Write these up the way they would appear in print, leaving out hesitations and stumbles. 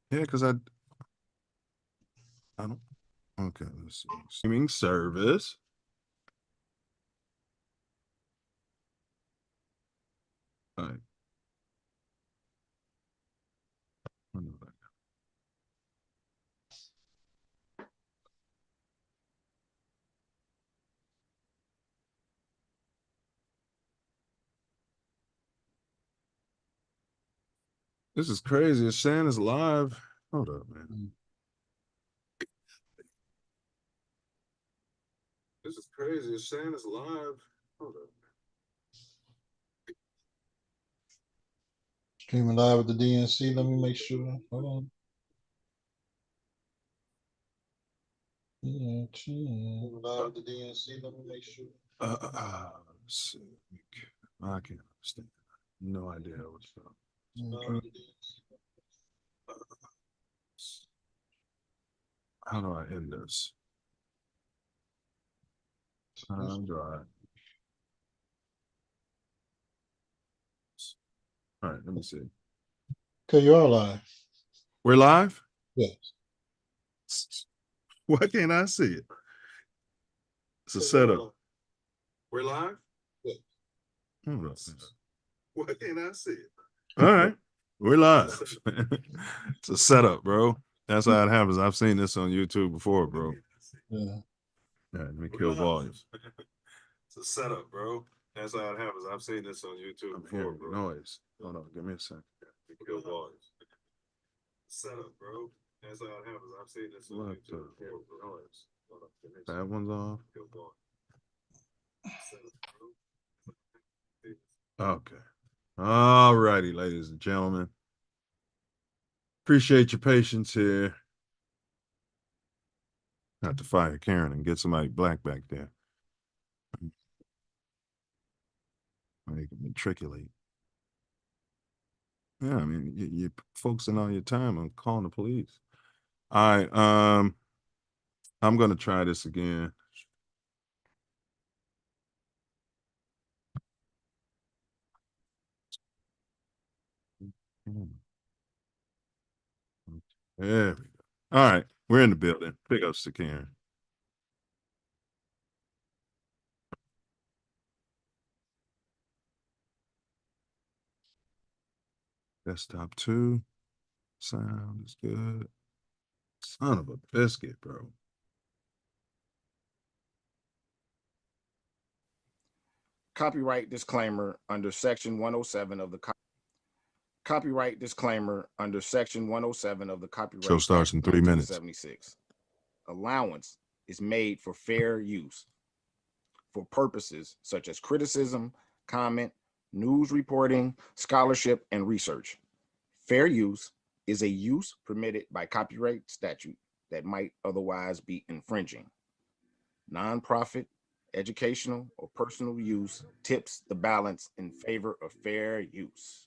Yeah, because I don't. Okay, let's see. Streaming service. All right. This is crazy. Shan is live. Hold up, man. This is crazy. Shan is live. Hold up. Streaming live with the DNC. Let me make sure. Hold on. Yeah, streaming live with the DNC. Let me make sure. Let's see. I can't understand. No idea what's up. How do I end this? I'm dry. All right, let me see. Okay, you are live. We're live? Yes. Why can't I see it? It's a setup. We're live? Yes. Why can't I see it? All right, we're live. It's a setup, bro. That's how it happens. I've seen this on YouTube before, bro. Yeah. All right, let me kill volumes. It's a setup, bro. That's how it happens. I've seen this on YouTube before, bro. Noise. Hold on, give me a second. Kill volumes. Setup, bro. That's how it happens. I've seen this on YouTube before, bro. Noise. Hold on, give me a second. That one's off. Kill volumes. Setup, bro. Okay. All righty, ladies and gentlemen. Appreciate your patience here. Have to fire Karen and get somebody black back there. Make them matriculate. Yeah, I mean, you're focusing all your time on calling the police. All right, I'm gonna try this again. There we go. All right, we're in the building. Big ups to Karen. Desktop 2. Sound is good. Son of a biscuit, bro. Copyright disclaimer under Section 107 of the Copyright disclaimer under Section 107 of the Copyright Show starts in 3 minutes. 1976. Allowance is made for fair use for purposes such as criticism, comment, news reporting, scholarship, and research. Fair use is a use permitted by copyright statute that might otherwise be infringing. Nonprofit, educational, or personal use tips the balance in favor of fair use.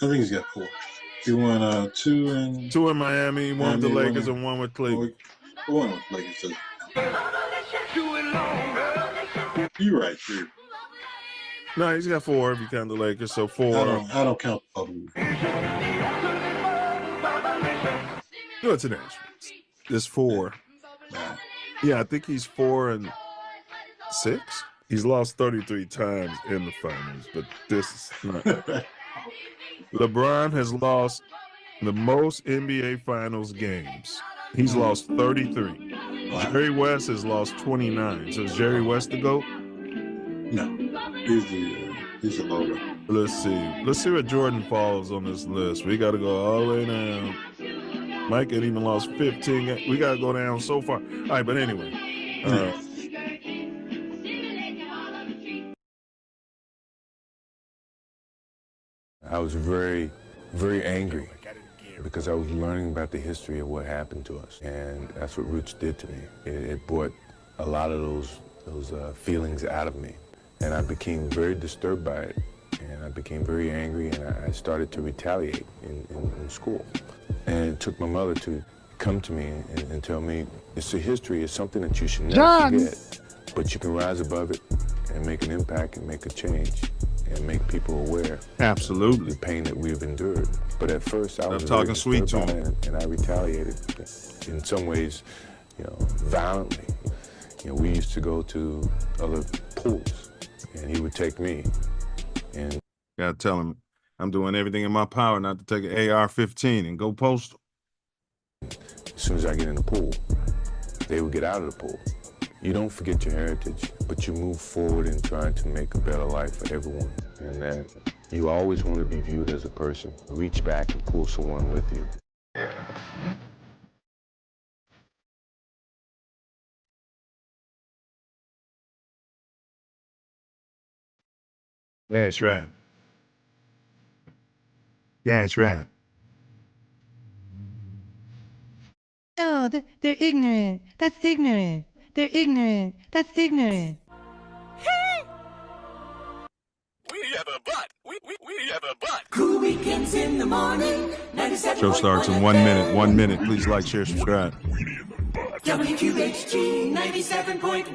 I think he's got 4. You want 2 and 2 in Miami, one with the Lakers, and one with Cleveland. One with Lakers too. You're right, 3. No, he's got 4 if you count the Lakers, so 4. I don't count the other one. No, it's an insurance. There's 4. Yeah, I think he's 4 and 6. He's lost 33 times in the finals, but this is not. LeBron has lost the most NBA Finals games He's lost 33. Wow. Jerry West has lost 29. So is Jerry West the GOAT? No, he's a lower. Let's see what Jordan falls on this list. We got to go all the way down. Mike had even lost 15. We got to go down so far. All right, but anyway. I was very, very angry because I was learning about the history of what happened to us, and that's what Roots did to me. It brought a lot of those feelings out of me, and I became very disturbed by it, and I became very angry, and I started to retaliate in school. And it took my mother to come to me and tell me, it's a history, it's something that you should never forget, but you can rise above it and make an impact and make a change and make people aware. Absolutely. Of the pain that we've endured. But at first I was talking sweet to him, and I retaliated in some ways, violently. We used to go to other pools, and he would take me. And gotta tell him I'm doing everything in my power not to take an AR-15 and go postal. As soon as I get in the pool, they would get out of the pool. You don't forget your heritage, but you move forward in trying to make a better life for everyone. And that you always want to be viewed as a person. Reach back and pull someone with you. That's right. That's right. Oh, they're ignorant. That's ignorant. They're ignorant. That's ignorant. We have a butt. We have a butt. Cool weekends in the morning. Show starts in 1 minute. 1 minute. Please like, share, subscribe. WQHG 97.1. 97.1.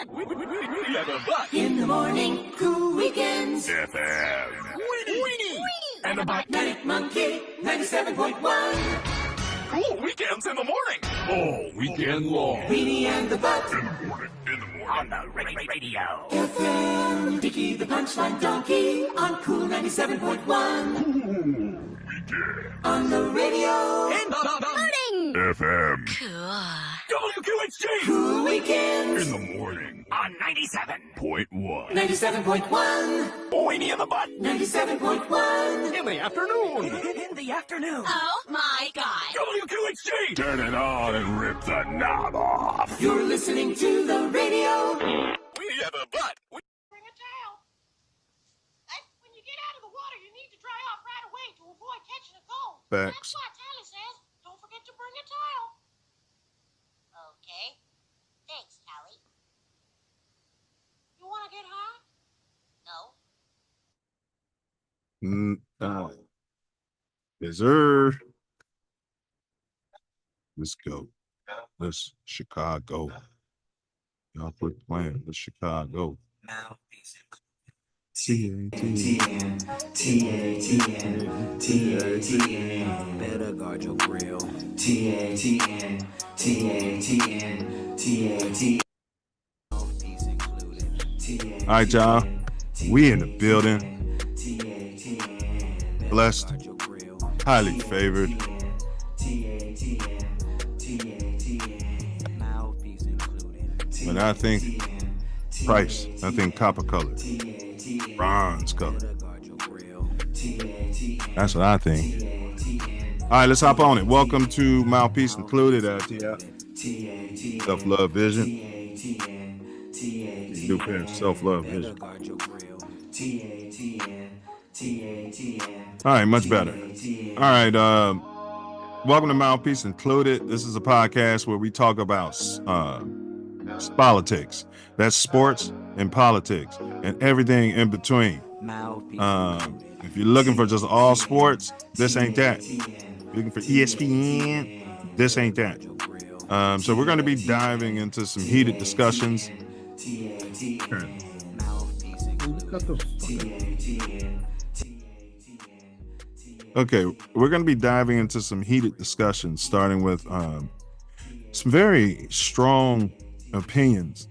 97.1. We have a butt. In the morning, cool weekends. FM. Weenie. And the butt. Manic Monkey 97.1. Cool weekends in the morning. All weekend long. Weenie and the Butt. In the morning. On the radio. FM. Dickie the Punchline Donkey on Cool 97.1. Cool weekend. On the radio. In the morning. FM. WQHG. Cool weekends. In the morning. On 97.1. 97.1. Weenie in the butt. 97.1. In the afternoon. In the afternoon. Oh my God. WQHG. Turn it on and rip the knob off. You're listening to the radio. We have a butt. Bring a towel. When you get out of the water, you need to dry off right away to avoid catching a cold. Facts. That's why Tally says, don't forget to bring a towel. Okay. Thanks, Tally. You want to get high? No. Yes, sir. Let's go. Let's Chicago. Y'all quit playing. Let's Chicago. Mouthpiece TATN. TATN. Better guard your grill. TATN. Mouthpiece included. All right, y'all. We in the building. Blessed. Highly favored. But I think price. I think copper color. Bronze color. That's what I think. All right, let's hop on it. Welcome to Mouthpiece Included. Self-love vision. New pair of self-love vision. All right, much better. All right, welcome to Mouthpiece Included. This is a podcast where we talk about politics. That's sports and politics and everything in between. If you're looking for just all sports, this ain't that. If you're looking for ESPN, this ain't that. So we're going to be diving into some heated discussions. Okay, we're going to be diving into some heated discussions, starting with some very strong opinions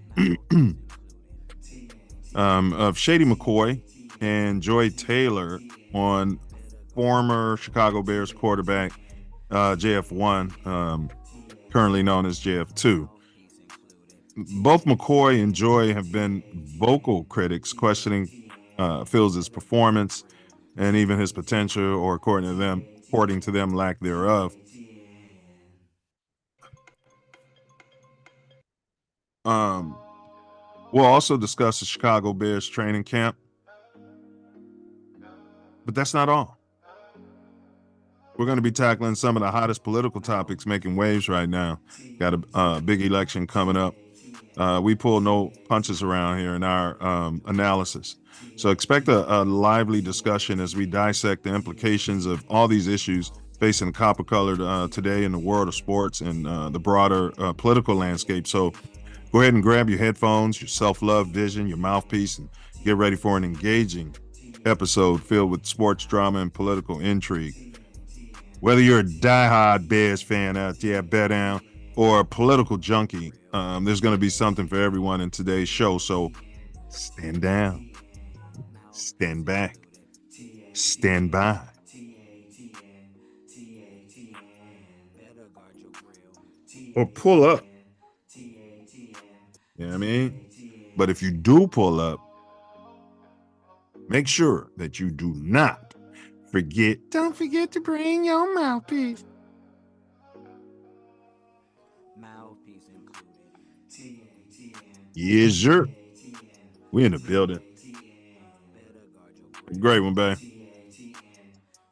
of Shady McCoy and Joy Taylor on former Chicago Bears quarterback JF1, currently known as JF2. Both McCoy and Joy have been vocal critics questioning Fields' performance and even his potential, or according to them, lack thereof. We'll also discuss the Chicago Bears training camp, but that's not all. We're going to be tackling some of the hottest political topics making waves right now. Got a big election coming up. We pull no punches around here in our analysis. So expect a lively discussion as we dissect the implications of all these issues facing the copper-colored today in the world of sports and the broader political landscape. So go ahead and grab your headphones, your self-love vision, your mouthpiece, and get ready for an engaging episode filled with sports drama and political intrigue. Whether you're a diehard Bears fan out there, bet down, or a political junkie, there's going to be something for everyone in today's show. So stand down, stand back, stand by. Or pull up. You know what I mean? But if you do pull up, make sure that you do not don't forget to bring your mouthpiece. Mouthpiece included. Yes, sir. We in the building. Great one, babe.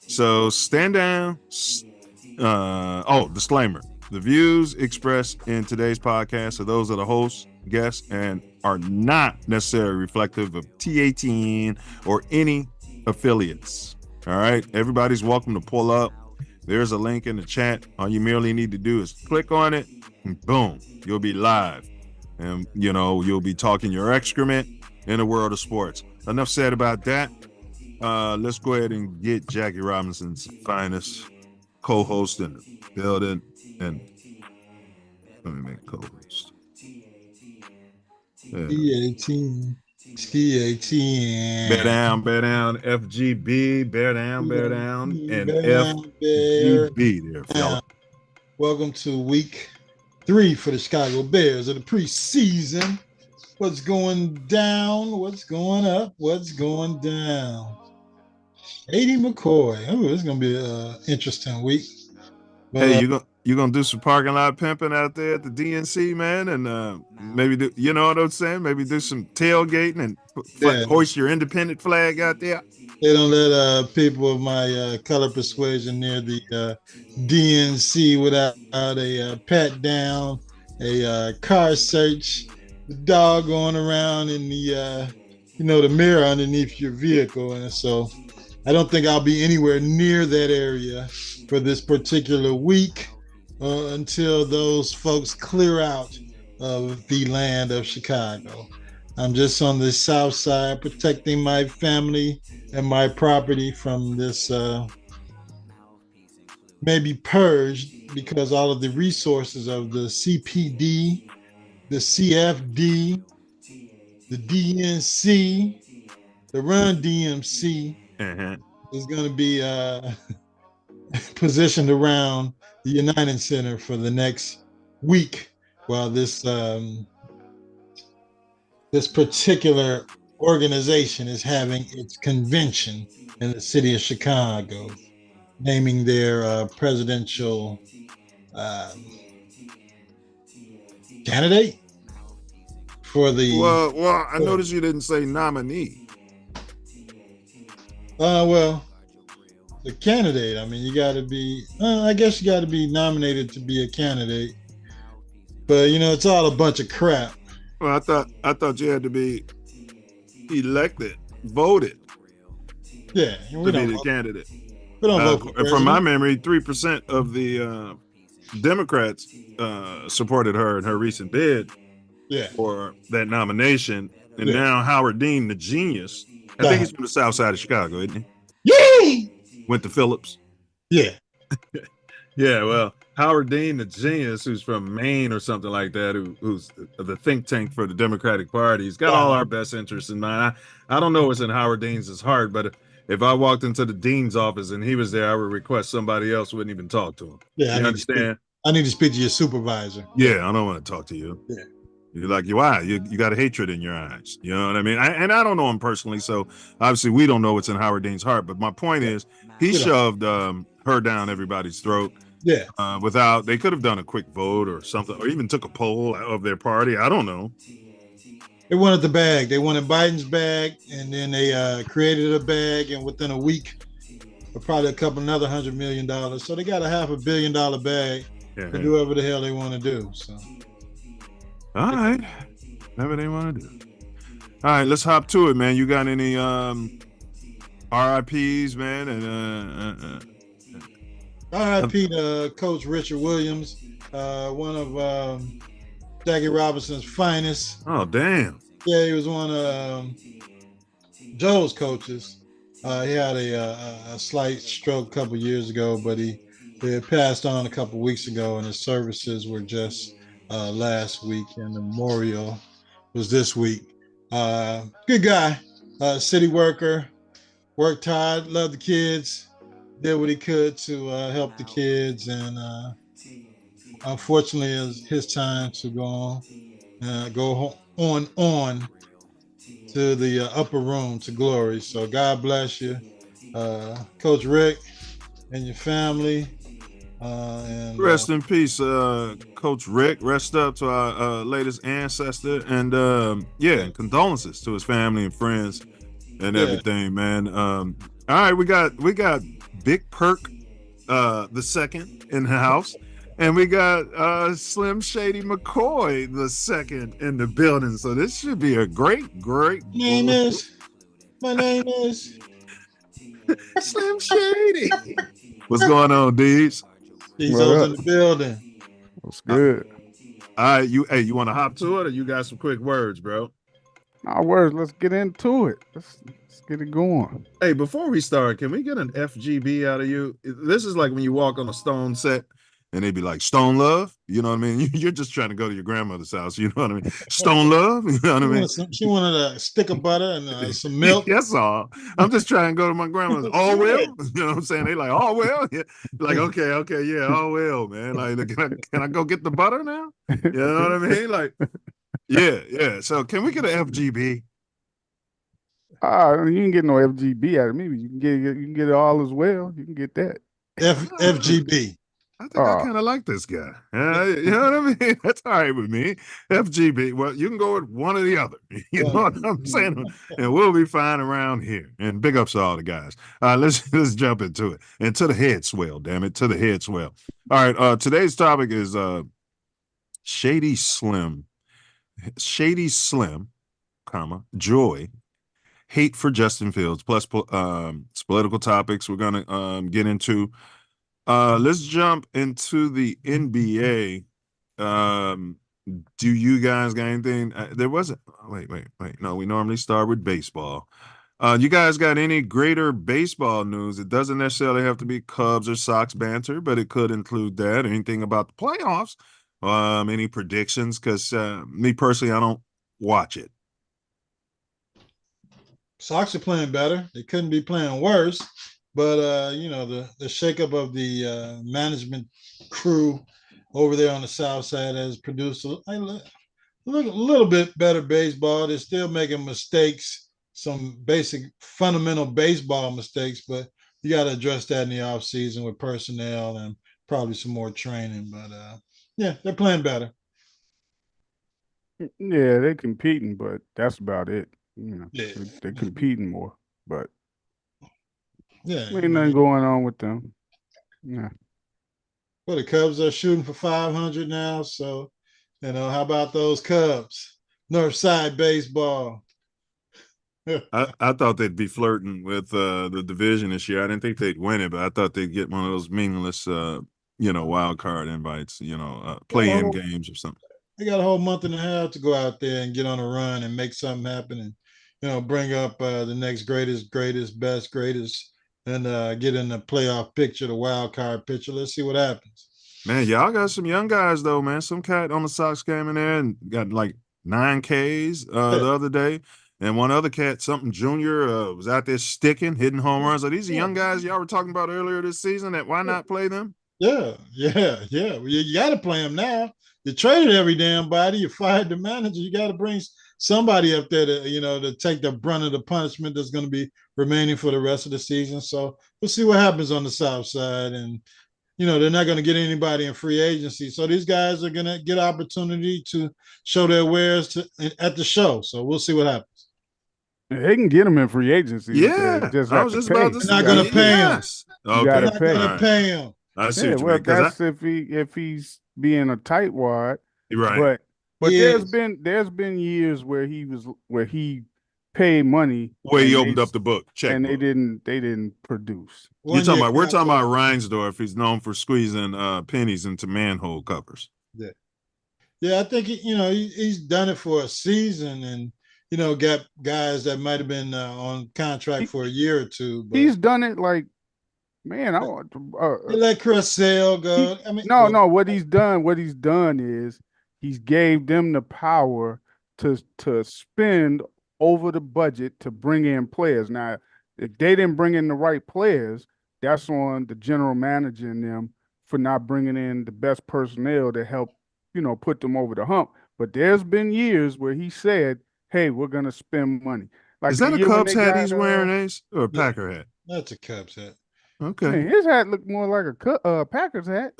So stand down. Disclaimer. The views expressed in today's podcast are those of the host, guests, and are not necessarily reflective of TATN or any affiliates. All right, everybody's welcome to pull up. There's a link in the chat. All you merely need to do is click on it, and boom, you'll be live. And, you'll be talking your excrement in the world of sports. Enough said about that. Let's go ahead and get Jackie Robinson's finest co-host in the building. And let me make co-host. TATN. Bear down, FGB, bear down, and FGB there, fella. Welcome to week 3 for the Chicago Bears of the preseason. What's going down? What's going up? What's going down? Shady McCoy. Oh, it's going to be an interesting week. But, hey, you gonna do some parking lot pimping out there at the DNC, man, and maybe do, you know what I'm saying? Maybe do some tailgating and hoist your independent flag out there. They don't let people of my color persuasion near the DNC without a pat down, a car search, the dog going around in the the mirror underneath your vehicle, and so I don't think I'll be anywhere near that area for this particular week until those folks clear out of the land of Chicago. I'm just on the south side protecting my family and my property from this maybe purged, because all of the resources of the CPD, the CFD, the DNC, the Run DMC is going to be positioned around the United Center for the next week while this particular organization is having its convention in the city of Chicago, naming their presidential candidate for the. Well, I noticed you didn't say nominee. The candidate. I mean, you got to be. I guess you got to be nominated to be a candidate, but it's all a bunch of crap. Well, I thought you had to be elected, voted. Yeah, to be the candidate. We don't vote for from my memory, 3% of the Democrats supported her in her recent bid for that nomination. And now Howard Dean, the genius, I think he's from the south side of Chicago, isn't he? Yeah. Went to Phillips. Yeah. Yeah, well, Howard Dean, the genius, who's from Maine or something like that, who's the think tank for the Democratic Party, he's got all our best interests in mind. I don't know what's in Howard Dean's heart, but if I walked into the dean's office and he was there, I would request somebody else wouldn't even talk to him. Yeah, you understand? I need to speak to your supervisor. Yeah, I don't want to talk to you. Yeah. You're like, why? You got a hatred in your eyes. You know what I mean? And I don't know him personally, so obviously we don't know what's in Howard Dean's heart. But my point is, he shoved her down everybody's throat. Yeah. Without, they could have done a quick vote or something, or even took a poll of their party. I don't know. They wanted the bag. They wanted Biden's bag, and then they created a bag, and within a week, for probably another $100 million. So they got a $500 million bag to do whatever the hell they want to do. So, all right, whatever they want to do. All right, let's hop to it, man. You got any RIPs, man? And RIP to Coach Richard Williams, one of Jackie Robinson's finest. Oh, damn. Yeah, he was one of Joe's coaches. He had a slight stroke a couple years ago, but he had passed on a couple weeks ago, and his services were just last week, and the memorial was this week. Good guy, city worker, worked hard, loved the kids, did what he could to help the kids, and unfortunately, it was his time to go on to the upper room to glory. So God bless you, Coach Rick, and your family. And rest in peace, Coach Rick. Rest up to our latest ancestor, and condolences to his family and friends and everything, man. All right, we got Big Perk the second in the house, and we got Slim Shady McCoy the second in the building. So this should be a great. My name is Slim Shady. What's going on, Deeds? He's in the building. What's good? All right, you want to hop to it, or you got some quick words, bro? Our words. Let's get into it. Let's get it going. Hey, before we start, can we get an FGB out of you? This is like when you walk on a Stone set and they'd be like, Stone Love, you know what I mean? You're just trying to go to your grandmother's house, you know what I mean? Stone Love, you know what I mean? She wanted a stick of butter and some milk. That's all. I'm just trying to go to my grandmother's. All well, you know what I'm saying? They like, all well, yeah. Like, okay, yeah, all well, man. Like, can I go get the butter now? You know what I mean? Like, yeah. So, can we get an FGB? You can get no FGB out of me, but you can get it all as well. You can get that. FGB. I think I kind of like this guy. You know what I mean? That's all right with me. FGB. Well, you can go with one or the other. You know what I'm saying? And we'll be fine around here. And big ups to all the guys. Let's jump into it. And to the head swell, damn it. To the head swell. All right. Today's topic is Shady Slim, comma, joy, hate for Justin Fields, plus political topics we're gonna get into. Let's jump into the NBA. Do you guys got anything? There wasn't. Wait. No, we normally start with baseball. You guys got any greater baseball news? It doesn't necessarily have to be Cubs or Sox banter, but it could include that. Anything about the playoffs? Any predictions? Because me personally, I don't watch it. Sox are playing better. They couldn't be playing worse. But, the shakeup of the management crew over there on the South Side has produced a little bit better baseball. They're still making mistakes, some basic fundamental baseball mistakes, but you got to address that in the offseason with personnel and probably some more training. But, they're playing better. Yeah, they're competing, but that's about it. They're competing more, but ain't nothing going on with them. Yeah. Well, the Cubs are shooting for 500 now, so how about those Cubs? North Side baseball. I thought they'd be flirting with the division this year. I didn't think they'd win it, but I thought they'd get one of those meaningless, wild card invites. Play-in games or something. They got a whole month and a half to go out there and get on a run and make something happen, and bring up the next greatest, best, greatest. And get in the playoff picture, the wild card picture. Let's see what happens. Man, y'all got some young guys, though, man. Some cat on the Sox came in there and got like 9 Ks the other day. And one other cat, something junior, was out there sticking, hitting home runs. Are these the young guys y'all were talking about earlier this season? That why not play them? Yeah. Well, you got to play them now. You traded every damn body. You fired the manager. You got to bring somebody up there to to take the brunt of the punishment that's going to be remaining for the rest of the season. So we'll see what happens on the South Side, and they're not going to get anybody in free agency. So these guys are going to get opportunity to show their wares at the show. So we'll see what happens. They can get him in free agency. Yeah, just I was just about to say. They're not going to pay him. You got to pay. Going to pay him. I see what you mean. That's if he's being a tightwad. Right. But there's been years where he paid money where he opened up the book, and they didn't produce. We're talking about Reinsdorf. He's known for squeezing pennies into manhole covers. Yeah, I think he's done it for a season, and got guys that might have been on contract for a year or two. But he's done it like, man, I want to let Chris Sale go. What he's done is he's gave them the power to spend over the budget to bring in players. Now, if they didn't bring in the right players, that's on the general manager and them for not bringing in the best personnel to help, put them over the hump. But there's been years where he said, hey, we're going to spend money. Like, is that a Cubs hat he's wearing, Ace, or a Packer hat? That's a Cubs hat. Okay. Man, his hat looked more like a Packers hat.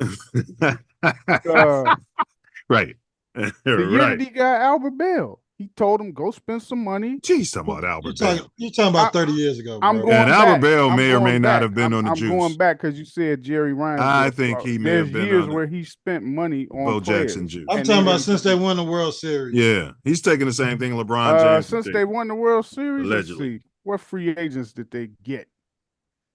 Right. The year that he got Albert Bell, he told him, go spend some money. Jeez, talking about Albert Bell. You're talking about 30 years ago, bro. I'm going back. Albert Bell may or may not have been on the juice. I'm going back because you said Jerry Ryan. I think he may have been. There's years where he spent money on Bo players. Jackson juice. I'm talking about since they won the World Series. Yeah, he's taking the same thing LeBron James. Since they won the World Series, allegedly. Let's see, what free agents did they get?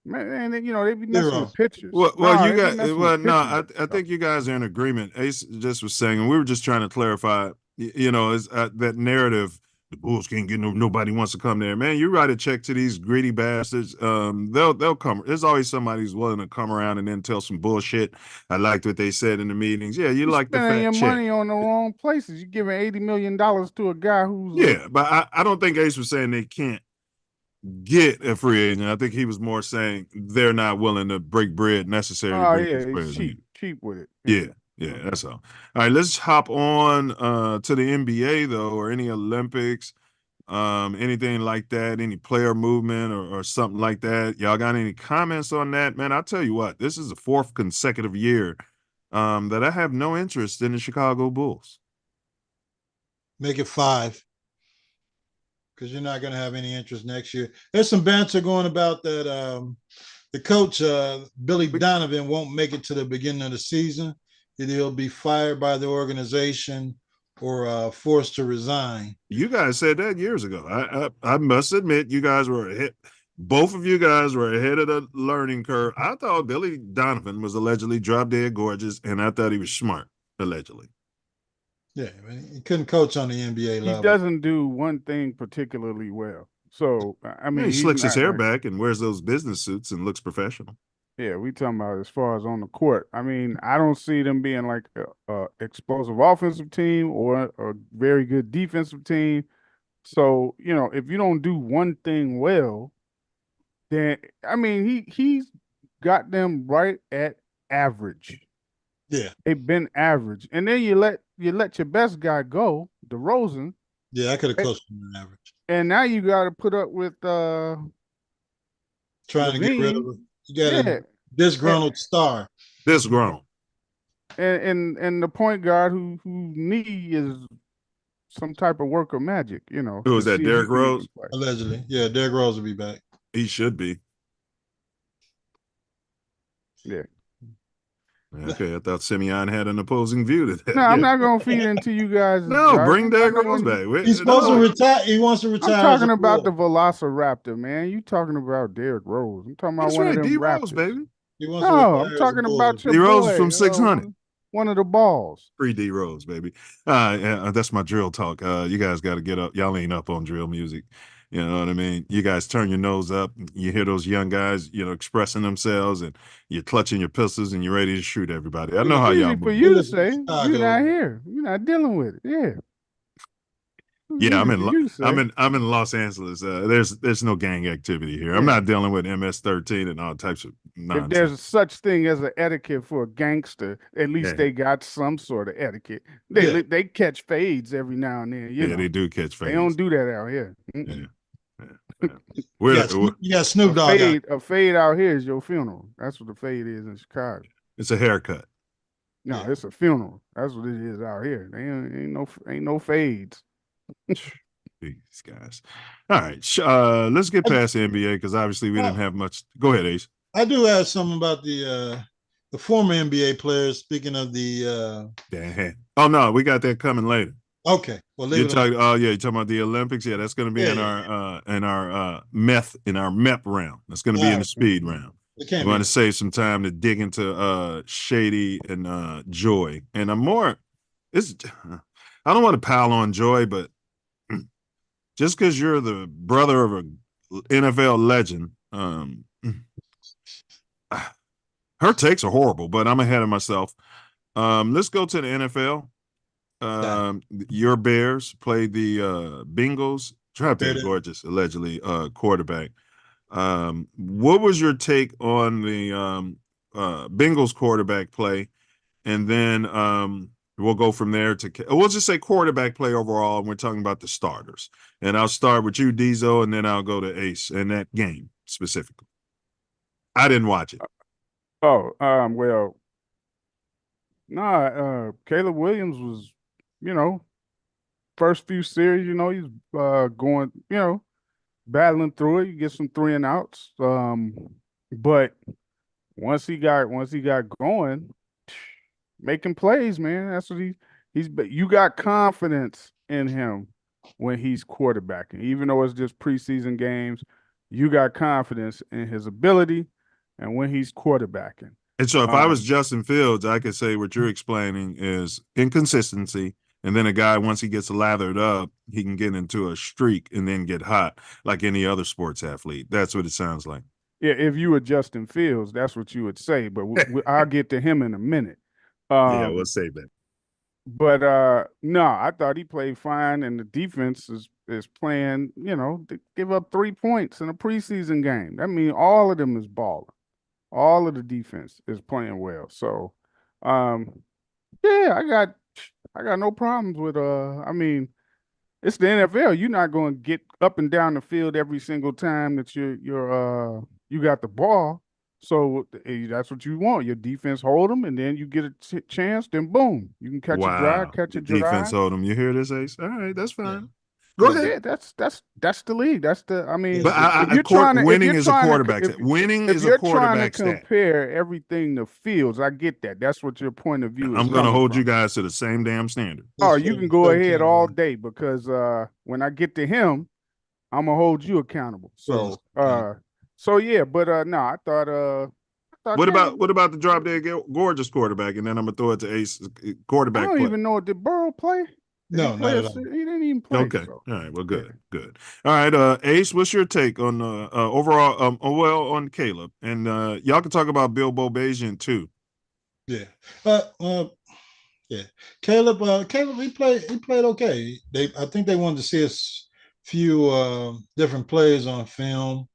Man, they be messing with pitchers. I think you guys are in agreement. Ace just was saying, and we were just trying to clarify. Is that narrative? The Bulls can't get nobody wants to come there. Man, you write a check to these greedy bastards. They'll come. There's always somebody who's willing to come around and then tell some bullshit. I liked what they said in the meetings. Yeah, you like the fat your check. money on the wrong places. You're giving $80 million to a guy who's but I don't think Ace was saying they can't get a free agent. I think he was more saying they're not willing to break bread necessary. It's cheap with it. Yeah, that's all. All right, let's hop on to the NBA though, or any Olympics, anything like that, any player movement or something like that. Y'all got any comments on that? Man, I'll tell you what, this is the 4th consecutive year that I have no interest in the Chicago Bulls. Make it 5. Because you're not going to have any interest next year. There's some banter going about that the coach, Billy Donovan, won't make it to the beginning of the season. Either he'll be fired by the organization or forced to resign. You guys said that years ago. I must admit, you guys were ahead. Both of you guys were ahead of the learning curve. I thought Billy Donovan was allegedly drop dead gorgeous, and I thought he was smart, allegedly. Yeah, he couldn't coach on the NBA level. He doesn't do one thing particularly well. So, I mean, he slicks his hair back and wears those business suits and looks professional. Yeah, we talking about as far as on the court. I mean, I don't see them being like a explosive offensive team or a very good defensive team. So, if you don't do one thing well, then, I mean, he's got them right at average. Yeah. They've been average. And then you let your best guy go, DeRozan. Yeah, I could have coached him an average. And now you got to put up with trying to get rid of him. You got a disgruntled star. Disgruntled. And the point guard whose knee is some type of work of magic, Who was that, Derrick Rose? Allegedly. Yeah, Derrick Rose will be back. He should be. Yeah. Okay, I thought Simeon had an opposing view to that. No, I'm not going to feed into you guys. No, bring Derrick Rose back. He's supposed to retire. He wants to retire. I'm talking about the Velociraptor, man. You talking about Derrick Rose. I'm talking about one of them D-Rose, baby. I'm talking about your D-Rose boy, from 600. One of the balls. Free D-Rose, baby. That's my drill talk. You guys got to get up. Y'all ain't up on drill music. You know what I mean? You guys turn your nose up. You hear those young guys, expressing themselves, and you're clutching your pistols and you're ready to shoot everybody. I know how y'all move. For you to say, you're not here. You're not dealing with it. Yeah. Yeah, I'm Easy in for you to say. I'm in Los Angeles. There's no gang activity here. I'm Yeah. not dealing with MS-13 and all types of If there's nonsense. such thing as an etiquette for a gangster, at least Yeah. they got some sort of etiquette. Yeah. They catch fades every now and then. You Yeah, know, they do catch they fades. don't do that out here. Yeah. Yeah. You got Snoop Dogg out. A fade out here is your funeral. That's what the fade is in Chicago. It's a haircut. No, it's a funeral. That's what it is out here. They ain't no fades. These guys. All right. Let's get past the NBA because obviously we didn't have much. Go ahead, Ace. I do have something about the former NBA players. Speaking of the oh no, we got that coming later. Okay. Well, you're talking. Oh yeah, you're talking about the Olympics. Yeah, that's going to be in our MEP round. That's going to be in the speed round. We want to save some time to dig into Shady and Joy. And I'm more. I don't want to pile on Joy, but just because you're the brother of an NFL legend, her takes are horrible. But I'm ahead of myself. Let's go to the NFL. Your Bears played the Bengals. Trapped gorgeous, allegedly, quarterback. What was your take on the Bengals quarterback play? And then we'll go from there to we'll just say quarterback play overall, and we're talking about the starters. And I'll start with you, Diesel, and then I'll go to Ace in that game specifically. I didn't watch it. Well, Caleb Williams was, first few series, he's going, battling through it. You get some 3 and outs. But once he got going, making plays, man. That's what he's. You got confidence in him when he's quarterbacking, even though it's just preseason games. You got confidence in his ability, and when he's quarterbacking. And so, if I was Justin Fields, I could say what you're explaining is inconsistency. And then a guy, once he gets lathered up, he can get into a streak and then get hot like any other sports athlete. That's what it sounds like. Yeah, if you were Justin Fields, that's what you would say. But I'll get to him in a minute. Yeah, we'll save that. But no, I thought he played fine, and the defense is playing. To give up 3 points in a preseason game. That means all of them is balling. All of the defense is playing well. So, yeah, I got no problems with I mean, it's the NFL. You're not going to get up and down the field every single time that you got the ball. So that's what you want. Your defense hold them, and then you get a chance. Then boom, you can catch a drive, catch a drive. Defense hold them. You hear this, Ace? All right, that's fine. Go ahead. Yeah, that's the league. That's the. I mean, but winning is a quarterback stat. Winning is a quarterback stat. If you're trying to compare everything to Fields, I get that. That's what your point of view is. I'm going to hold you guys to the same damn standard. Oh, you can go ahead all day because when I get to him, I'm gonna hold you accountable. So, yeah. But no, I thought. What about the drop dead gorgeous quarterback? And then I'm gonna throw it to Ace quarterback. I don't even know. Did Burrow play? No, he didn't even play. Okay. So. All right. Well, good. All right. Ace, what's your take on overall? On Caleb, and y'all can talk about Bill Bobajian too. Yeah. Yeah. Caleb, he played okay. I think they wanted to see a few different plays on film.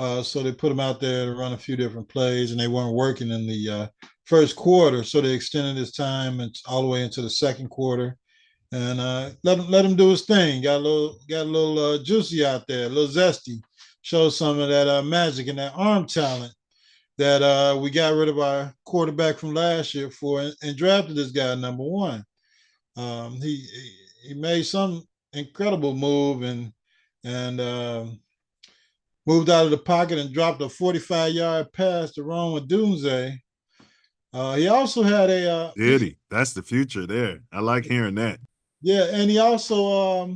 So they put him out there to run a few different plays, and they weren't working in the first quarter. So they extended his time all the way into the second quarter. And let him do his thing. Got a little juicy out there, a little zesty. Showed some of that magic and that arm talent that we got rid of our quarterback from last year for and drafted this guy number 1. He made some incredible move and moved out of the pocket and dropped a 45-yard pass to Ron Dunze. He also had a did he? That's the future there. I like hearing that. Yeah, and he also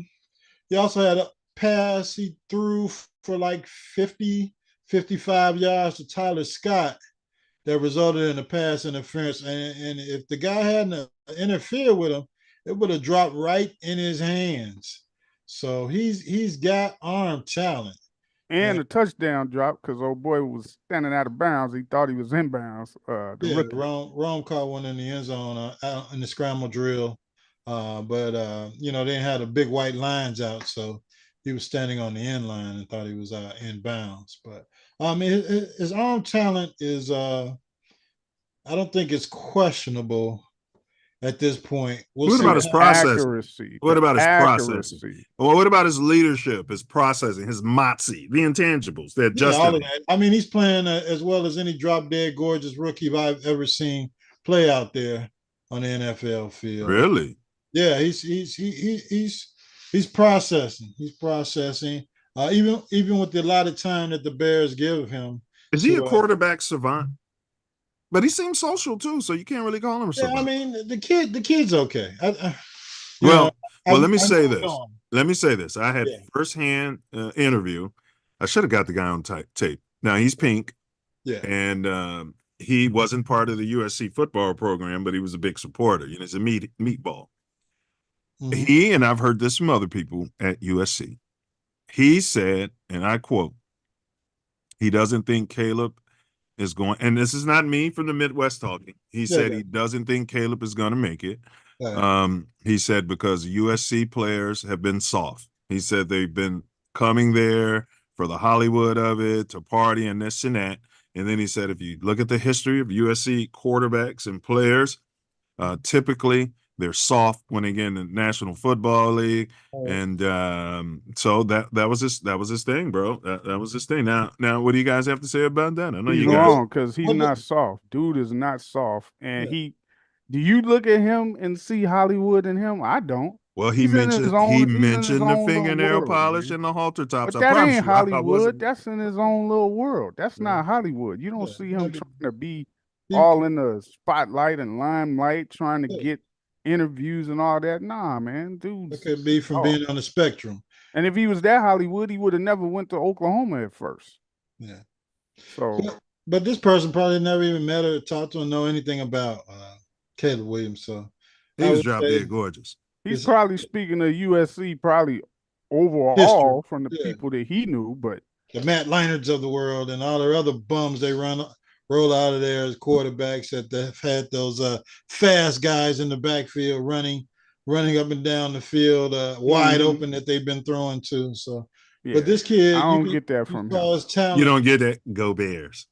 had a pass he threw for like 50, 55 yards to Tyler Scott that resulted in a pass interference. And if the guy hadn't interfered with him, it would have dropped right in his hands. So he's got arm talent. And a touchdown drop because old boy was standing out of bounds. He thought he was in bounds. Rome caught one in the end zone in the scramble drill. But you know, they had the big white lines out, so he was standing on the end line and thought he was in bounds. But his arm talent is I don't think it's questionable at this point. We'll What see about what his happens. processing? Accuracy. What The about his processing? accuracy. Well, what about his leadership, his processing, his moxie, the intangibles that Yeah, all of Justin? that. I mean, he's playing as well as any drop dead gorgeous rookie I've ever seen play out there on the NFL field. Really? Yeah, he's processing. He's processing. Even with the lot of time that the Bears give him. Is he a quarterback savant? But he seems social too, so you can't really call him a savant. Yeah, I mean, the kid's okay. Let me say this. On. Let me say this. I had firsthand interview. I should have got the guy on tape. Now he's pink. Yeah. And he wasn't part of the USC football program, but he was a big supporter. You know, he's a meatball. Mm-hmm. He, and I've heard this from other people at USC, he said, and I quote, he doesn't think Caleb is going, and this is not me from the Midwest talking. He said he doesn't think Caleb is going to make it. He said because USC players have been soft. He said they've been coming there for the Hollywood of it, to party and this and that. And then he said, if you look at the history of USC quarterbacks and players, typically they're soft when they get in the National Football League. And so that was his thing, bro. That was his thing. Now, what do you guys have to say about that? I know he's you guys wrong because he's not soft. Dude is not soft. And do you look at him and see Hollywood in him? I don't. Well, he mentioned the fingernail polish and the halter tops. But that ain't Hollywood. That's in his own little world. That's not Hollywood. You don't see him trying to be all in the spotlight and limelight, trying to get interviews and all that. Nah, man, dude. It could be from being on the spectrum. And if he was that Hollywood, he would have never went to Oklahoma at first. Yeah. So, but this person probably never even met or talked to or know anything about Caleb Williams. So he was drop dead gorgeous. He's probably speaking of USC, probably overall from the people that he knew, but the Matt Leinarts of the world and all the other bums they roll out of there as quarterbacks that have had those fast guys in the backfield running up and down the field wide open that they've been throwing to. So, but this kid, I don't get that from him. You don't get that. Go Bears,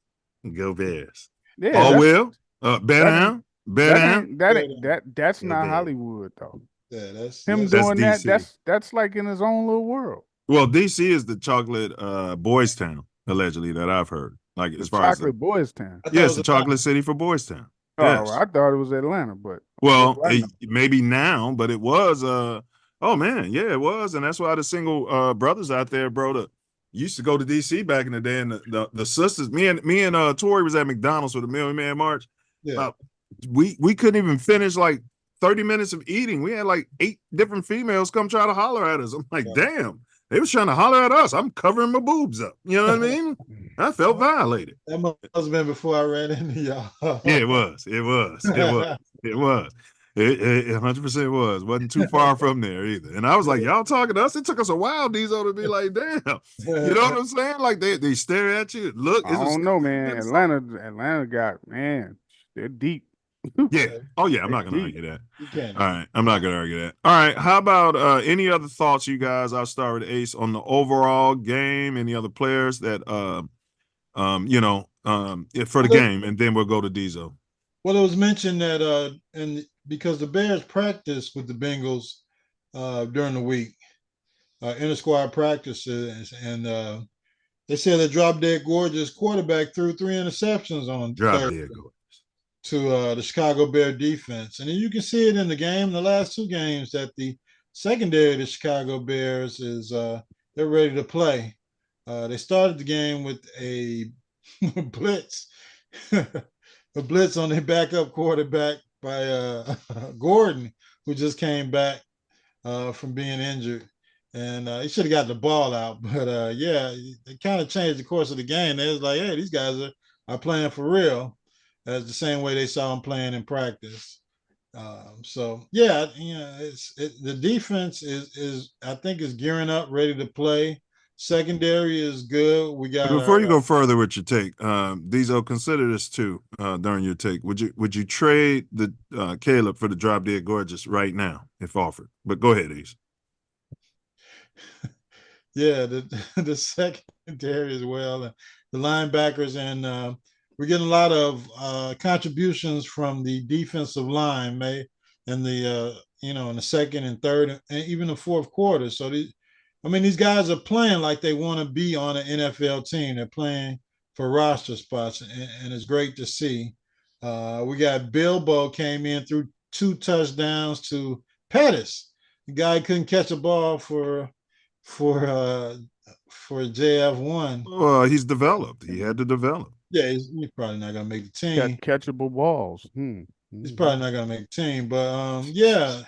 go Bears. Yeah, bear down. That's not Hollywood though. Yeah, that's him doing that. That's like in his own little world. Well, DC is the chocolate boys town, allegedly, that I've heard. Like as far as chocolate boys town. Yes, the chocolate city for Boys Town. Oh, yes. I thought it was Atlanta, but maybe now, but it was oh man, yeah, it was. And that's why the single brothers out there, bro, used to go to DC back in the day, and the sisters, me and Tori was at McDonald's for the Million Man March. Yeah. We couldn't even finish like 30 minutes of eating. We had like 8 different females come try to holler at us. I'm like, damn, they was trying to holler at us. I'm covering my boobs up. You know what I mean? I felt violated. That must have been before I ran into y'all. Yeah, it was. It 100% was. Wasn't too far from there either. And I was like, y'all talking to us? It took us a while, Diesel, to be like, damn. You know what I'm saying? Like they stare at you. Look. I don't know, man. Atlanta got, man, they're deep. Yeah. Oh, yeah. I'm not going to argue that. All right. I'm not going to argue that. All right. How about any other thoughts, you guys? I'll start with Ace on the overall game. Any other players that, for the game, and then we'll go to Diesel. Well, it was mentioned that, because the Bears practiced with the Bengals during the week, inter-squad practices, and they said that Drop Dead Gorgeous quarterback threw 3 interceptions on Drop Dead Gorgeous to the Chicago Bear defense. And you can see it in the game, the last 2 games, that the secondary of the Chicago Bears is they're ready to play. They started the game with a blitz, a blitz on their backup quarterback by Gordon, who just came back from being injured. And he should have got the ball out. But they kind of changed the course of the game. They was like, hey, these guys are playing for real. That's the same way they saw him playing in practice. The defense is I think is gearing up, ready to play. Secondary is good. We got Before you go further with your take, Diesel, consider this too. During your take, would you trade the Caleb for the Drop Dead Gorgeous right now if offered? But go ahead, Ace. Yeah, the secondary as well, the linebackers, and we're getting a lot of contributions from the defensive line, May, in the in the second and third and even the fourth quarter. So these guys are playing like they want to be on an NFL team. They're playing for roster spots, and it's great to see. We got Bilbo came in through 2 touchdowns to Pettis. The guy couldn't catch a ball for JF1. Well, he's developed. He had to develop. Yeah, he's probably not gonna make the team. Catchable balls. He's probably not gonna make the team, but yeah,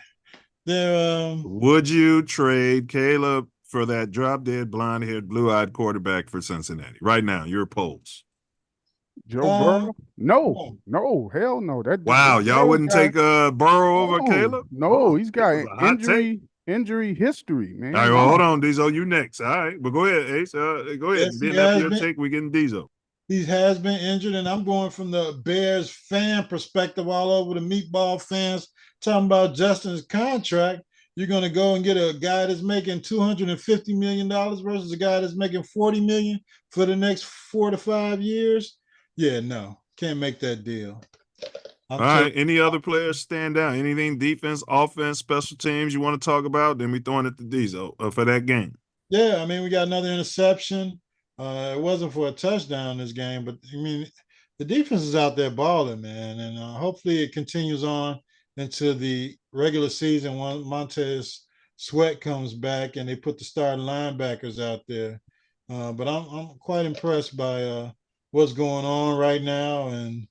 they're. Would you trade Caleb for that drop dead, blonde haired, blue eyed quarterback for Cincinnati right now? Your polls. Joe Burrow? No, hell no. Wow, y'all wouldn't take Burrow over Caleb? No, he's got injury history, man. All right, well, hold on, Diesel. You next. All right, but go ahead, Ace. Go ahead. Then after your take, we getting Diesel. He has been injured, and I'm going from the Bears fan perspective all over the meatball fans talking about Justin's contract. You're going to go and get a guy that's making $250 million versus a guy that's making $40 million for the next 4 to 5 years. Yeah, no, can't make that deal. All right, any other players stand out? Anything defense, offense, special teams you want to talk about? Then we throwing it to Diesel for that game. Yeah, we got another interception. It wasn't for a touchdown this game, but the defense is out there balling, man, and hopefully it continues on into the regular season when Montez Sweat comes back and they put the starting linebackers out there. But I'm quite impressed by what's going on right now, and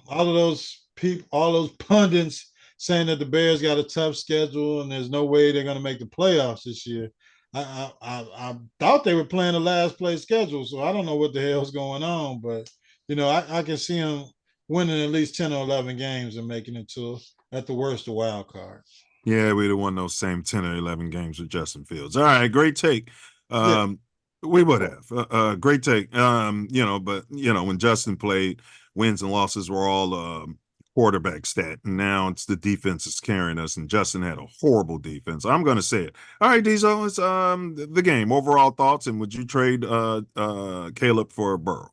all of those people, all those pundits saying that the Bears got a tough schedule and there's no way they're going to make the playoffs this year. I thought they were playing a last place schedule, so I don't know what the hell's going on, but I can see them winning at least 10 or 11 games and making it to, at the worst, a wild card. Yeah, we'd have won those same 10 or 11 games with Justin Fields. All right, great take. We would have. Great take. But when Justin played, wins and losses were all quarterback stat. And now it's the defense is carrying us, and Justin had a horrible defense. I'm going to say it. All right, Diesel, it's the game. Overall thoughts, and would you trade Caleb for Burrow?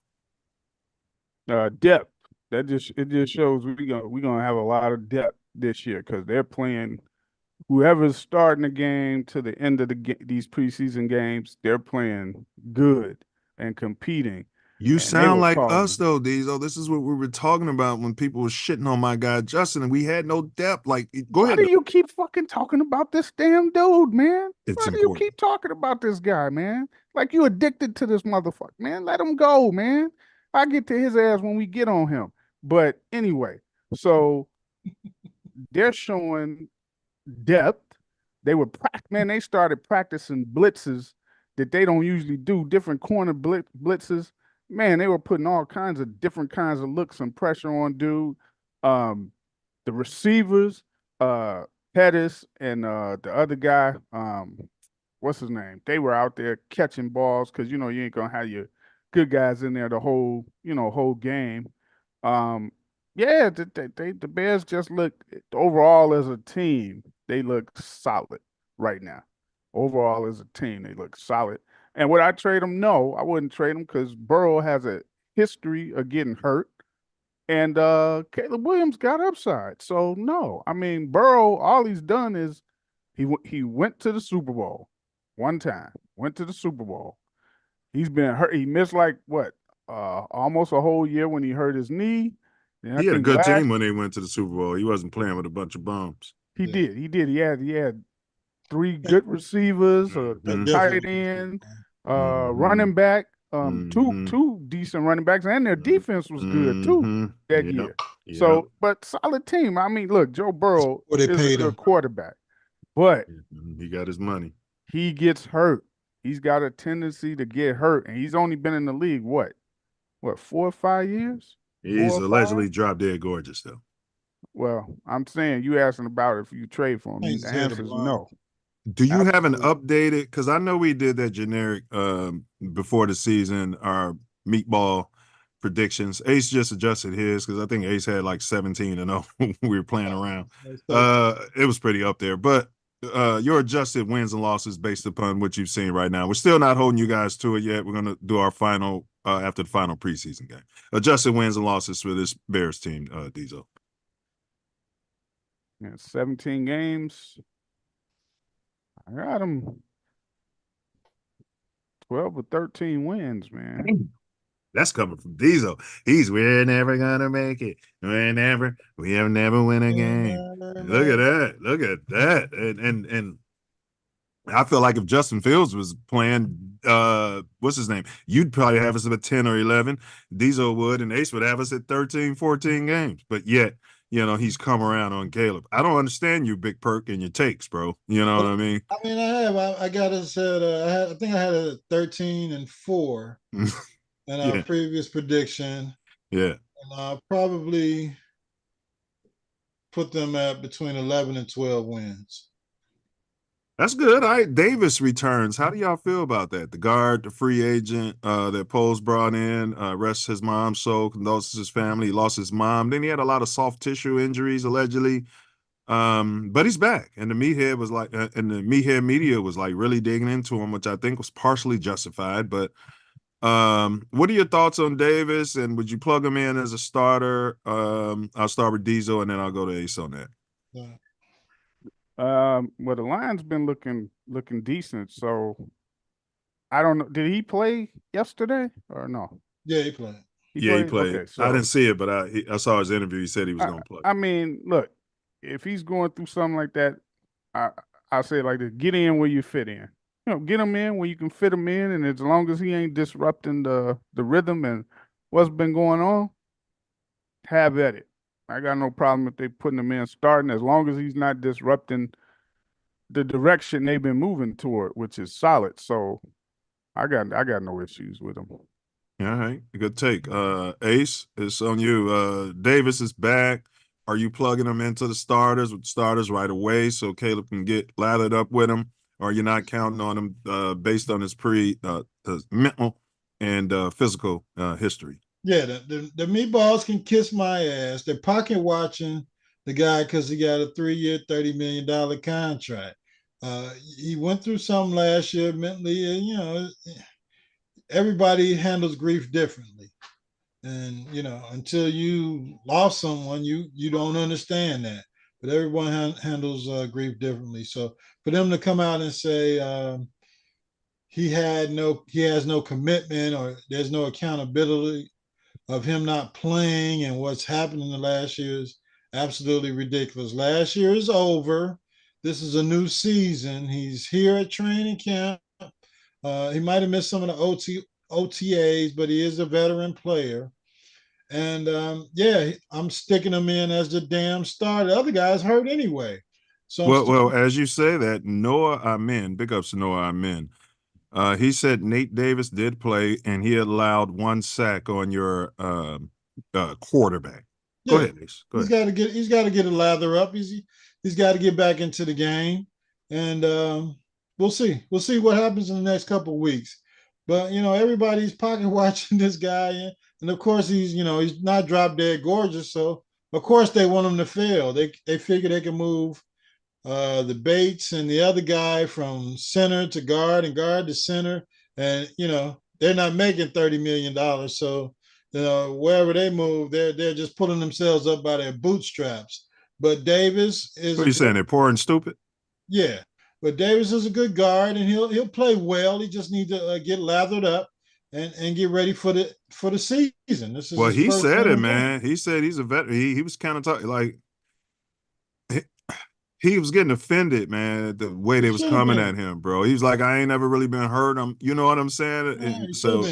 Depth. It just shows we're gonna have a lot of depth this year because they're playing. Whoever's starting the game to the end of these preseason games, they're playing good and competing. You sound like us, though, Diesel. This is what we were talking about when people were shitting on my guy Justin, and we had no depth. Like, go ahead. Why do you keep fucking talking about this damn dude, man? It's Why do you keep talking about this guy, man? Like you addicted to this motherfucker, man. Let him go, man. I get to his ass when we get on him. But anyway, so they're showing depth. They started practicing blitzes that they don't usually do, different corner blitzes. Man, they were putting all kinds of different kinds of looks and pressure on dude. The receivers, Pettis and the other guy, what's his name? They were out there catching balls because you ain't gonna have your good guys in there the whole game. The Bears just look overall as a team. They look solid right now. Overall as a team, they look solid. And would I trade them? No, I wouldn't trade them because Burrow has a history of getting hurt, and Caleb Williams got upside. So no, Burrow. All he's done is he went to the Super Bowl one time. Went to the Super Bowl. He's been hurt. He missed almost a whole year when he hurt his knee. He had a good team when they went to the Super Bowl. He wasn't playing with a bunch of bums. He did. He had 3 good receivers, a tight end, running back, two decent running backs, and their defense was good too that year. Yeah. So, but solid team. Look, Joe Burrow is a good quarterback, but he got his money. He gets hurt. He's got a tendency to get hurt, and he's only been in the league what 4 or 5 years? He's allegedly drop dead gorgeous, though. Well, I'm saying you asking about if you trade for him. The answer is no. Do you have an updated? Because I know we did that generic before the season, our meatball predictions. Ace just adjusted his because I think Ace had like 17-0 when we were playing around. It was pretty up there, but your adjusted wins and losses based upon what you've seen right now. We're still not holding you guys to it yet. We're gonna do our final after the final preseason game. Adjusted wins and losses for this Bears team, Diesel. Yeah, 17 games. I got them 12 or 13 wins, man. That's coming from Diesel. We're never gonna make it. We have never win a game. Look at that. And I feel like if Justin Fields was playing, what's his name? You'd probably have us at 10 or 11. Diesel would, and Ace would have us at 13, 14 games. But yet, he's come around on Caleb. I don't understand you, Big Perk, and your takes, bro. You know what I mean? I mean, I got us at, I think I had it at 13-4 in our previous prediction. Yeah. And I'll probably put them at between 11 and 12 wins. That's good. All right, Davis returns. How do y'all feel about that? The guard, the free agent that Poles brought in, rests his mom's soul, condolences his family. He lost his mom. Then he had a lot of soft tissue injuries, allegedly. But he's back. And the meathead was like, and the meathead media was like really digging into him, which I think was partially justified. But what are your thoughts on Davis? And would you plug him in as a starter? I'll start with Diesel and then I'll go to Ace on that. Yeah. Well, the line's been looking decent, so I don't know. Did he play yesterday or no? Yeah, he played. He played. Okay, so, I didn't see it, but I saw his interview. He said he was going to play. I mean, look, if he's going through something like that, I say it like this: get in where you fit in. Get him in where you can fit him in, and as long as he ain't disrupting the rhythm and what's been going on, have at it. I got no problem if they putting him in starting, as long as he's not disrupting the direction they've been moving toward, which is solid. So I got no issues with him. All right, good take. Ace, it's on you. Davis is back. Are you plugging him into the starters right away so Caleb can get lathered up with him? Or you're not counting on him based on his mental and physical history? Yeah, the meatballs can kiss my ass. They're pocket watching the guy because he got a 3-year, $30 million contract. He went through something last year mentally, and everybody handles grief differently. And until you lost someone, you don't understand that. But everyone handles grief differently. So for them to come out and say he has no commitment or there's no accountability of him not playing and what's happened in the last year is absolutely ridiculous. Last year is over. This is a new season. He's here at training camp. He might have missed some of the OTAs, but he is a veteran player. And I'm sticking him in as the damn starter. The other guys hurt anyway. So well, as you say that, Noah Amen, big ups to Noah Amen. He said Nate Davis did play, and he allowed 1 sack on your quarterback. Go ahead, Ace. He's got to get a lather up. He's got to get back into the game, and we'll see. We'll see what happens in the next couple of weeks. But everybody's pocket watching this guy, and of course he's not drop dead gorgeous. So of course they want him to fail. They figure they can move the Bates and the other guy from center to guard and guard to center. And, they're not making $30 million. So, wherever they move, they're just pulling themselves up by their bootstraps. But Davis is. What are you saying? They're poor and stupid? Yeah. But Davis is a good guard and he'll play well. He just needs to get lathered up and get ready for the season. This is he said it, man. He said he's a veteran. He was kind of talking like he was getting offended, man, the way they was coming at him, bro. He was like, I ain't never really been hurt. You know what I'm saying? And so,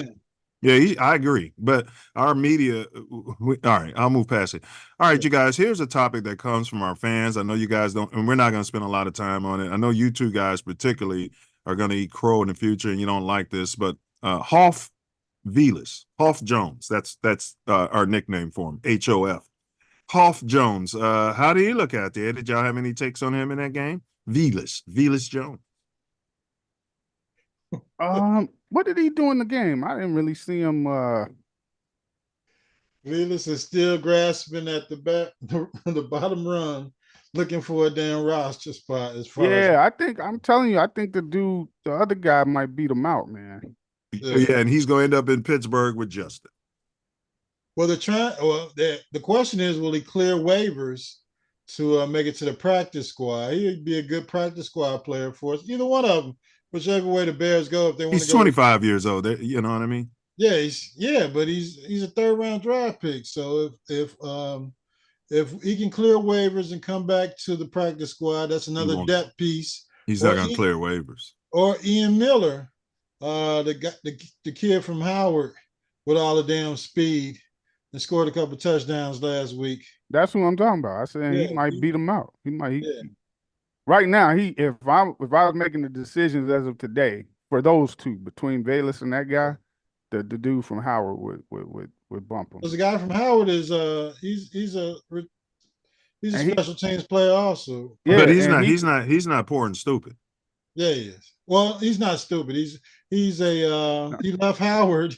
I agree. But our media, all right, I'll move past it. All right, you guys, here's a topic that comes from our fans. I know you guys don't, and we're not going to spend a lot of time on it. I know you two guys particularly are going to eat crow in the future, and you don't like this, but Hoff Jones, that's our nickname for him, HOF. Hoff Jones, how do you look at that? Did y'all have any takes on him in that game? Velus Jones. What did he do in the game? I didn't really see him. Velus is still grasping at the back, the bottom run, looking for a damn roster spot. As far as I'm telling you, I think the other guy might beat him out, man. Yeah, and he's going to end up in Pittsburgh with Justin. Well, the question is, will he clear waivers to make it to the practice squad? He'd be a good practice squad player for us. Either one of them, whichever way the Bears go. If they want to go, he's 25 years old. You know what I mean? Yeah, but he's a third round draft pick. So if he can clear waivers and come back to the practice squad, that's another depth piece. He's not going to clear waivers. Or Ian Miller, the kid from Howard with all the damn speed and scored a couple touchdowns last week. That's what I'm talking about. I said he might beat him out. He might. Right now, if I was making the decisions as of today for those two between Velus and that guy, the dude from Howard would bump him. Because the guy from Howard is he's a special teams player also. Yeah, but he's not poor and stupid. Yeah, he is. Well, he's not stupid. He left Howard.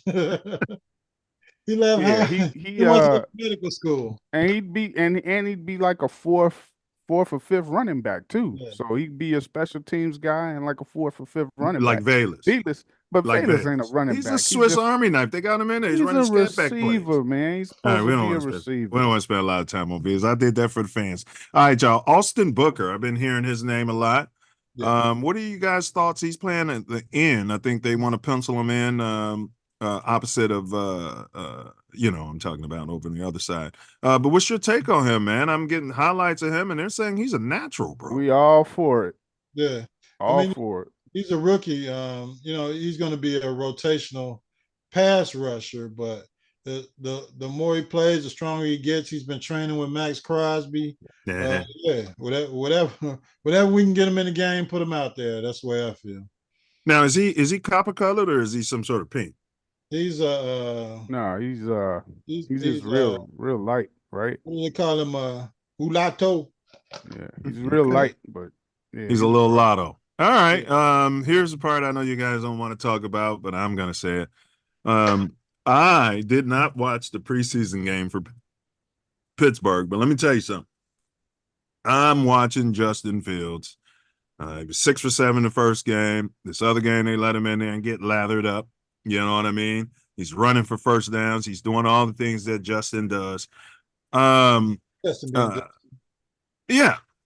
He left Howard. He went to medical school. And he'd be like a fourth or fifth running back too. Yeah. So he'd be a special teams guy and like a fourth or fifth running back. Like Velus. But like Velus ain't a running back. He's a Swiss Army knife. They got him in there. He's running a receiver, man. He's supposed to be a receiver. We don't want to spend a lot of time on Velus. I did that for the fans. All right, y'all. Austin Booker. I've been hearing his name a lot. Yeah. What are you guys' thoughts? He's playing at the end. I think they want to pencil him in opposite of I'm talking about over on the other side. But what's your take on him, man? I'm getting highlights of him and they're saying he's a natural, bro. We all for it. Yeah. All for it. He's a rookie. He's going to be a rotational pass rusher, but the more he plays, the stronger he gets. He's been training with Max Crosby. Whatever we can get him in the game, put him out there. That's the way I feel. Now, is he copper colored or is he some sort of pink? He's he's just real light, right? What do they call him? Ulato. Yeah, he's real light, but he's a little lotto. All right. Here's the part I know you guys don't want to talk about, but I'm gonna say it. I did not watch the preseason game for Pittsburgh, but let me tell you something. I'm watching Justin Fields. He was 6 for 7 the first game. This other game, they let him in there and get lathered up. You know what I mean? He's running for first downs. He's doing all the things that Justin does. Yeah.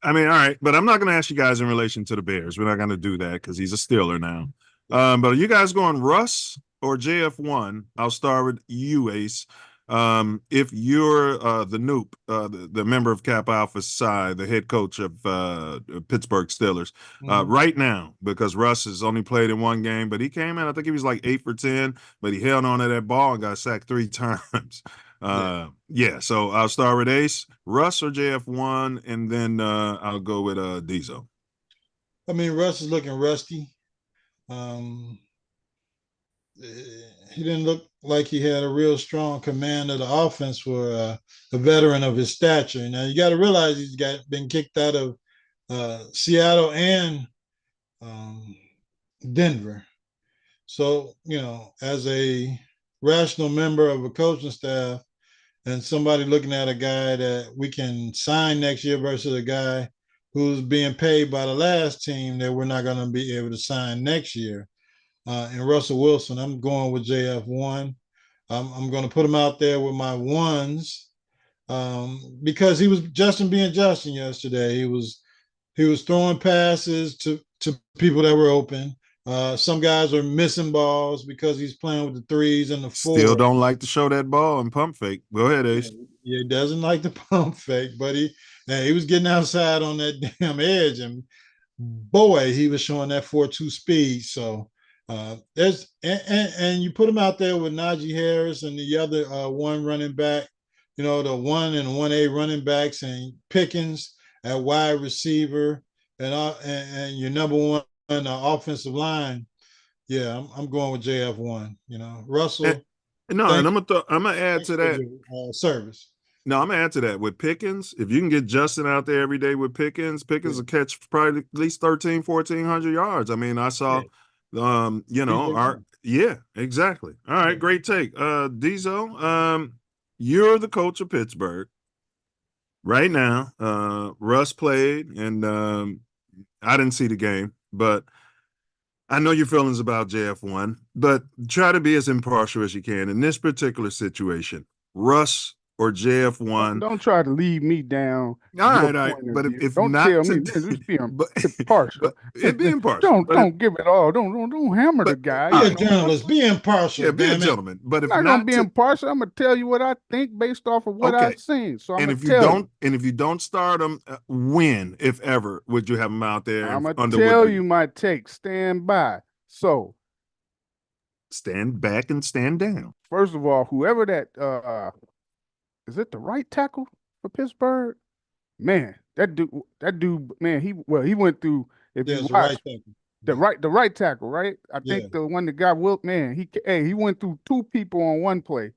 I mean, all right, but I'm not going to ask you guys in relation to the Bears. We're not going to do that because he's a Steeler now. But are you guys going Russ or JF1? I'll start with you, Ace. If you're the Noop, the member of Cap Alpha's side, the head coach of Pittsburgh Steelers, right now, because Russ has only played in one game, but he came in, I think he was like 8 for 10, but he held on to that ball and got sacked 3 times. So I'll start with Ace, Russ or JF1, and then I'll go with Diesel. I mean, Russ is looking rusty. He didn't look like he had a real strong command of the offense for a veteran of his stature. Now, you got to realize he's been kicked out of Seattle and Denver. So, as a rational member of a coaching staff and somebody looking at a guy that we can sign next year versus a guy who's being paid by the last team that we're not going to be able to sign next year. And Russell Wilson, I'm going with JF1. I'm going to put him out there with my ones because he was Justin being Justin yesterday. He was throwing passes to people that were open. Some guys are missing balls because he's playing with the 3s and the 4s. Still don't like to show that ball and pump fake. Go ahead, Ace. Yeah, he doesn't like the pump fake, but he was getting outside on that damn edge, and boy, he was showing that 4.2 speed. So and you put him out there with Najee Harris and the other one running back, the 1 and 1A running backs, and Pickens at wide receiver, and your number one offensive line. Yeah, I'm going with JF1. Russell. And I'm gonna add to that service. No, I'm gonna add to that with Pickens. If you can get Justin out there every day with Pickens will catch probably at least 1,400 yards. I mean, I saw, exactly. All right, great take. Diesel, you're the coach of Pittsburgh right now. Russ played, and I didn't see the game, but I know your feelings about JF1, but try to be as impartial as you can in this particular situation. Russ or JF1. Don't try to lead me down. All right. But if don't not, tell me this being impartial. It be impartial. Don't give it all. Don't hammer the guy. Be a journalist. Be impartial. Yeah, be a gentleman. But if I'm not gonna be impartial, I'm gonna tell you what I think based off of what I've seen. So I'm if you don't start him, when, if ever, would you have him out there? I'm gonna tell you my take. Stand by. So stand back and stand down. First of all, whoever that is it the right tackle for Pittsburgh? Man, that dude, man, he went through. If you watch the right tackle, right? I think the one that got Wilt, man, he went through two people on one play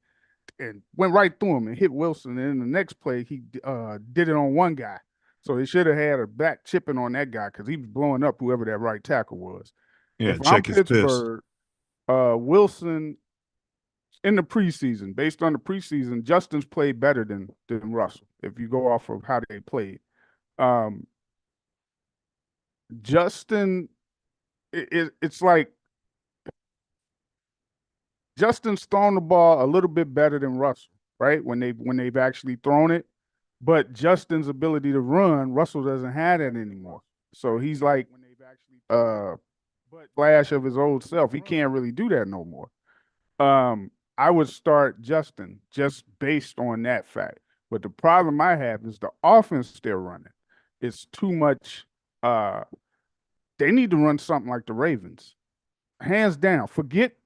and went right through him and hit Wilson. And in the next play, he did it on one guy. So he should have had a back chipping on that guy because he was blowing up whoever that right tackle was. Yeah, if I'm Pittsburgh, Wilson. In the preseason, based on the preseason, Justin's played better than Russell. If you go off of how they played, Justin, it's like Justin's thrown the ball a little bit better than Russell, right? When they've actually thrown it, but Justin's ability to run, Russell doesn't have that anymore. So he's like flash of his old self. He can't really do that no more. I would start Justin just based on that fact. But the problem I have is the offense they're running. It's too much. They need to run something like the Ravens. Hands down. Forget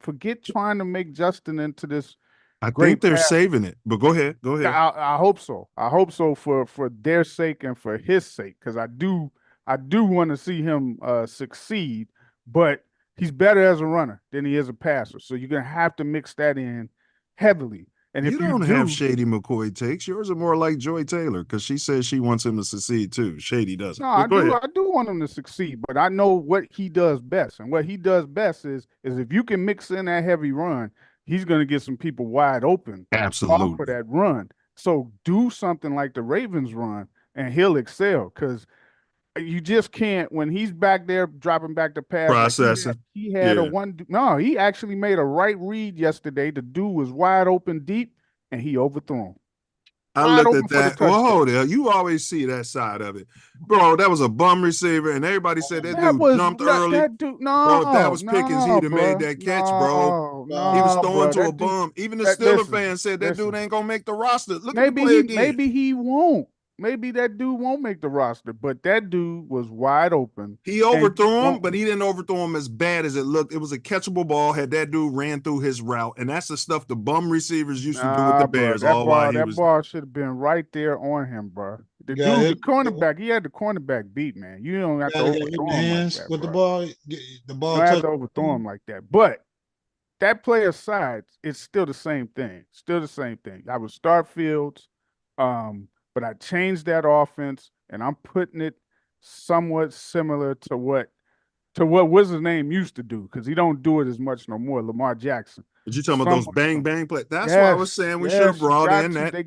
trying to make Justin into this. I think they're saving it, but go ahead. I hope so. I hope so for their sake and for his sake, because I do want to see him succeed, but he's better as a runner than he is a passer. So you're going to have to mix that in heavily. And if you don't have Shady McCoy takes, yours are more like Joy Taylor because she says she wants him to succeed too. Shady doesn't. No, I do want him to succeed, but I know what he does best. And what he does best is if you can mix in that heavy run, he's going to get some people wide open. Absolutely. Off of that run. So do something like the Ravens run and he'll excel because you just can't when he's back there dropping back the pass. Processing. Like he had he actually made a right read yesterday. The dude was wide open deep and he overthrew him. I looked at that. Well, hold on. You always see that side of it. Bro, that was a bum receiver, and everybody said that dude jumped early. That dude, bro, if that was Pickens, he'd have made that catch, bro. He was throwing to a bum. Even the Steelers fans said that dude ain't going to make the roster. Look at the play again. Maybe he won't. Maybe that dude won't make the roster, but that dude was wide open. He overthrew him, but he didn't overthrow him as bad as it looked. It was a catchable ball had that dude ran through his route, and that's the stuff the bum receivers used to do with the Bears. That ball should have been right there on him, bro. The cornerback, he had the cornerback beat, man. You don't have to overthrow him like that, with bro. the ball. You don't have to overthrow him like that. But that play aside, it's still the same thing. I would start Fields, but I changed that offense, and I'm putting it somewhat similar to what what's his name used to do, because he don't do it as much no more. Lamar Jackson. But you talking about those bang plays? That's why I was saying we should have brought in that. They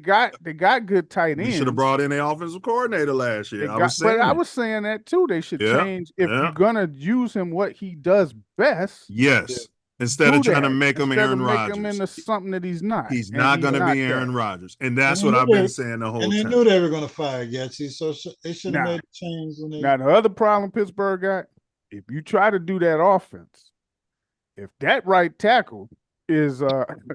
got good tight ends. We should have brought in the offensive coordinator last year. I was saying that too. They should change if you're gonna use him what he does best. Yes. Instead of trying to make him Aaron Rodgers. Make him into something that he's not. He's not going to be Aaron Rodgers. And that's what I've been saying the whole time. And they knew they were going to fire Getsy, so they should have made a change. Now, the other problem Pittsburgh got, if you try to do that offense, if that right tackle is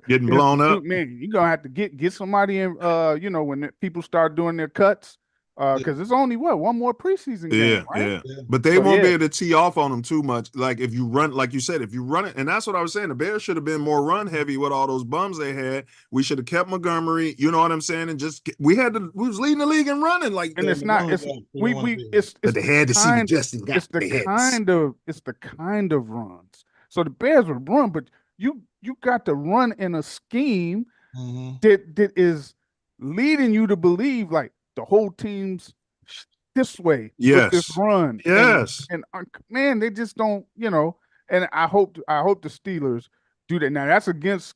getting blown up, man, you're going to have to get somebody in, when people start doing their cuts. Because it's only one more preseason game, right? Yeah. But they won't be able to tee off on them too much. Like if you run, like you said, if you run it, and that's what I was saying. The Bears should have been more run heavy with all those bums they had. We should have kept Montgomery. You know what I'm saying? And just we was leading the league and running like. And it's not. It's but they had to see what Justin got. It's the kind of runs. So the Bears would run, but you got to run in a scheme that is leading you to believe like the whole team's this way with this Yes. run. Yes. And man, they just don't, and I hope the Steelers do that. Now that's against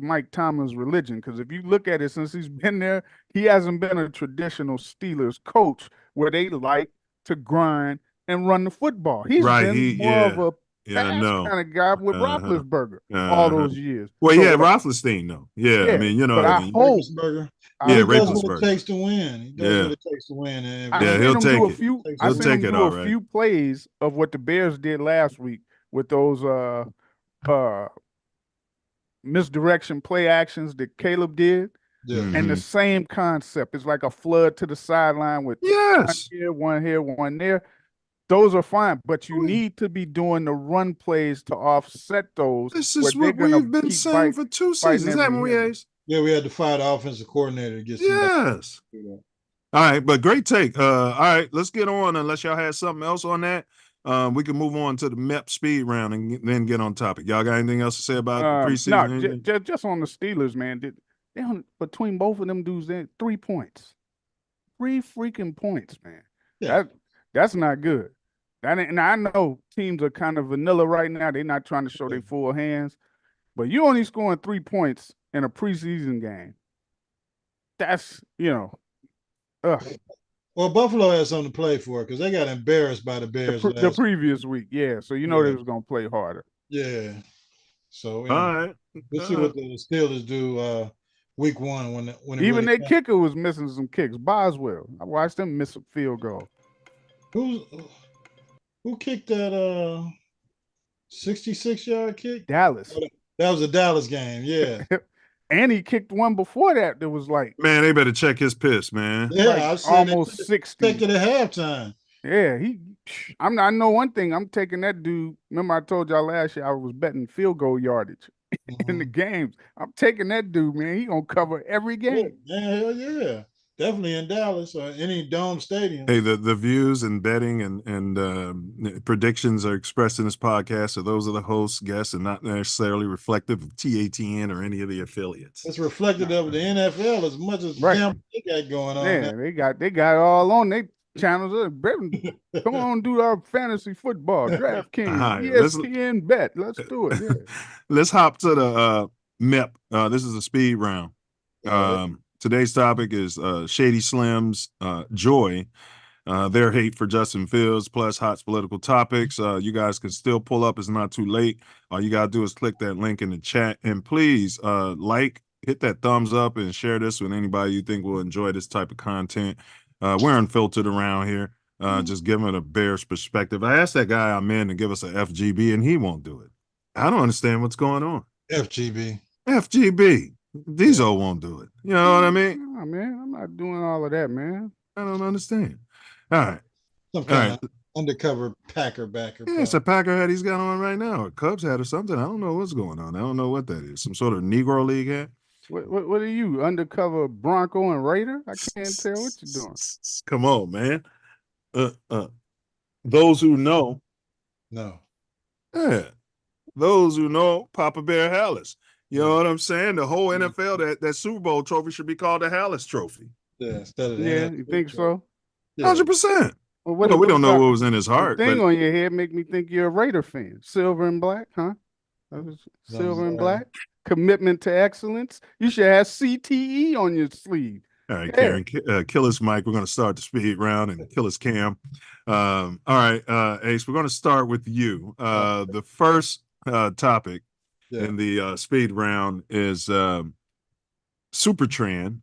Mike Tomlin's religion, because if you look at it, since he's been there, he hasn't been a traditional Steelers coach where they like to grind and run the football. He's been more of a pass kind of guy with Roethlisberger all those years. Well, So Roethlisberger though. Yeah, I mean, but I hope. He does what it takes to win. He does what it takes to win. And he'll take it. He'll take it all right. A few plays of what the Bears did last week with those misdirection play actions that Caleb did. Yeah. And the same concept. It's like a flood to the sideline with one here, one there. Those are fine, but you need to be doing the run plays to offset those. This is what we've been saying for 2 seasons, haven't we, Ace? Yeah, we had to fire the offensive coordinator to get some. Yes. All right, but great take. All right, let's get on. Unless y'all had something else on that, we can move on to the MEP speed round and then get on topic. Y'all got anything else to say about the preseason? No, just on the Steelers, man. Between both of them dudes, they 3 points. 3 freaking points, man. Yeah. That's not good. And I know teams are kind of vanilla right now. They're not trying to show their full hands. But you only scoring 3 points in a preseason game. That's, Well, Buffalo has something to play for because they got embarrassed by the Bears the previous week. Yeah, so they was going to play harder. Yeah. So, all right. We'll see what the Steelers do week 1 when even their kicker was missing some kicks. Boswell. I watched them miss a field goal. Who kicked that 66-yard kick? Dallas. Oh, that was a Dallas game, yeah. And he kicked one before that. That was like, man, they better check his piss, man. Yeah, like I said almost 60. Checked it at halftime. Yeah, I know one thing. I'm taking that dude. Remember, I told y'all last year I was betting field goal yardage in the games. I'm taking that dude, man. He gonna cover every game. Yeah, hell yeah. Definitely in Dallas or any dome stadium. Hey, the views and betting and predictions are expressed in this podcast. So those are the hosts, guests, and not necessarily reflective of TATN or any of the affiliates. It's reflective of the NFL as much as they got going on. Yeah, they got all on their channels. Come on, do our fantasy football, DraftKings, Right, ESPN bet. Let's do it. Yeah. Let's hop to the MEP. This is a speed round. Today's topic is Shady Slim's joy, their hate for Justin Fields, plus hot political topics. You guys can still pull up. It's not too late. All you got to do is click that link in the chat. And please hit that thumbs up and share this with anybody you think will enjoy this type of content. We're unfiltered around here. Just giving a Bears perspective. I asked that guy I'm in to give us a FGB, and he won't do it. I don't understand what's going on. FGB. Diesel won't do it. You know what I mean? Nah, man, I'm not doing all of that, man. I don't understand. All right. Some kind of undercover Packer backer. Yeah, it's a Packer hat he's got on right now. A Cubs hat or something. I don't know what's going on. I don't know what that is. Some sort of Negro League hat? What are you, undercover Bronco and Raider? I can't tell what you're doing. Come on, man. Those who know. No. Yeah. Those who know Papa Bear Hallis. You know what I'm saying? The whole NFL, that Super Bowl trophy should be called the Hallis Trophy. Yeah, instead of you think so? 100%. Well, we don't know what was in his heart. The thing on your head make me think you're a Raider fan. Silver and black, huh? Silver and black. Commitment to excellence. You should have CTE on your sleeve. All right, Karen, kill us, Mike. We're going to start the speed round and kill us, Cam. All right, Ace, we're going to start with you. The first topic in the speed round is Supertran.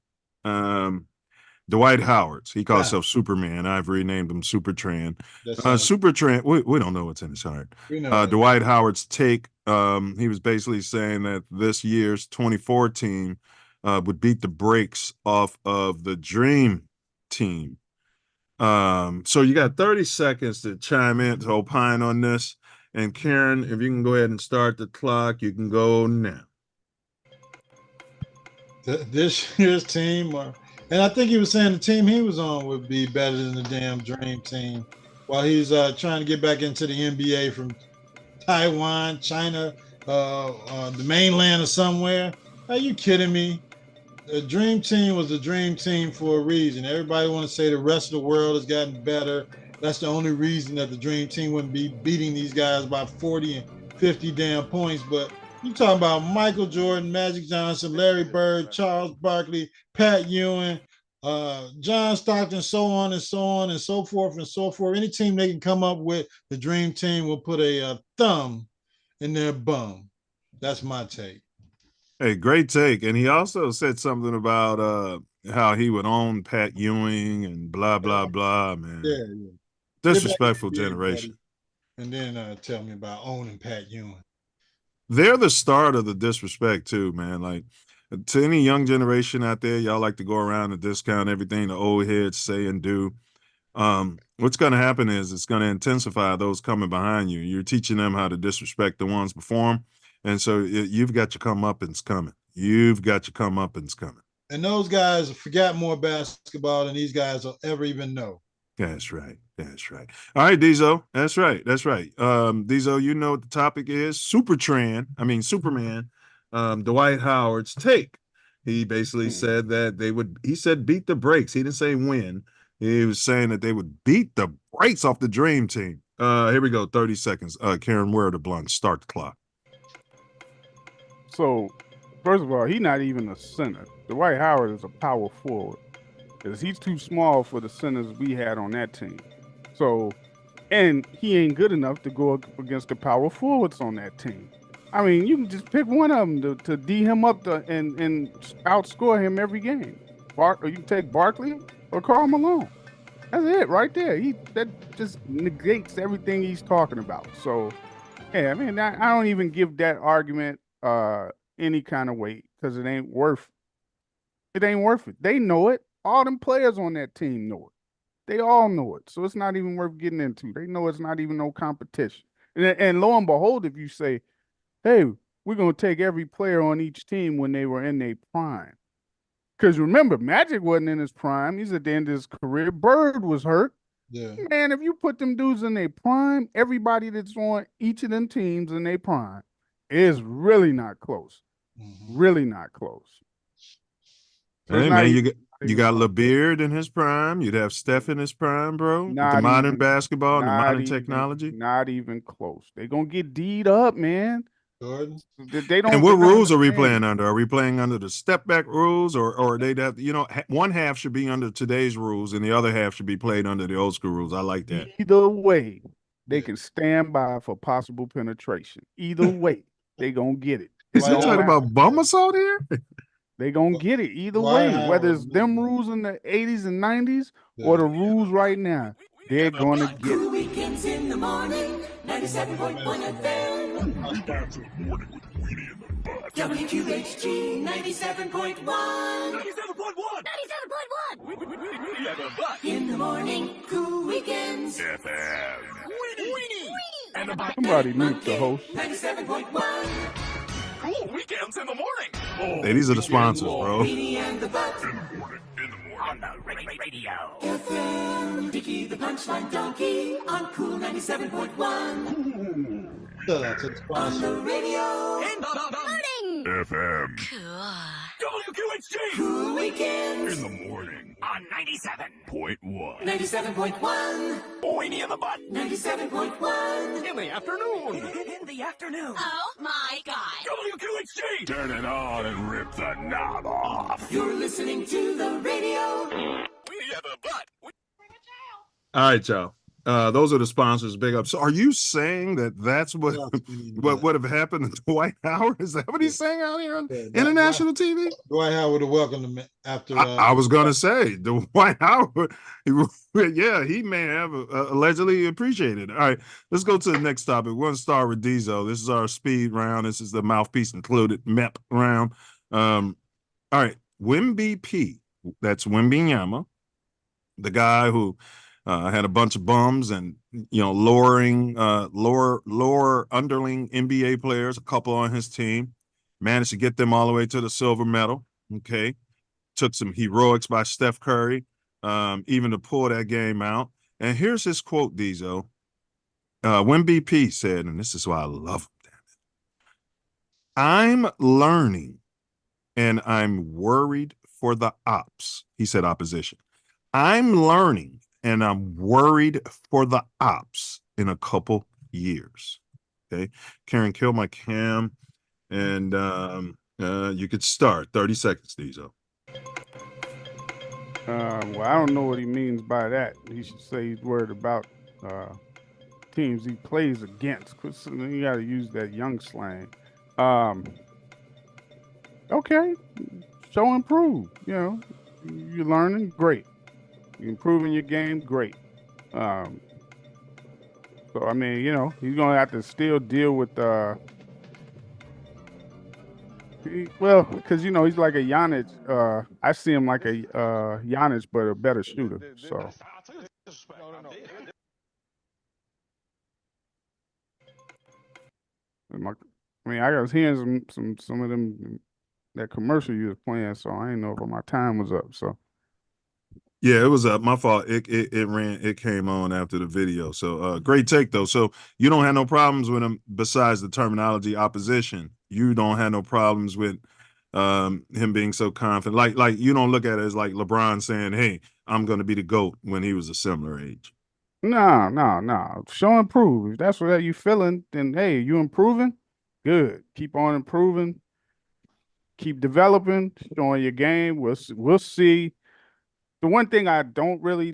Dwight Howard. He calls himself Superman. I've renamed him Supertran. Supertran, we don't know what's in his heart. Dwight Howard's take, he was basically saying that this year's 24 team would beat the brakes off of the Dream Team. So you got 30 seconds to chime in, to opine on this. And Karen, if you can go ahead and start the clock, you can go now. This year's team, and I think he was saying the team he was on would be better than the damn Dream Team, while he's trying to get back into the NBA from Taiwan, China, the mainland or somewhere. Are you kidding me? The dream team was the dream team for a reason. Everybody want to say the rest of the world has gotten better. That's the only reason that the dream team wouldn't be beating these guys by 40 and 50 damn points. But you talking about Michael Jordan, Magic Johnson, Larry Bird, Charles Barkley, Pat Ewing, John Stockton, so on and so on and so forth and so forth. Any team they can come up with, the dream team will put a thumb in their bum. That's my take. Hey, great take. And he also said something about how he would own Pat Ewing and blah, blah, blah, man. Yeah. Disrespectful generation. And then tell me about owning Pat Ewing. They're the start of the disrespect too, man. Like, to any young generation out there, y'all like to go around and discount everything the old heads say and do. What's going to happen is it's going to intensify those coming behind you. You're teaching them how to disrespect the ones before them. And so you've got your comeuppance coming. You've got your comeuppance coming. And those guys forgot more basketball than these guys will ever even know. That's right. That's right. All right, Diesel. That's right. That's right. Diesel, you know what the topic is. Superman, Dwight Howard's take. He basically said that he said beat the brakes. He didn't say win. He was saying that they would beat the brakes off the dream team. Here we go. 30 seconds. Karen, where are the blunts? Start the clock. So, first of all, he's not even a center. Dwight Howard is a power forward because he's too small for the centers we had on that team. So, and he ain't good enough to go up against the power forwards on that team. I mean, you can just pick one of them to D him up and outscore him every game. Or you can take Barkley or Karl Malone. That's it right there. That just negates everything he's talking about. So, yeah, I mean, I don't even give that argument any kind of weight because it ain't worth it. They know it. All them players on that team know it. They all know it. So it's not even worth getting into. They know it's not even no competition. And lo and behold, if you say, hey, we're going to take every player on each team when they were in their prime. Because remember, Magic wasn't in his prime. He's at the end of his career. Bird was hurt. Yeah. Man, if you put them dudes in their prime, everybody that's on each of them teams in their prime is really not close. Mm-hmm. Really not close. So hey, man, you got LeBeard in his prime. You'd have Steph in his prime, bro. With the modern basketball and the modern technology. Not even close. They're going to get D'd up, man. Jordan. They don't. And what rules are we playing under? Are we playing under the step back rules, or they'd have, one half should be under today's rules and the other half should be played under the old school rules? I like that. Either way, they can stand by for possible penetration. Either way, they gonna get it. Is he talking about bum assault here? They gonna get it either way, whether it's them rules in the 80s and 90s or the rules right now. They're gonna get it. Weekends in the morning, 97.1 FM. WQHG 97.1. 97.1. In the morning, cool weekends. FM. Somebody mute the host. 97.1. Cool weekends in the morning. Hey, these are the sponsors, bro. And the butt. In the morning. On the radio. FM. Dickie the Punchline Donkey on Cool 97.1. Shout out to the sponsor. On the radio. In the morning. FM. Cool. WQHG. Cool weekends. In the morning. On 97.1. 97.1. Boiny in the butt. 97.1. In the afternoon. In the afternoon. Oh my God. WQHG. Turn it on and rip the knob off. You're listening to the radio. We have a butt. All right, y'all. Those are the sponsors. Big up. So, are you saying that that's what would have happened to Dwight Howard? Is that what he's saying out here on international TV? Dwight Howard would have welcomed him after. I was gonna say Dwight Howard. He may have allegedly appreciated it. All right, let's go to the next topic. We're gonna start with Diesel. This is our speed round. This is the Mouthpiece Included MEP round. All right, Wimby P. That's Wembanyama, the guy who had a bunch of bums and lower underling NBA players, a couple on his team, managed to get them all the way to the silver medal. Okay, took some heroics by Steph Curry, even to pull that game out. And here's his quote, Diesel. Wimby P said, and this is why I love him. Damn it, I'm learning and I'm worried for the ops. He said opposition. I'm learning and I'm worried for the ops in a couple years. Okay. Karen, kill my cam. And you could start 30 seconds, Diesel. Well, I don't know what he means by that. He should say he's worried about teams he plays against. Cause you got to use that young slang. Okay, show improve. You know, you're learning, great. You're improving your game, great. So I mean, you know, he's gonna have to still deal with well, because you know he's like a Giannis. I see him like a Giannis, but a better shooter. So. I mean, I was hearing some of them that commercial you was playing, so I didn't know if my time was up. So. Yeah, it was my fault. It came on after the video. So great take though. So you don't have no problems with him besides the terminology opposition. You don't have no problems with him being so confident. Like you don't look at it as like LeBron saying, "Hey, I'm going to be the GOAT" when he was a similar age. No. Show improve. If that's what you feeling, then hey, you improving? Good. Keep on improving. Keep developing, showing your game. We'll see. The one thing I don't really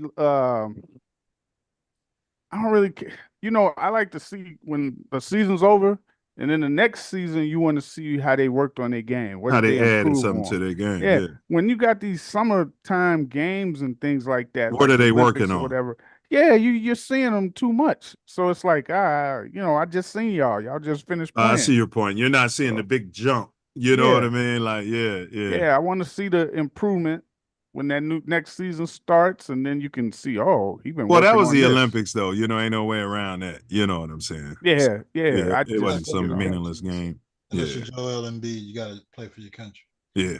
you know, I like to see when the season's over and then the next season you want to see how they worked on their game. What How did they added improve something on? to their game. Yeah. Yeah. When you got these summertime games and things like that, What like are the they Olympics working or on? whatever. Yeah, you're seeing them too much. So it's like, you know, I just seen y'all. Y'all just finished playing. I see your point. You're not seeing the big jump. You know what I mean? Like, yeah. Yeah, I want to see the improvement when that next season starts, and then you can see, oh, he been Well, that working was on the this. Olympics, though. You know, ain't no way around that. You know what I'm saying? Yeah. It just, wasn't some you know. meaningless game. Unless you're Joel Embiid, you got to play for your country. Yeah.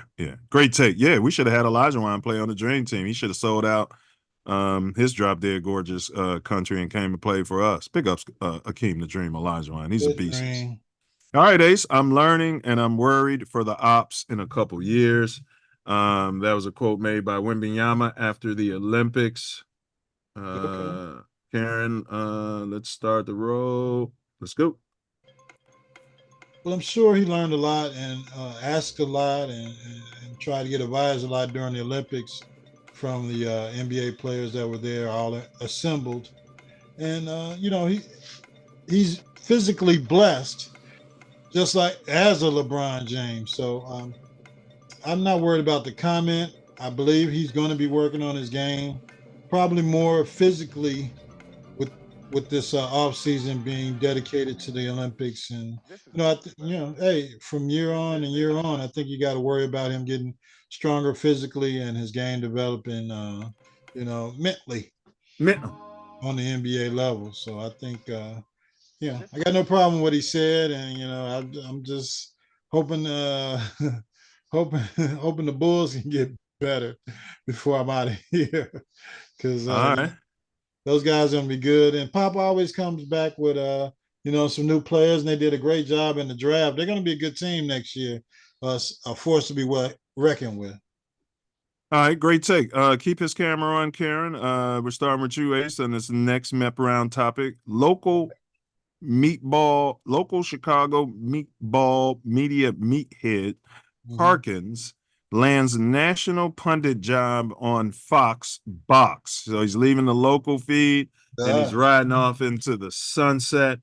Great take. Yeah, we should have had Olajuwon play on the Dream Team. He should have sold out his drop dead gorgeous country and came and played for us. Pick up Akeem the Dream Olajuwon. He's a beast. All right, Ace. I'm learning and I'm worried for the ops in a couple years. That was a quote made by Wembanyama after the Olympics. Okay. Karen, let's start the roll. Let's go. Well, I'm sure he learned a lot and asked a lot and tried to get advice a lot during the Olympics from the NBA players that were there, all assembled. And you know, he's physically blessed, just like as a LeBron James. So I'm not worried about the comment. I believe he's going to be working on his game, probably more physically with this off season being dedicated to the Olympics. And you know, hey, from year on and year on, I think you got to worry about him getting stronger physically and his game developing, you know, mentally on the NBA level. So I think, yeah, I got no problem with what he said, and you know, I'm just hoping, hoping the Bulls can get better before I'm out of here, because those guys are gonna be good. And Pop always comes back with you know, some new players, and they did a great job in the draft. They're gonna be a good team next year, a force to be reckoned with. All right, great take. Keep his camera on, Karen. We're starting with you, Ace, on this next MEP round topic. Local Chicago meatball media meathead Harkins lands national pundit job on Fox Box. So he's leaving the local feed and he's riding off into the sunset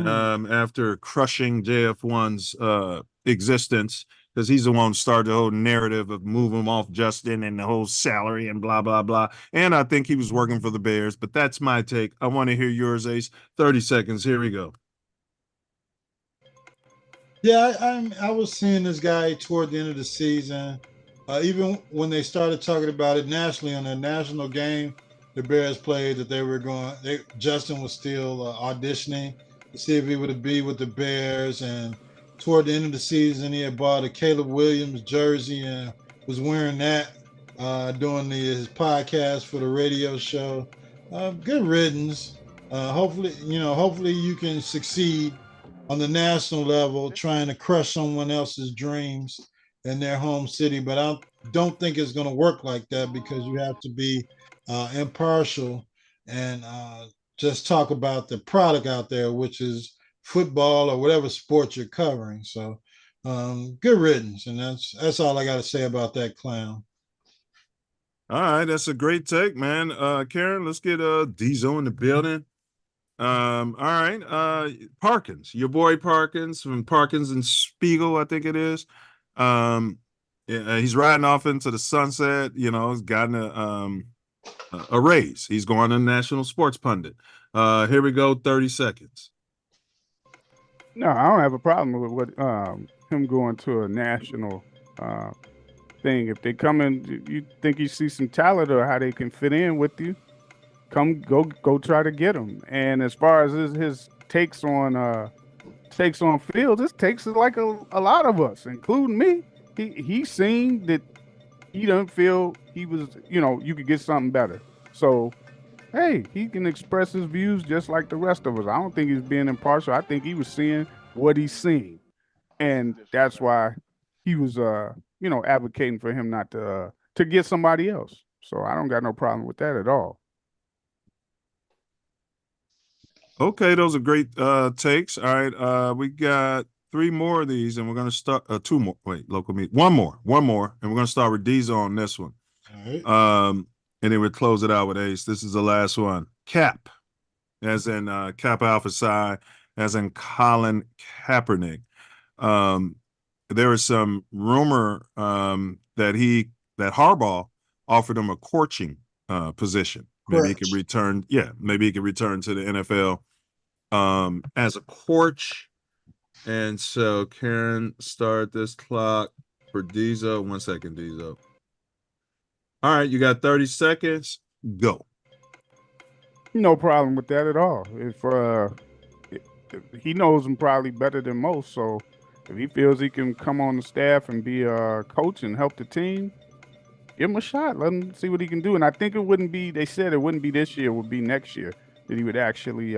after crushing JF1's existence, because he's the one who started the whole narrative of moving him off Justin and the whole salary and blah, blah, blah. And I think he was working for the Bears, but that's my take. I want to hear yours, Ace. 30 seconds. Here we go. Yeah, I was seeing this guy toward the end of the season. Even when they started talking about it nationally on the national game, the Bears played, that they were going. Justin was still auditioning to see if he would be with the Bears. And toward the end of the season, he had bought a Caleb Williams jersey and was wearing that doing his podcast for the radio show. Good riddance. Hopefully you can succeed on the national level, trying to crush someone else's dreams in their home city, but I don't think it's going to work like that because you have to be impartial and just talk about the product out there, which is football or whatever sport you're covering. So good riddance. And that's all I got to say about that clown. All right, that's a great take, man. Karen, let's get Diesel in the building. All right, Parkins, your boy Parkins from Parkins and Spiegel, I think it is. Yeah, he's riding off into the sunset. You know, he's gotten a raise. He's going to national sports pundit. Here we go, 30 seconds. No, I don't have a problem with what him going to a national thing. If they come in, you think you see some talent or how they can fit in with you, go try to get them. And as far as his takes on Fields, his takes is like a lot of us, including me. He seen that he doesn't feel he was, you could get something better. So hey, he can express his views just like the rest of us. I don't think he's being impartial. I think he was seeing what he's seen. And that's why he was advocating for him not to get somebody else. So I don't got no problem with that at all. Okay, those are great takes. All right, we got 3 more of these, and we're gonna start 2 more. Wait, local meet. One more, and we're gonna start with Diesel on this one. All right. And then we'll close it out with Ace. This is the last one. Cap, as in Kappa Alpha Psi, as in Colin Kaepernick. There is some rumor that Harbaugh offered him a coaching position. Maybe he could return. Yeah, maybe he could return to the NFL as a coach. And so, Karen, start this clock for Diesel. 1 second, Diesel. All right, you got 30 seconds. Go. No problem with that at all. If he knows him probably better than most, so if he feels he can come on the staff and be a coach and help the team, give him a shot. Let him see what he can do. And I think it wouldn't be, they said it wouldn't be this year, it would be next year that he would actually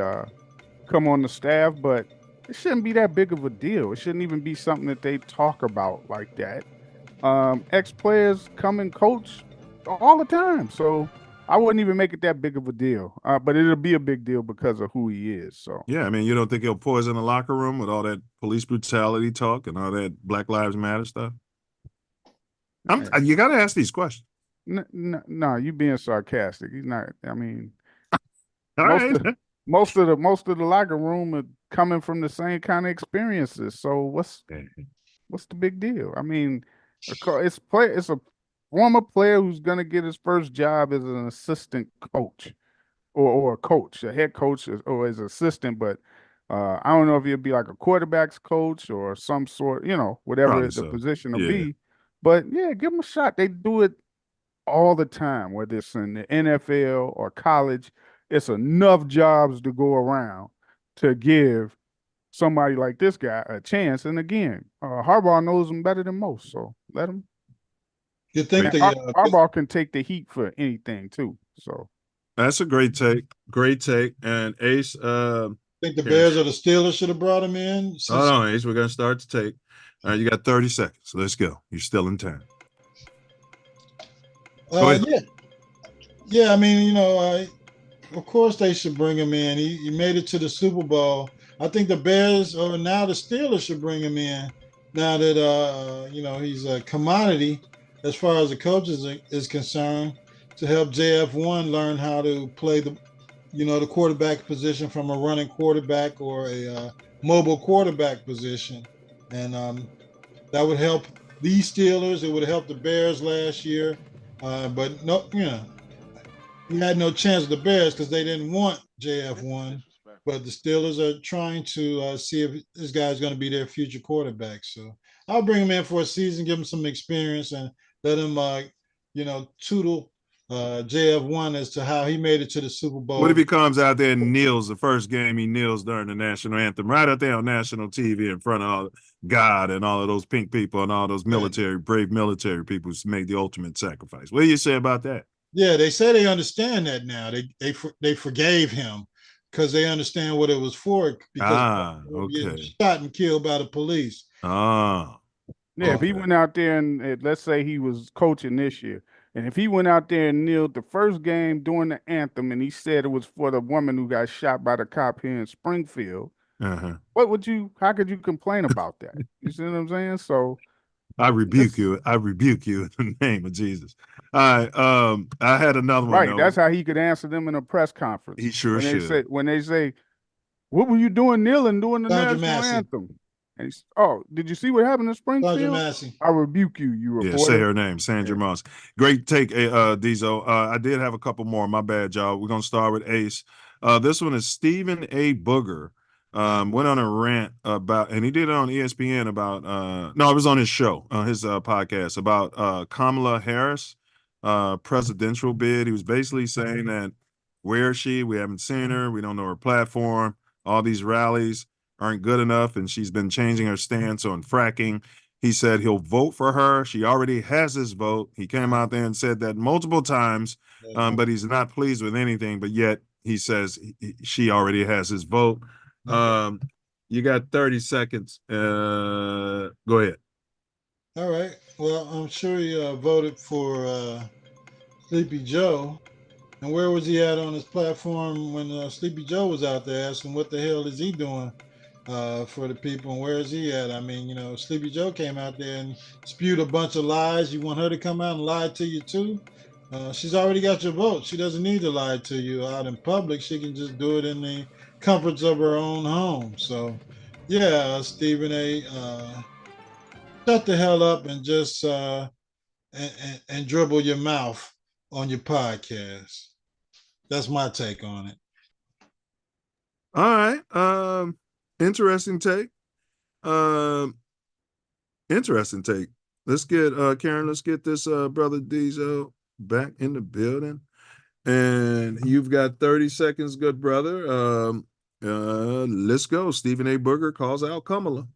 come on the staff, but it shouldn't be that big of a deal. It shouldn't even be something that they talk about like that. Ex-players come and coach all the time, so I wouldn't even make it that big of a deal. But it'll be a big deal because of who he is. So yeah, I mean, you don't think he'll poison the locker room with all that police brutality talk and all that Black Lives Matter stuff? You got to ask these questions. No, you being sarcastic. He's not. I mean, most of the locker room are coming from the same kind of experiences. So what's the big deal? I mean, it's a former player who's going to get his first job as an assistant coach or a coach, a head coach or as assistant. But I don't know if he'll be like a quarterback's coach or some sort, whatever the position will be. But yeah, give him a shot. They do it all the time, whether it's in the NFL or college. It's enough jobs to go around to give somebody like this guy a chance. And again, Harbaugh knows him better than most, so let him. You think Harbaugh can take the heat for anything too? So that's a great take. Great take. And Ace, think the Bears or the Steelers should have brought him in. Hold on, Ace. We're gonna start the take. All right, you got 30 seconds. Let's go. You're still in time. Yeah. I mean, of course they should bring him in. He made it to the Super Bowl. I think the Bears or now the Steelers should bring him in. Now that he's a commodity as far as the coaches is concerned, to help JF1 learn how to play the quarterback position from a running quarterback or a mobile quarterback position. And that would help these Steelers. It would help the Bears last year. But no, he had no chance with the Bears because they didn't want JF1. But the Steelers are trying to see if this guy's going to be their future quarterback. So I'll bring him in for a season, give him some experience, and let him, tutor JF1 as to how he made it to the Super Bowl. What if he comes out there and kneels the first game he kneels during the national anthem, right out there on national TV in front of all God and all of those pink people and all those brave military people who made the ultimate sacrifice? What do you say about that? Yeah, they say they understand that now. They forgave him because they understand what it was for. Because okay. shot and killed by the police. Yeah, Yeah, if he went out there and let's say he was coaching this year, and if he went out there and kneeled the first game during the anthem and he said it was for the woman who got shot by the cop here in Springfield, how could you complain about that? You see what I'm saying? So I rebuke you. I rebuke you in the name of Jesus. All right. I had another one. Right. That's how he could answer them in a press conference. He sure should. When they say, what were you doing kneeling during the Sandra national Massey. anthem? And did you see what happened in Springfield? I rebuke you, you reporter. Yeah, say her name, Sandra Moss. Great take, Diesel. I did have a couple more. My bad, y'all. We're going to start with Ace. This one is Stephen A. Booger. Went on a rant about, and he did it on ESPN about, no, it was on his show, his podcast about Kamala Harris, presidential bid. He was basically saying that, where is she? We haven't seen her. We don't know her platform. All these rallies aren't good enough, and she's been changing her stance on fracking. He said he'll vote for her. She already has his vote. He came out there and said that multiple times, but he's not pleased with anything, but yet he says she already has his vote. You got 30 seconds. Go ahead. All right. Well, I'm sure he voted for Sleepy Joe. And where was he at on his platform when Sleepy Joe was out there asking what the hell is he doing for the people, and where is he at? I mean, Sleepy Joe came out there and spewed a bunch of lies. You want her to come out and lie to you too? She's already got your vote. She doesn't need to lie to you out in public. She can just do it in the comforts of her own home. So, yeah, Stephen A., shut the hell up and just and dribble your mouth on your podcast. That's my take on it. All right. Interesting take. Interesting take. Let's get Karen, let's get this brother Diesel back in the building. And you've got 30 seconds, good brother. Let's go. Stephen A. Booger calls out Kamala.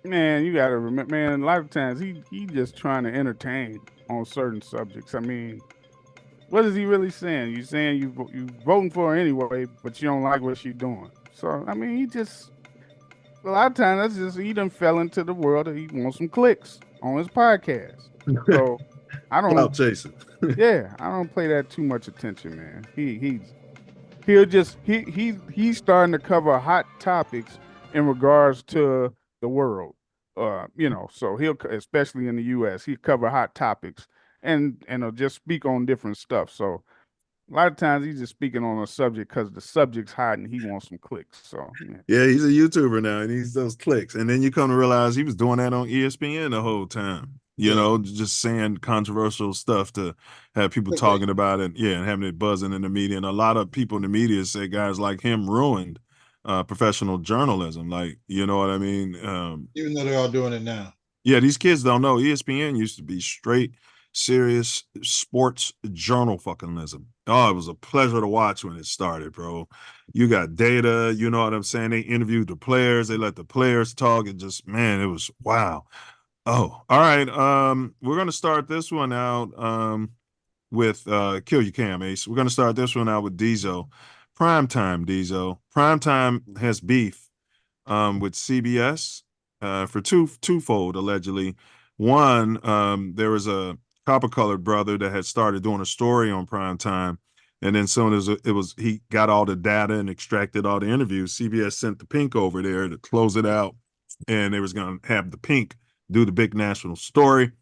Man, you gotta remember, man, a lot of times he just trying to entertain on certain subjects. I mean, what is he really saying? You saying you voting for her anyway, but you don't like what she's doing. So I mean, a lot of times that's just he done fell into the world that he wants some clicks on his podcast. So I don't Clout chasing. Yeah, I don't pay that too much attention, man. He's starting to cover hot topics in regards to the world. So he'll, especially in the US, he'll cover hot topics and he'll just speak on different stuff. So a lot of times he's just speaking on a subject because the subject's hot and he wants some clicks. So yeah, he's a YouTuber now and he's those clicks. And then you come to realize he was doing that on ESPN the whole time. Just saying controversial stuff to have people talking about it. Yeah, and having it buzzing in the media. And a lot of people in the media say guys like him ruined professional journalism. Like, you know what I mean? Even though they're all doing it now. Yeah, these kids don't know. ESPN used to be straight, serious sports journal fuckingism. Oh, it was a pleasure to watch when it started, bro. You got data, you know what I'm saying? They interviewed the players, they let the players talk, and just, man, it was wow. Oh, all right. We're gonna start this one out with Kill Your Cam, Ace. We're gonna start this one out with Diesel. Primetime, Diesel. Primetime has beef with CBS for twofold, allegedly. One, there was a copper-colored brother that had started doing a story on Primetime, and then soon as he got all the data and extracted all the interviews, CBS sent the Pink over there to close it out, and they was gonna have the Pink do the big national story.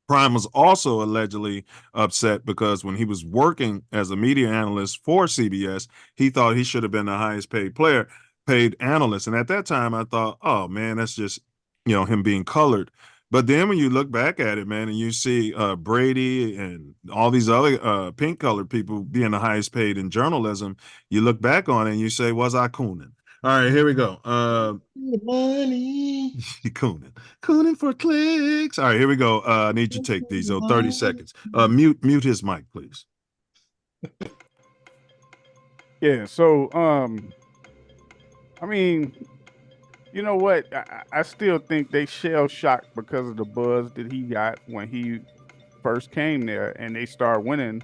Prime was also allegedly upset because when he was working as a media analyst for CBS, he thought he should have been the highest paid analyst. And at that time, I thought, oh, man, that's just, him being colored. But then when you look back at it, man, and you see Brady and all these other pink colored people being the highest paid in journalism, you look back on it and you say, was I cooning? All right, here we go. Money. Cooning for clicks. All right, here we go. I need your take, Diesel. 30 seconds. Mute his mic, please. Yeah, so I mean, you know what? I still think they shell shocked because of the buzz that he got when he first came there and they started winning,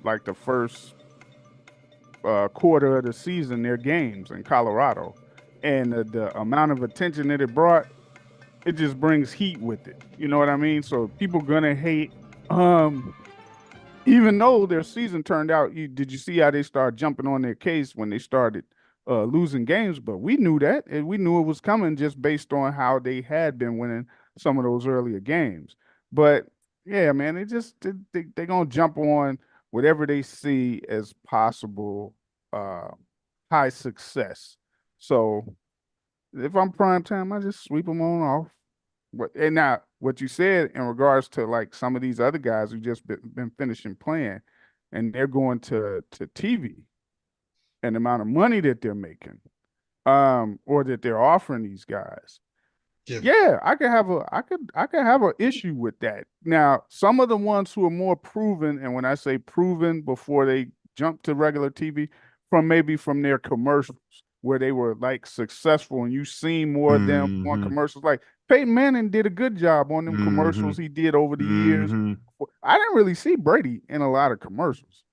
like the first quarter of the season, their games in Colorado. and the amount of attention that it brought, it just brings heat with it. You know what I mean? So people gonna hate. Even though their season turned out, did you see how they started jumping on their case when they started losing games? But we knew that, and we knew it was coming just based on how they had been winning some of those earlier games. But yeah, man, they gonna jump on whatever they see as possible high success. So if I'm prime time, I just sweep them on off. And now, what you said in regards to like some of these other guys who just been finishing playing, and they're going to TV, and the amount of money that they're making, or that they're offering these guys. Yeah, I could have an issue with that. Now, some of the ones who are more proven, and when I say proven before they jump to regular TV, from their commercials where they were like successful and you seen more of them on commercials. Like Peyton Manning did a good job on them commercials he did over the years. I didn't really see Brady in a lot of commercials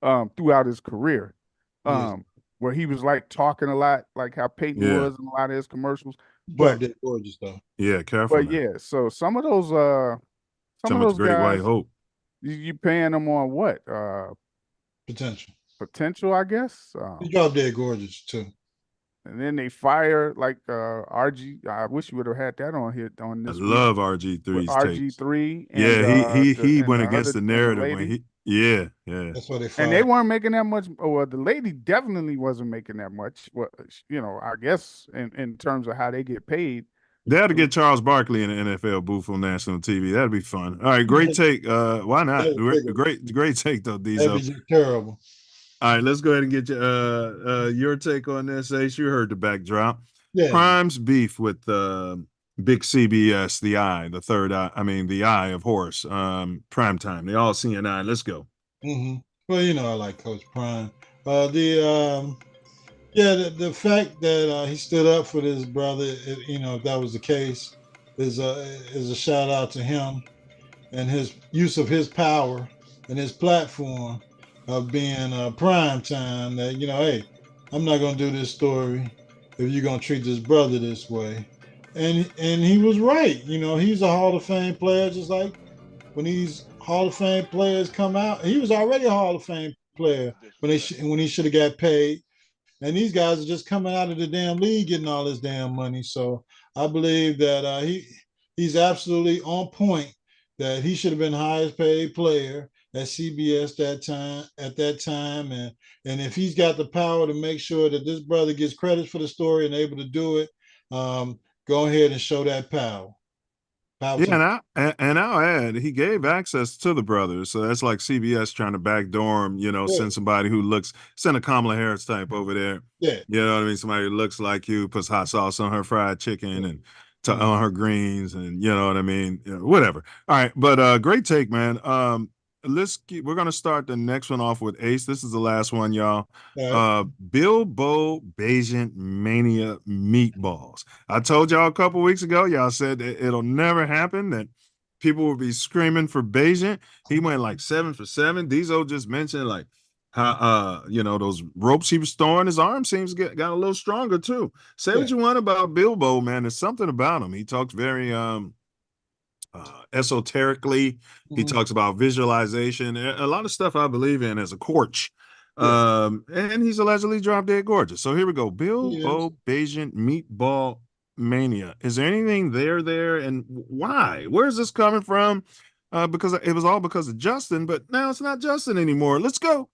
throughout his career. Where he was like talking a lot, like how Peyton was in a lot of his commercials. But that gorgeous though. Yeah, careful. But yeah, so some of those Great guys, White Hope. You paying them on what? Potential, I guess. He dropped dead gorgeous too. And then they fire like RG. I wish you would have had that on here on this. I love RG3's RG3. Yeah, he went against the narrative when he. Yeah. That's why they fired. And they weren't making that much. Well, the lady definitely wasn't making that much. Well, I guess in terms of how they get paid. They had to get Charles Barkley in the NFL booth on national TV. That'd be fun. All right, great take. Why not? Great take though, Diesel. That'd be terrible. All right, let's go ahead and get your take on this, Ace. You heard the backdrop. Yeah. Prime's beef with big CBS, the eye, the third eye. I mean, the eye of horse. Primetime. They all CNN. Let's go. Well, I like Coach Prime. The fact that he stood up for this brother, if that was the case, is a shout out to him and his use of his power and his platform of being prime time. That hey, I'm not gonna do this story if you're gonna treat this brother this way, and he was right. He's a Hall of Fame player, just like when these Hall of Fame players come out. He was already a Hall of Fame player when he should have got paid. And these guys are just coming out of the damn league getting all this damn money. So I believe that he's absolutely on point, that he should have been highest paid player at CBS at that time. And if he's got the power to make sure that this brother gets credit for the story and able to do it, go ahead and show that power. Yeah, and I'll add, he gave access to the brothers, so that's like CBS trying to backdoor him. Send somebody who send a Kamala Harris type over there. Yeah, you know what I mean. Somebody who looks like you, puts hot sauce on her fried chicken and on her greens, and you know what I mean. Whatever. All right, but great take, man. We're gonna start the next one off with Ace. This is the last one, y'all. Right. Bilbo Bajan Mania meatballs. I told y'all a couple weeks ago, y'all said it'll never happen, that people will be screaming for Bajan. He went like 7 for 7. Diesel just mentioned like how those ropes he was throwing, his arm seems got a little stronger too. Say what you want about Bilbo, man. There's something about him. He talks very esoterically. He talks about visualization, a lot of stuff I believe in as a coach. And he's allegedly dropped dead gorgeous. So here we go. Bilbo Bajan meatball mania. Is there anything there and why? Where's this coming from? Because it was all because of Justin, but now it's not Justin anymore. Let's go.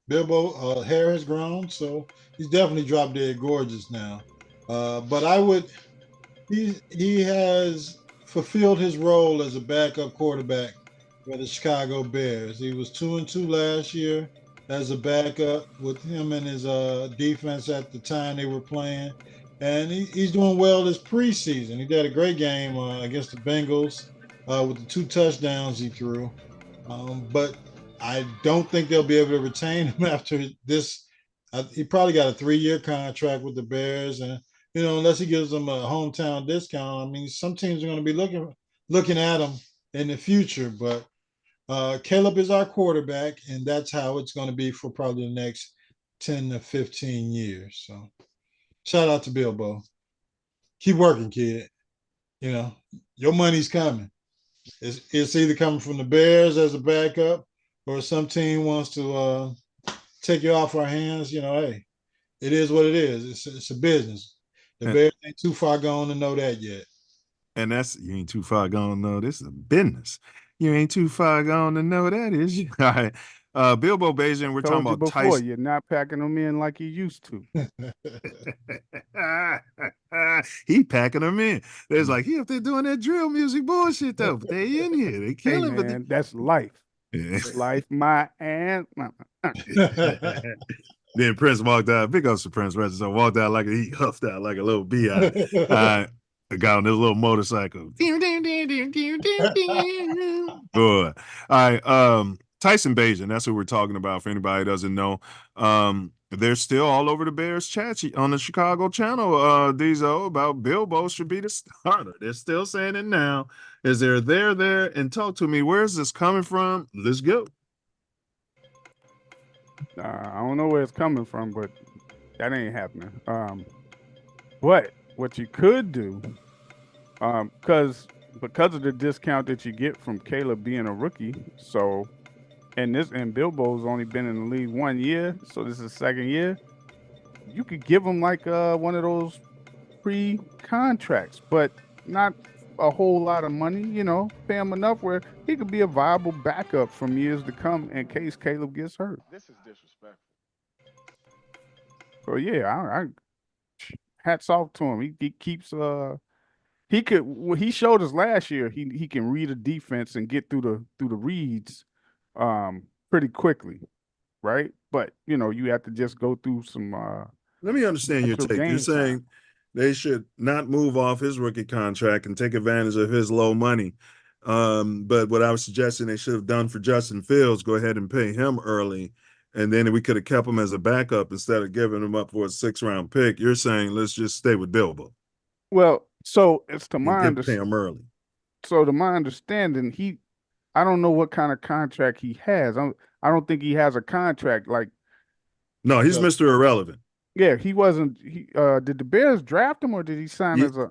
Bilbo hair has grown, so he's definitely dropped dead gorgeous now. But I would. He has fulfilled his role as a backup quarterback for the Chicago Bears. He was 2-2 last year as a backup with him and his defense at the time they were playing. And he's doing well this preseason. He did a great game against the Bengals with the 2 touchdowns he threw. But I don't think they'll be able to retain him after this. He probably got a 3-year contract with the Bears, and unless he gives them a hometown discount. I mean, some teams are going to be looking at him in the future. But Caleb is our quarterback, and that's how it's going to be for probably the next 10 to 15 years. So shout out to Bilbo. Keep working, kid. You know, your money's coming. It's either coming from the Bears as a backup, or some team wants to take you off our hands. You know, hey, it is what it is. It's a business. The Bears ain't too far gone to know that yet. And that's, you ain't too far gone to know this is a business. You ain't too far gone to know that is you. All right. Bilbo Beijing, we're talking about before, Tyson. You're not packing them in like you used to. He packing them in. There's like, he up there doing that drill music bullshit though, but they in here. They killing hey, man, that's life. Yeah. Life, my aunt. Then Prince walked out. Big ups to Prince Register. Walked out like he huffed out like a little bee. Got on this little motorcycle. Good. All right. Tyson Bajan, that's who we're talking about. For anybody who doesn't know, they're still all over the Bears chat on the Chicago channel. Diesel about Bilbo should be the starter. They're still saying it now. Is there there and talk to me? Where's this coming from? Let's go. I don't know where it's coming from, but that ain't happening. But what you could do, because of the discount that you get from Caleb being a rookie, so and Bilbo's only been in the league 1 year, so this is his second year. You could give him like one of those pre-contracts, but not a whole lot of money. You know, pay him enough where he could be a viable backup from years to come in case Caleb gets hurt. This is disrespectful. So yeah, I hats off to him. He keeps he showed us last year he can read a defense and get through the reads pretty quickly, right? But you know, you have to just go through some let me understand your take. You're saying they should not move off his rookie contract and take advantage of his low money. But what I was suggesting they should have done for Justin Fields, go ahead and pay him early, and then we could have kept him as a backup instead of giving him up for a 6th-round pick. You're saying let's just stay with Bilbo. Well, so it's to my understanding him early. So to my understanding, I don't know what kind of contract he has. I don't think he has a contract like. No, he's Mr. Irrelevant. Yeah, he wasn't. Did the Bears draft him or did he sign as an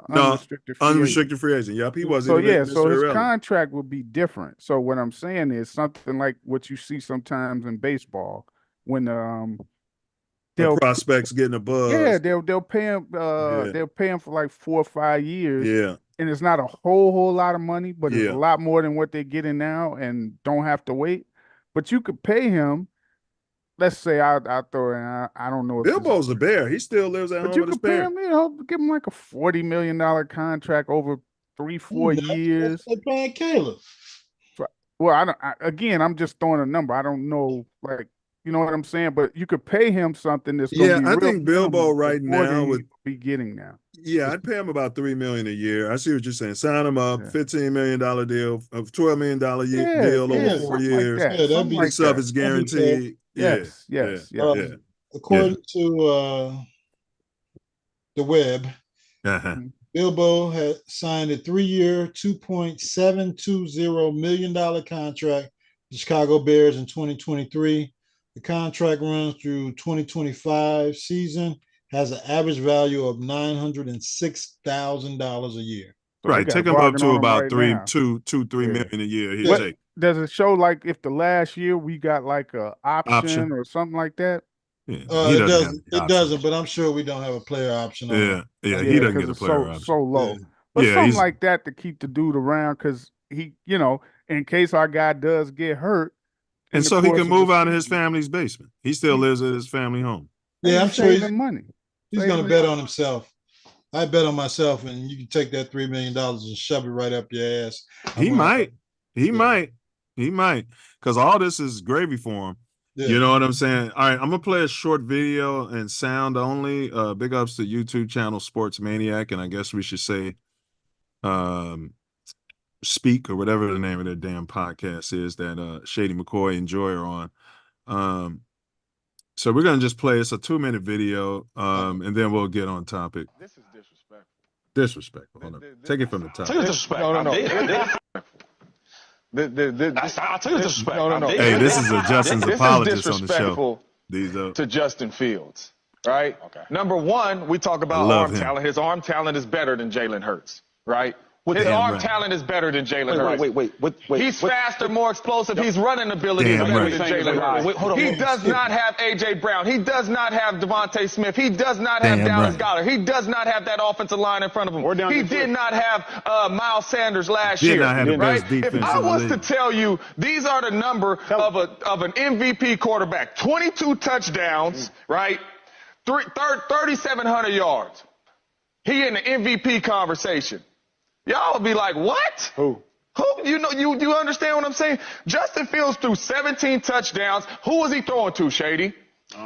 unrestricted free agent? Yep, he was. So yeah, so his contract would be different. So what I'm saying is something like what you see sometimes in baseball when the prospects getting a buzz. Yeah, they'll pay him. They'll pay him for like 4 or 5 years. Yeah, and it's not a whole lot of money, but it's a lot more than what they're getting now, and don't have to wait. But you could pay him. Let's say I throw in. I don't know. Bilbo's the Bear. He still lives at home with his parents. But you could pay him. Give him like a $40 million contract over 3-4 years. They're paying Caleb. Well, I'm just throwing a number. I don't know, like, you know what I'm saying. But you could pay him something that's going to be. I think Bilbo right now would be getting now. Yeah, I'd pay him about $3 million a year. I see what you're saying. Sign him up, $15 million deal, a $12 million deal over 4 years. Like that'd be stuff is guaranteed. Yes. According to the web, Bilbo had signed a 3-year, $2.720 million contract with the Chicago Bears in 2023. The contract runs through 2025 season, has an average value of $906,000 a year. So right, take him up to about $3 million a year. Does it show like if the last year we got like a option or something like that? Yeah, it doesn't, but I'm sure we don't have a player option. He doesn't get a player option. So low, but something like that to keep the dude around because he, you know, in case our guy does get hurt, and so he can move out of his family's basement. He still lives at his family home. Yeah, I'm sure he's money. He's going to bet on himself. I bet on myself, and you can take that $3 million and shove it right up your ass. He might, because all this is gravy for him. Yeah. You know what I'm saying? All right, I'm gonna play a short video and sound only. Big ups to YouTube channel Sports Maniac, and I guess we should say, Speak or whatever the name of their damn podcast is that Shady McCoy and Joy are on. So we're gonna just play. It's a 2-minute video, and then we'll get on topic. This is disrespectful. Disrespectful. Hold on. Take it from the top. Take disrespect. No. I tell you disrespect. Hey, this is a Justin's apologist on the show. to Justin Fields, right? Okay. Number one, we talk about love arm him. talent. His arm talent is better than Jalen Hurts, right? His arm talent is better than Jalen Hurts. Wait. He's faster, more explosive. His running ability is Damn better right. than Jalen Hurts. Hold on. He does not have A.J. Brown. He does not have Devontae Smith. He does not have Damn Dallas right. Goedert. He does not have that offensive line in front of him. He did not have Miles Sanders last year. Did not have the right? best defense If I in the was to league. tell you these are the number of an MVP quarterback, 22 touchdowns, right? 3,700 yards. He in the MVP conversation. Y'all would be like, what? Who? You know, you understand what I'm saying? Justin Fields threw 17 touchdowns. Who was he throwing to, Shady?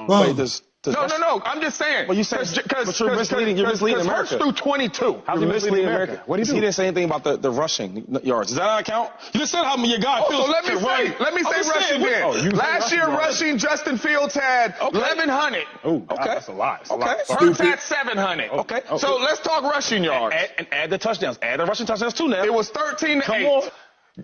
Wait, No. I'm just saying. Well, you said, but you're misleading America. Hurts threw 22. How's he misleading America? What did he do? He didn't say anything about the rushing yards. Does that not count? You just said how many your guy So feels. let me say rushing then. Last year, rushing, Justin Fields had 1,100. Oh, okay. That's a lot. Okay. Hurts had 700. Okay. So let's talk rushing yards. And add the touchdowns. Add the rushing touchdowns too now. It was 13 to 8. Come on.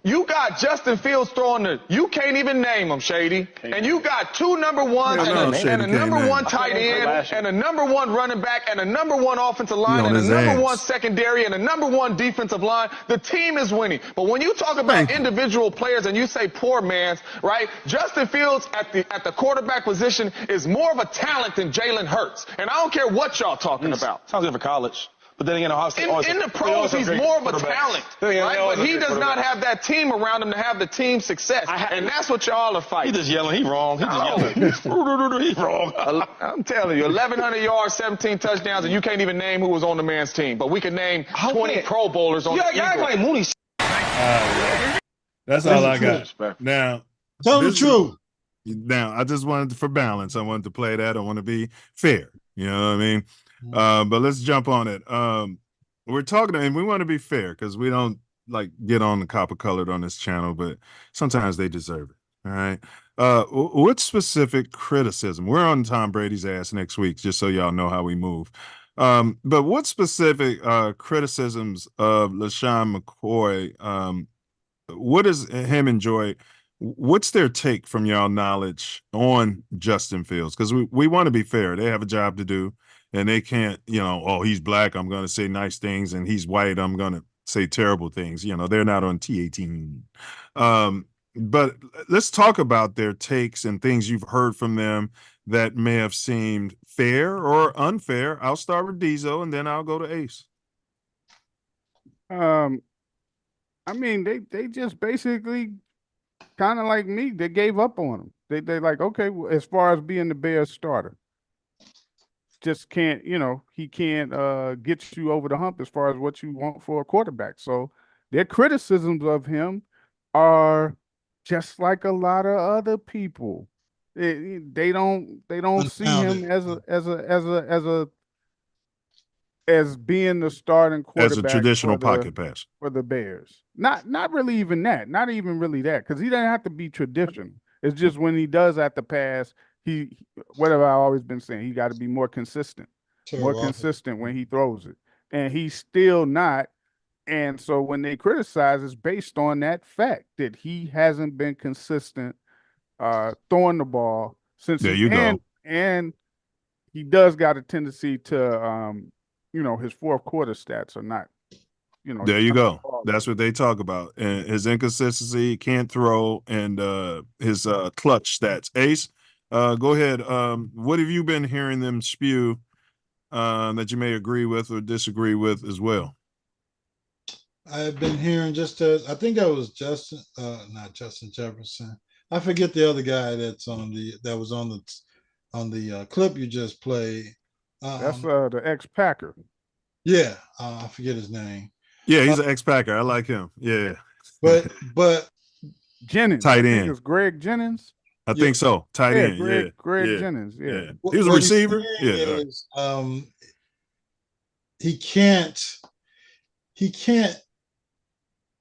You got Justin Fields throwing you can't even name them, Shady. And you got two number ones and a number one tight end and a number one running back and a number one offensive line and a number one secondary and a number one defensive line. The team is winning. But when you talk about individual players and you say poor man's, right? Justin Fields at the quarterback position is more of a talent than Jalen Hurts. And I don't care what y'all talking about. Sounds good for college. But then again, in the pros, he's more of a talent, right? But he does not have that team around him to have the team success, and that's what y'all are fighting. He just yelling. He wrong. He just yelling. He's wrong. I'm telling you, 1,100 yards, 17 touchdowns, and you can't even name who was on the man's team. But we can name 20 Pro Bowlers on the team. Yeah, like Mooney. That's all I got. Now, tell the truth. Now, I just wanted for balance. I wanted to play that. I want to be fair. You know what I mean? But let's jump on it. We're talking, and we want to be fair because we don't like get on the copper colored on this channel, but sometimes they deserve it. All right. What specific criticism? We're on Tom Brady's ass next week, just so y'all know how we move. But what specific criticisms of LeSean McCoy? What does him enjoy? What's their take from y'all knowledge on Justin Fields? Because we want to be fair. They have a job to do. And they can't, oh, he's black, I'm going to say nice things, and he's white, I'm going to say terrible things. They're not on TATN. But let's talk about their takes and things you've heard from them that may have seemed fair or unfair. I'll start with Diesel, and then I'll go to Ace. I mean, they just basically kind of like me. They gave up on him. They like, okay, well, as far as being the Bears starter. Just can't, he can't get you over the hump as far as what you want for a quarterback. So their criticisms of him are just like a lot of other people. They don't see him as being the starting quarterback as a traditional pocket pass for the Bears. Not really even that. Not even really that, because he doesn't have to be traditional. It's just when he does have to pass. Whatever I've always been saying, he got to be more consistent, consistent when he throws it, and he's still not. And so when they criticize, it's based on that fact that he hasn't been consistent throwing the ball since. There you go. And he does got a tendency to, his fourth quarter stats are not. There you go. That's what they talk about. And his inconsistency, can't throw, and his clutch stats. Ace. Go ahead. What have you been hearing them spew that you may agree with or disagree with as well? I've been hearing I think that was not Justin Jefferson. I forget the other guy that was on the clip you just played. That's the ex-Packer. Yeah, I forget his name. Yeah, he's an ex-Packer. I like him. Yeah, but Jennings, tight end. I think it's Greg Jennings. I think so. Tight end. Greg Jennings. Yeah. He was a receiver. Yeah.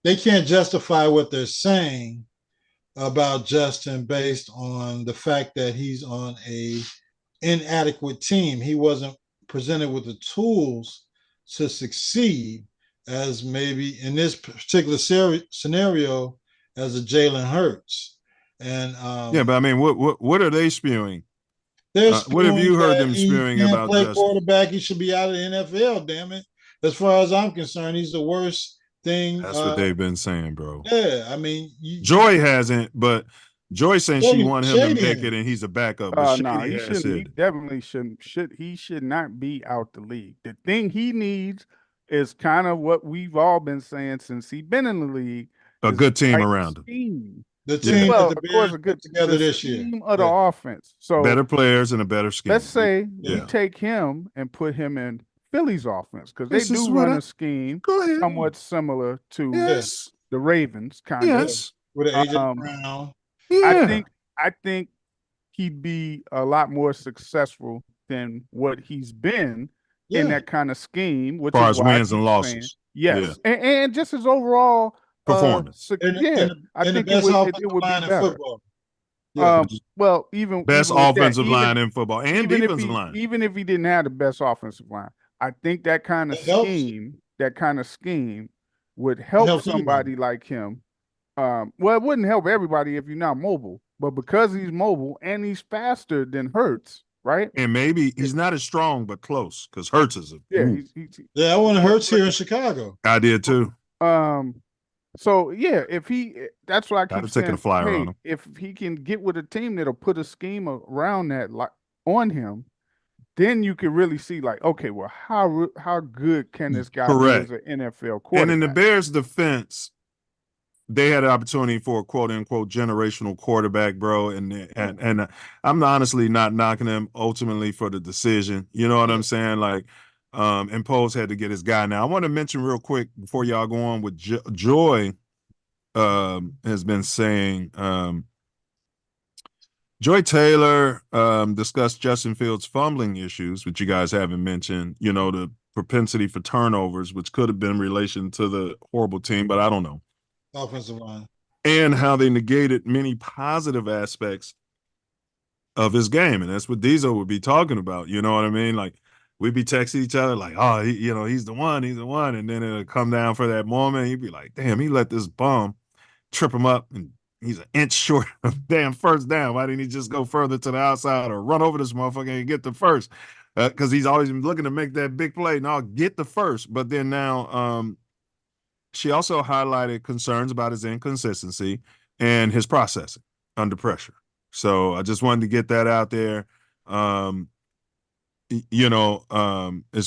They can't justify what they're saying about Justin based on the fact that he's on a inadequate team. He wasn't presented with the tools to succeed as maybe in this particular scenario as a Jalen Hurts. And yeah, but I mean, what are they spewing? They're What have you spewing heard that them he spewing can't about play Justin? quarterback. He should be out of the NFL. Damn it! As far as I'm concerned, he's the worst thing. That's what they've been saying, bro. Yeah, I mean, Joy hasn't, but Joy saying she want him to Shady make in it, and he's a backup. But Shady He has shouldn't. He said definitely shouldn't. He should not be out the league. The thing he needs is kind of what we've all been saying since he's been in the league. a good team around him. Scheme. the team Well, that the of course, Bears a good put together the this year. scheme of the offense. So Better players and a better scheme. let's say we Yeah. take him and put him in Philly's offense because they This is do what run I- a scheme Go ahead. somewhat similar to Yes. the Ravens, kind of. Yes. With AJ Brown. Yeah. I think he'd be a lot more successful than what he's been in that kind of scheme, which As far is as why wins and he's losses. saying, yes, and just his overall Performance. I think best it would be line in better. football. Yeah. Well, even Best even with offensive that, line in football and even if defensive he, line. even if he didn't have the best offensive line, I think that kind of It helps. scheme would help helps somebody like him. Well, it wouldn't help everybody if you're not mobile, but because he's mobile and he's faster than Hurts, right? And maybe he's not as strong, but close, because Hurts is a Yeah, ooh. Yeah, I want to Hurts here in Chicago. I did too. So yeah, that's why I I'd keep have taken saying, a flyer hey, on him. if he can get with a team that'll put a scheme around that, like on him, then you can really see, like, okay, well, how good can this guy be as an NFL quarterback? And in the Bears' defense, they had an opportunity for a quote unquote generational quarterback, bro. And I'm honestly not knocking them ultimately for the decision. You know what I'm saying? Like, and Poles had to get his guy. Now, I want to mention real quick before y'all go on with Joy has been saying, Joy Taylor discussed Justin Fields' fumbling issues, which you guys haven't mentioned, you know, the propensity for turnovers, which could have been in relation to the horrible team, but I don't know. Offensive line. And how they negated many positive aspects of his game. And that's what Diesel would be talking about. You know what I mean? Like, we'd be texting each other like, oh, he's the one. And then it'll come down for that moment. He'd be like, damn, he let this bum trip him up and he's an inch short of damn first down. Why didn't he just go further to the outside or run over this motherfucker and get the first? Because he's always been looking to make that big play. No, get the first. But then now she also highlighted concerns about his inconsistency and his processing under pressure. So I just wanted to get that out there, as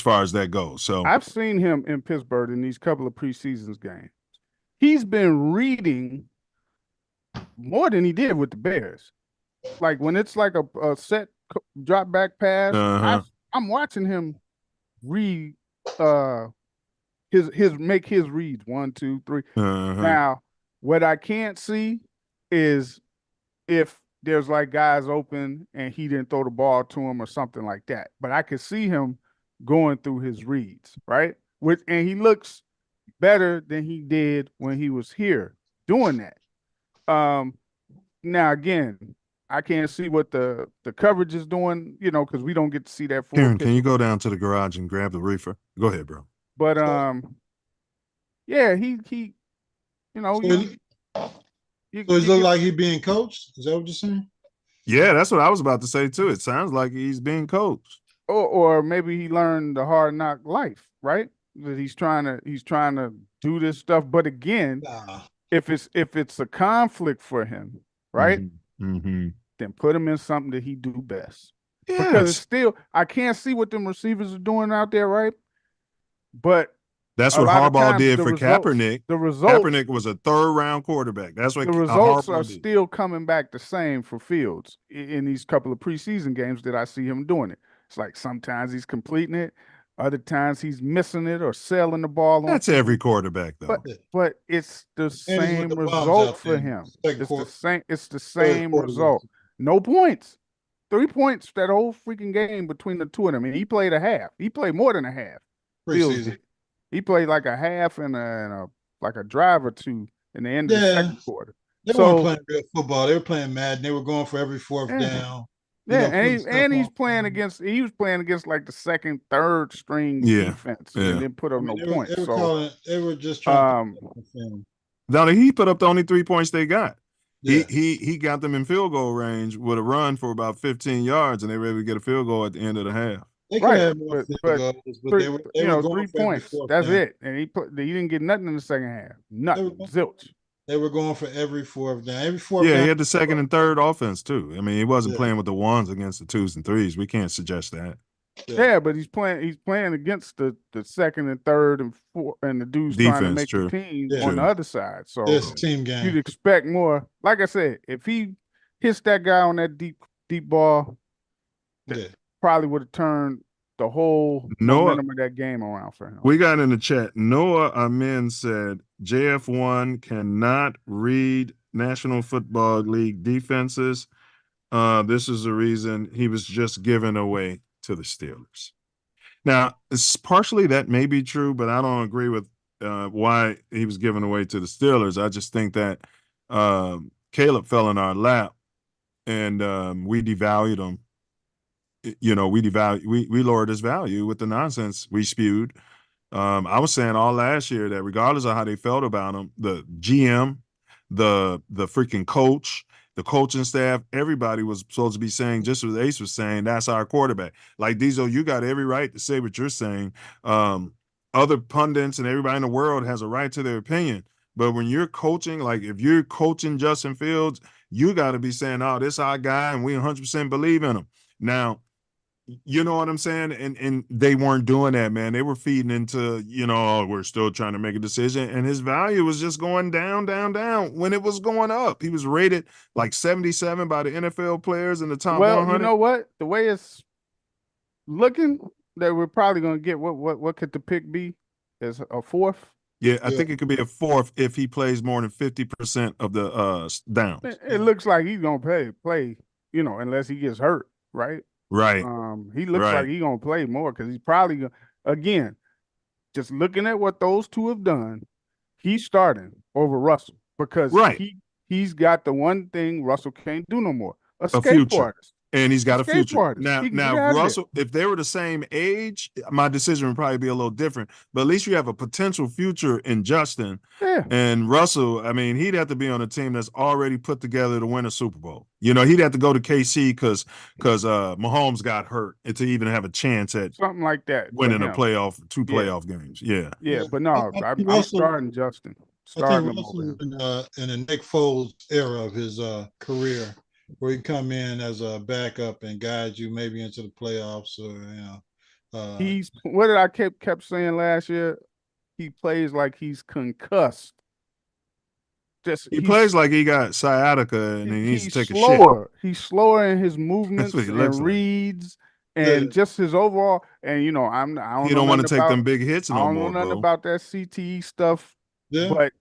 far as that goes. So I've seen him in Pittsburgh in these couple of preseason games. He's been reading more than he did with the Bears. Like when it's like a set drop back pass, I'm watching him read make his reads 1, 2, 3. Now, what I can't see is if there's like guys open and he didn't throw the ball to him or something like that. But I could see him going through his reads, right? And he looks better than he did when he was here doing that. Now again, I can't see what the coverage is doing, because we don't get to see that full Karen, picture. can you go down to the garage and grab the reefer? Go ahead, bro. But yeah, he So it look like he's being coached? Is that what you're saying? Yeah, that's what I was about to say too. It sounds like he's being coached. Or maybe he learned the hard knock life, right? That he's trying to do this stuff. But again, if it's a conflict for him, right? Then put him in something that he do best. Yes. Because it's still, I can't see what them receivers are doing out there, right? But that's what Harbaugh did for Kaepernick. The results, Kaepernick was a third-round quarterback. That's what the results Harbaugh are did. still coming back the same for Fields in these couple of preseason games that I see him doing it. It's like sometimes he's completing it, other times he's missing it or selling the ball. That's every quarterback, though. But it's the same result for him. It's the same result. No points. 3 points that whole freaking game between the two of them. And he played a half. He played more than a half. Preseason. He played like a half and a drive or two in the end of the second quarter. They weren't playing real football. They were playing Madden. They were going for every fourth down. He was playing against like the second, third string defense and didn't put up no points. They were just trying to now he put up the only 3 points they got. Yeah. He got them in field goal range with a run for about 15 yards, and they were able to get a field goal at the end of the half. They could have more field goals, but they were going 3 for every points. fourth That's down. it. And he didn't get nothing in the second half. Nothing. Zilch. They were going for every fourth down. Every fourth Yeah, down. he had the second and third offense too. I mean, he wasn't Yeah. playing with the ones against the twos and threes. We can't suggest that. Yeah, but he's playing against the second and third and fourth and the dudes trying to make the team on the other side. So it's a team game. You'd expect more. Like I said, if he hits that guy on that deep ball, probably would have turned the whole momentum of that game around for him. We got in the chat. Noah Amin said JF1 cannot read National Football League defenses. This is the reason he was just given away to the Steelers. Now, it's partially that may be true, but I don't agree with why he was given away to the Steelers. I just think that Caleb fell in our lap, and we devalued him. You know, we lowered his value with the nonsense we spewed. I was saying all last year that regardless of how they felt about him, the GM, the freaking coach, the coaching staff, everybody was supposed to be saying, just as Ace was saying, that's our quarterback. Like, Diesel, you got every right to say what you're saying. Other pundits and everybody in the world has a right to their opinion. But when you're coaching, like if you're coaching Justin Fields, you got to be saying, oh, this our guy, and we 100% believe in him. Now, you know what I'm saying? And they weren't doing that, man. They were feeding into, oh, we're still trying to make a decision. And his value was just going down, down, down when it was going up. He was rated like 77 by the NFL players in the top 100. You know what? The way it's looking, that we're probably going to get, what could the pick be? Is a fourth? Yeah, I think it could be a fourth if he plays more than 50% of the downs. It looks like he's going to play, unless he gets hurt, right? Right. He looks like he's going to play more because he's probably going to, again, just looking at what those two have done, he's starting over Russell because he's got the one thing Russell can't do no more, a skateboard artist. And he's got a future. Now Russell, if they were the same age, my decision would probably be a little different. But at least you have a potential future in Justin. Yeah. And Russell, I mean, he'd have to be on a team that's already put together to win a Super Bowl. He'd have to go to KC because Mahomes got hurt to even have a chance at something like that, winning two playoff games. Yeah. Yeah, but no, I'm starting Justin. I think Russell in the Nick Foles era of his career, where he come in as a backup and guide you maybe into the playoffs, or he's what did I kept saying last year? He plays like he's concussed. He plays like he got sciatica and he needs to take a shit. He's slower in his movements and reads and just his overall. And you don't want to take them big hits no more. I don't know nothing about that CTE stuff. Yeah, but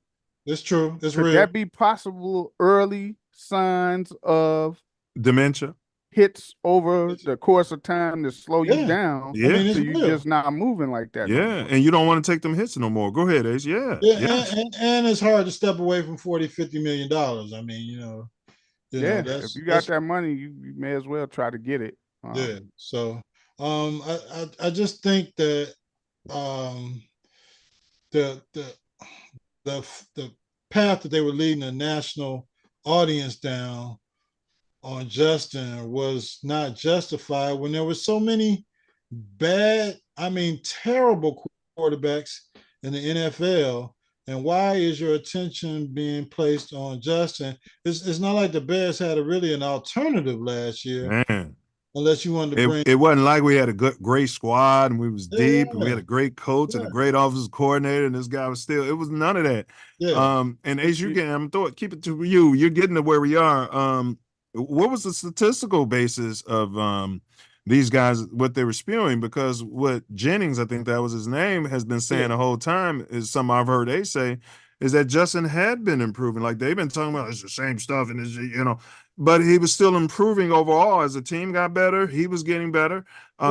it's true. It's could real. that be possible early signs of dementia hits over the course of time to slow you down? Yeah, so you're just not moving like that. Yeah, and you don't want to take them hits no more. Go ahead, Ace. Yeah. And it's hard to step away from $40-50 million. I mean, if you got that money, you may as well try to get it. So I just think that the path that they were leading the national audience down on Justin was not justified when there were so many terrible quarterbacks in the NFL. And why is your attention being placed on Justin? It's not like the Bears had really an alternative last year. Man. Unless you wanted to bring it wasn't like we had a great squad and we was deep and we had a great coach and a great offensive coordinator and this guy was still, it was none of that. And as you get, keep it to you. You're getting to where we are. What was the statistical basis of these guys, what they were spewing? Because what Jennings, I think that was his name, has been saying the whole time is something I've heard they say is that Justin had been improving. Like they've been talking about it's the same stuff and it's, but he was still improving overall as the team got better. He was getting better.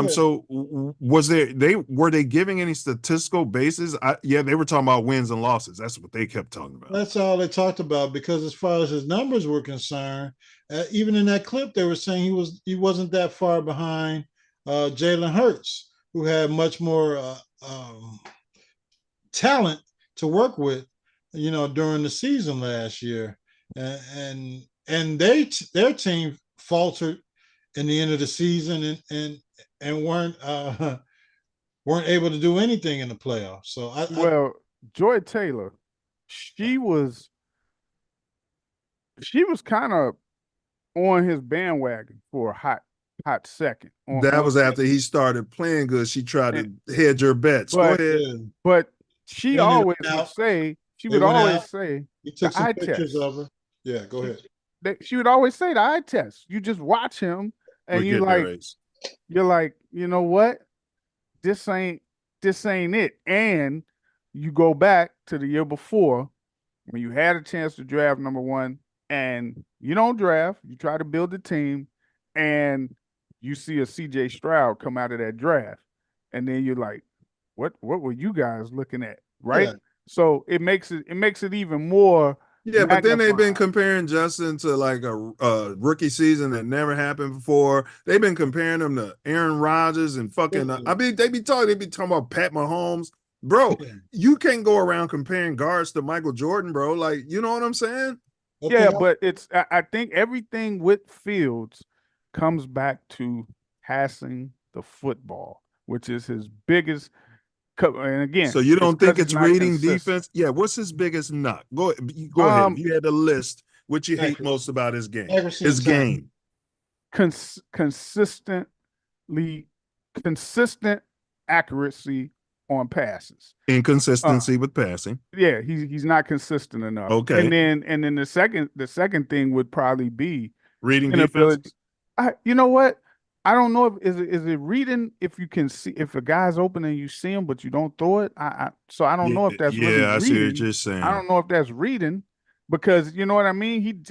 So were they giving any statistical basis? They were talking about wins and losses. That's what they kept talking about. That's all they talked about, because as far as his numbers were concerned, even in that clip, they were saying he wasn't that far behind Jalen Hurts, who had much more talent to work with, during the season last year. and their team faltered in the end of the season and weren't able to do anything in the playoffs. So Joy Taylor, she was kind of on his bandwagon for a hot second. That was after he started playing good. She tried to hedge her bets. Go ahead. But she always would say, he took some pictures of her. Yeah, go ahead. She would always say the eye test. You just watch him and you're like, you know what? This ain't it. And you go back to the year before when you had a chance to draft number one and you don't draft, you try to build a team and you see a CJ Stroud come out of that draft. And then you're like, what were you guys looking at? Right. Yeah. So it makes it even more. Yeah, but then they've been comparing Justin to like a rookie season that never happened before. They've been comparing him to Aaron Rodgers and fucking. They be talking about Pat Mahomes, bro. Yeah. You can't go around comparing guards to Michael Jordan, bro. Like, you know what I'm saying? Yeah, but I think everything with Fields comes back to passing the football, which is his biggest. And again, so you don't think it's reading defense? Yeah. What's his biggest knock? Go ahead. You had a list. What you hate most about his game? His game. Consistent accuracy on passes. Inconsistency with passing. Yeah, he's not consistent enough. Okay. And then the second thing would probably be reading defense. You know what? I don't know if is it reading if you can see if a guy's open and you see him but you don't throw it. So I don't know if that's really reading. I see what you're saying. I don't know if that's reading because you know what I mean.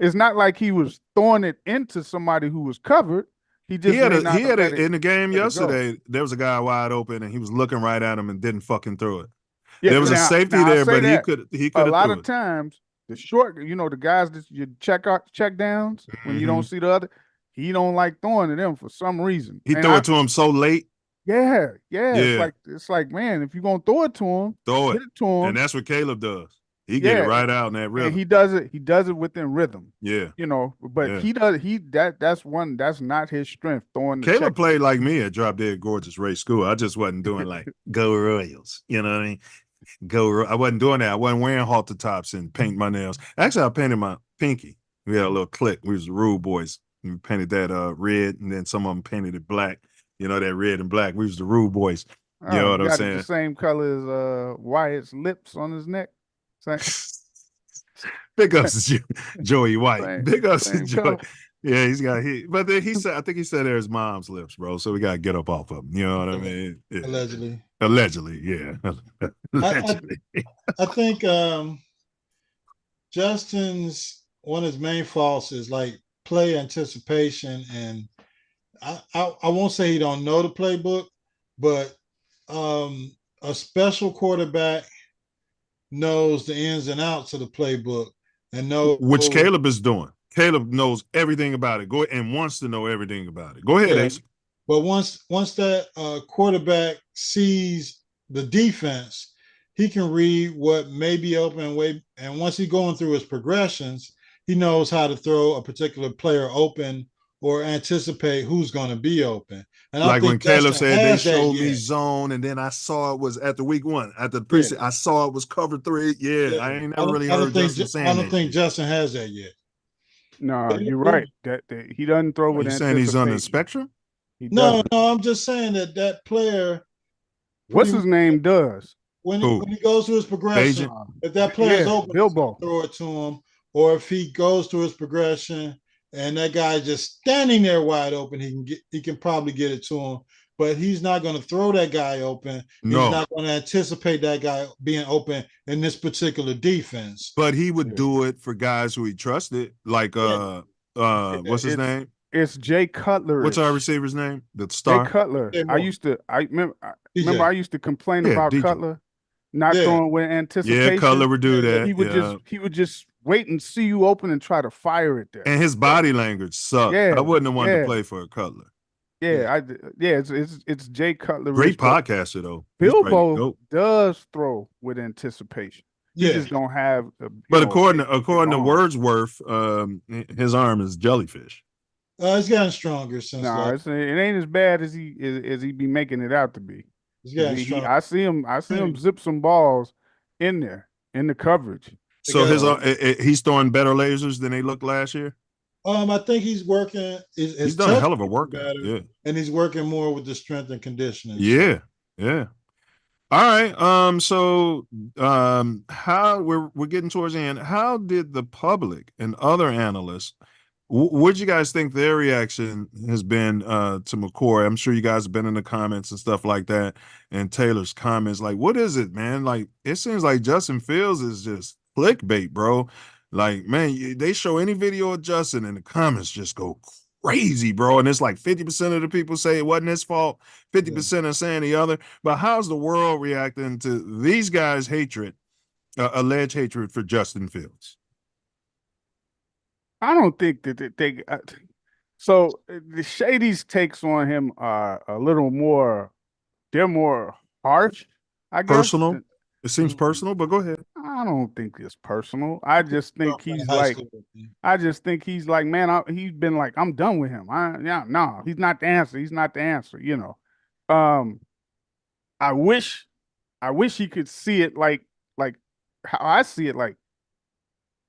It's not like he was throwing it into somebody who was covered. He had in the game yesterday. There was a guy wide open and he was looking right at him and didn't fucking throw it. Yeah, there was a safety there, but he could. A lot of times the short, the guys that you check downs when you don't see the other. He don't like throwing to them for some reason. He threw it to him so late. Yeah. It's like, man, if you're gonna throw it to him, hit it to him. And that's what Caleb does. He get it right out in that rhythm. And he does it within rhythm. Yeah. But that's not his strength throwing the Caleb played like me at Drop Dead Gorgeous Ray School. I just wasn't doing like go Royals. You know what I mean? I wasn't doing that. I wasn't wearing halter tops and paint my nails. Actually, I painted my pinky. We had a little clique. We was the Rude Boys. We painted that red, and then some of them painted it black. That red and black. We was the Rude Boys. You know what I'm saying? The same color as Wyatt's lips on his neck. Big ups to Joey White. Big ups to Joey. Yeah, he's got but then I think he said they're his mom's lips, bro. So we gotta get up off of him. You know what I mean? Yeah. Allegedly, yeah. Allegedly. I think Justin's one of his main faults is like play anticipation, and I won't say he don't know the playbook, but a special quarterback knows the ins and outs of the playbook and knows which Caleb is doing. Caleb knows everything about it. And wants to know everything about it. Go ahead, Ace. But once that quarterback sees the defense, he can read what may be open and once he's going through his progressions, he knows how to throw a particular player open or anticipate who's going to be open. And like when Caleb said they showed me zone, and then I saw it was at the week one at the preseason. I saw it was cover 3. Yeah, I ain't never really heard Justin saying that. I don't think Justin has that yet. No, you're right. That he doesn't throw with anticipation. Saying he's on the spectrum? No, I'm just saying that player. What's his name does when he goes through his progression. If that player is open, throw it to him. Or if he goes through his progression and that guy just standing there wide open, he can probably get it to him. But he's not going to throw that guy open. No. He's not going to anticipate that guy being open in this particular defense. But he would do it for guys who he trusted, like what's his name? It's Jay Cutler. What's our receiver's name? The star. Jay Cutler. I remember I used to complain about DJ. Cutler not throwing with anticipation. Yeah, Cutler would do that. He would just wait and see you open and try to fire it there. And his body language sucked. I wouldn't have wanted to play for a Cutler. It's Jay Cutler. Great podcaster though. Bilbo does throw with anticipation. He just don't have. But according to Wordsworth, his arm is jellyfish. It's gotten stronger since. No, it ain't as bad as he be making it out to be. He's gotten stronger. I see him zip some balls in there in the coverage. So he's throwing better lasers than they looked last year. I think he's working. He's done a hell of a workout. Yeah, and he's working more with the strength and conditioning. Yeah. All right. So how we're getting towards the end. How did the public and other analysts? What do you guys think their reaction has been to McCoy? I'm sure you guys have been in the comments and stuff like that, and Taylor's comments. Like, what is it, man? Like, it seems like Justin Fields is just clickbait, bro. Like, man, they show any video of Justin and the comments just go crazy, bro. And it's like 50% of the people say it wasn't his fault, 50% are saying the other. But how's the world reacting to these guys' hatred, alleged hatred for Justin Fields? I don't think that so the Shady's takes on him are a little more, they're more harsh, I guess. Personal? It seems personal, but go ahead. I don't think it's personal. I just think he's like, man, he's been like, I'm done with him. No, he's not the answer. He's not the answer, you know. I wish he could see it like how I see it, like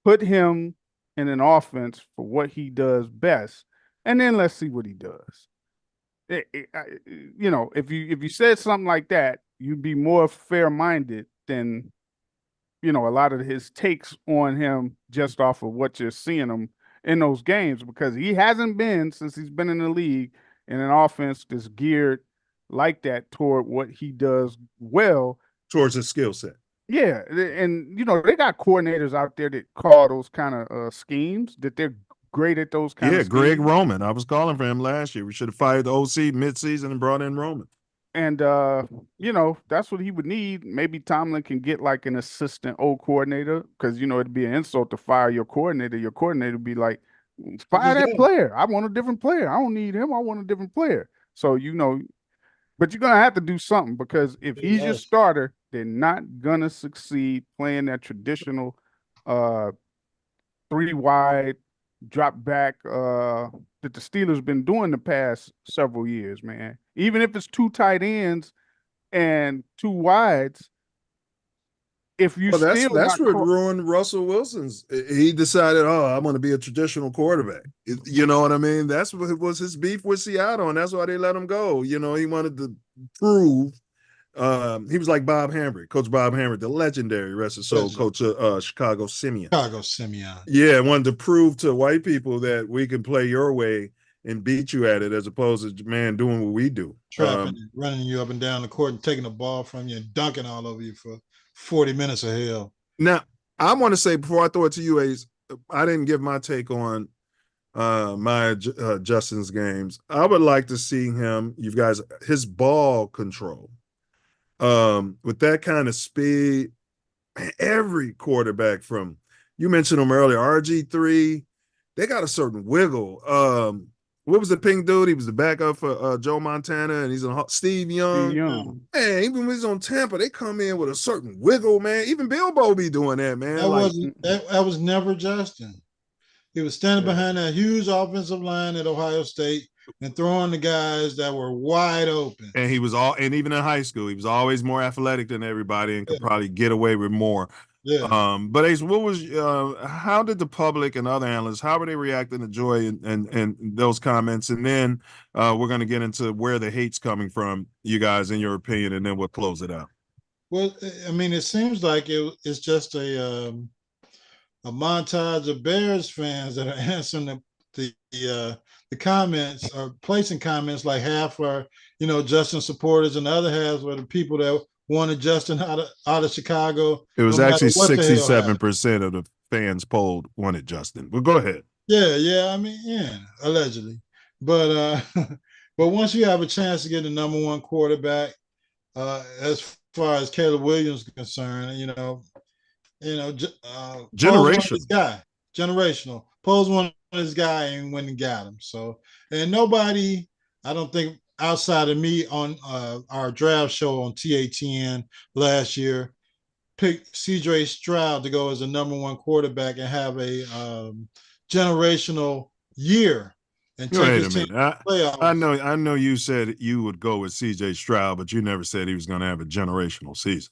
put him in an offense for what he does best, and then let's see what he does. You know, if you said something like that, you'd be more fair-minded than, you know, a lot of his takes on him just off of what you're seeing him in those games, because he hasn't been, since he's been in the league, in an offense that's geared like that toward what he does well. Towards his skill set. Yeah, and, you know, they got coordinators out there that call those kind of schemes, that they're great at those kind of schemes. Greg Roman. I was calling for him last year. We should have fired the OC midseason and brought in Roman. And, you know, that's what he would need. Maybe Tomlin can get like an assistant coordinator, because, you know, it'd be an insult to fire your coordinator. Your coordinator would be like, fire that player. I want a different player. I don't need him. I want a different player. So, you know, but you're going to have to do something, because if he's your starter, they're not going to succeed playing that traditional 3-wide drop back that the Steelers been doing the past several years, man. Even if it's 2 tight ends and 2 wides, if you that's what ruined Russell Wilson's. He decided, I'm going to be a traditional quarterback. You know what I mean? That's what was his beef with Seattle, and that's why they let him go. You know, he wanted to prove. He was like Bob Hambrick, Coach Bob Hambrick, the legendary, rest his soul, coach of Chicago Simeon. Yeah, wanted to prove to white people that we can play your way and beat you at it, as opposed to, man, doing what we do. Running you up and down the court and taking the ball from you and dunking all over you for 40 minutes of hell. Now, I want to say, before I throw it to you, Ace, I didn't give my take on Justin's games. I would like to see him, you guys, his ball control. With that kind of speed, man, every quarterback from, you mentioned him earlier, RG3, they got a certain wiggle. What was the pink dude? He was the backup for Joe Montana, and he's on Steve Young. Man, even when he's on Tampa, they come in with a certain wiggle, man. Even Bilbo be doing that, man. That was never Justin. He was standing behind that huge offensive line at Ohio State and throwing the guys that were wide open. And he was and even in high school, he was always more athletic than everybody and could probably get away with more. Yeah. But Ace, what was how did the public and other analysts, how were they reacting to Joy and those comments? And then we're going to get into where the hate's coming from, you guys, in your opinion, and then we'll close it out. Well, I mean, it seems like it's just a montage of Bears fans that are answering the comments, or placing comments. Like half are, you know, Justin supporters, and the other half were the people that wanted Justin out of Chicago. It was actually 67% of the fans polled wanted Justin. Well, go ahead. Yeah. I mean, allegedly. But but once you have a chance to get the number 1 quarterback, as far as Caleb Williams is concerned, you know, generational. Pose one of his guy and went and got him. So, and nobody, I don't think, outside of me on our draft show on TATN last year, picked CJ Stroud to go as a #1 quarterback and have a generational year and take Wait his a team minute. to the playoffs. I know you said you would go with CJ Stroud, but you never said he was going to have a generational season.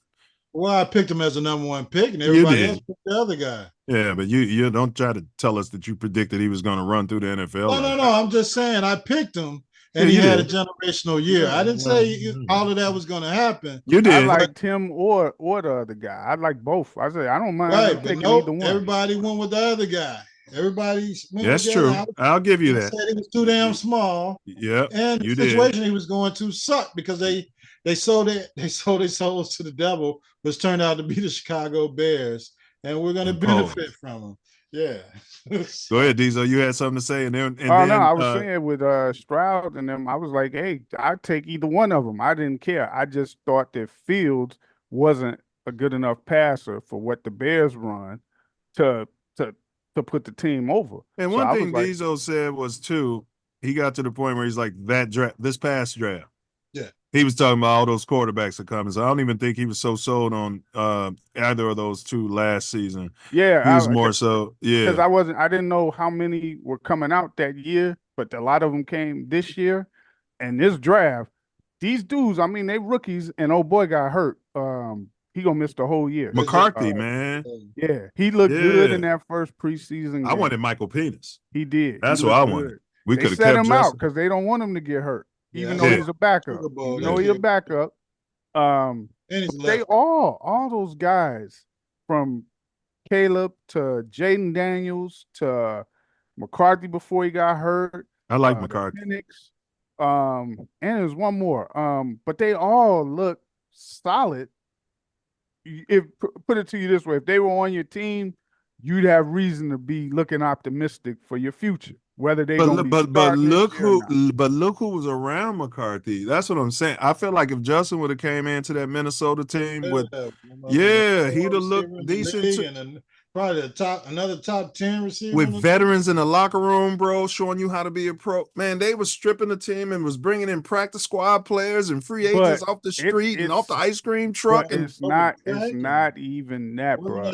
Well, I picked him as a #1 pick, and You everybody did. else picked the other guy. Yeah, but you don't try to tell us that you predicted he was going to run through the NFL. No. I'm just saying I picked him, and Yeah, he had did. a generational year. I didn't say all of that was going to happen. You did. I liked him or the other guy. I like both. I said I don't mind taking either one. Everybody went with the other guy. Everybody went That's with the true. other. I'll give you that. Said he was too damn small. Yeah, and the you situation did. he was going to sucked because they sold their souls to the devil, which turned out to be the Chicago Bears, and we're going to benefit from them. Yeah. Go ahead, Diesel. You had something to say, and then No, I was saying with Stroud and them, I was like, hey, I'd take either one of them. I didn't care. I just thought that Fields wasn't a good enough passer for what the Bears run to put the team over. And So one I thing was like, Diesel said was too, he got to the point where he's like, this past draft. Yeah. He was talking about all those quarterbacks are coming. So I don't even think he was so sold on either of those two last season. yeah, He was more so, yeah. because I didn't know how many were coming out that year, but a lot of them came this year. And this draft, these dudes, I mean, they rookies, and old boy got hurt. He gonna miss the whole year. McCarthy, man. Yeah, he looked good in that first preseason game. I wanted Michael Penis. He did. That's what I wanted. We could have set kept him out Justin. because they don't want him to get hurt, even Yeah. though Yeah. he's a backup. Even though he's a backup. And he's But they all those guys from Caleb to Jaden Daniels to McCarthy before he got hurt. I like McCarthy. Penix, and there's one more. But they all look solid. If put it to you this way, if they were on your team, you'd have reason to be looking optimistic for your future. Whether they gonna be but look this year or not. who was around McCarthy. That's what I'm saying. I feel like if Justin would have came into that Minnesota team with, he'd have looked decent. And probably another top 10 receiver With veterans in the locker room, bro, showing you how to be a pro. Man, they was stripping the team and was bringing in practice squad players and free agents off the street and off the ice cream truck. But it's not even that, bro.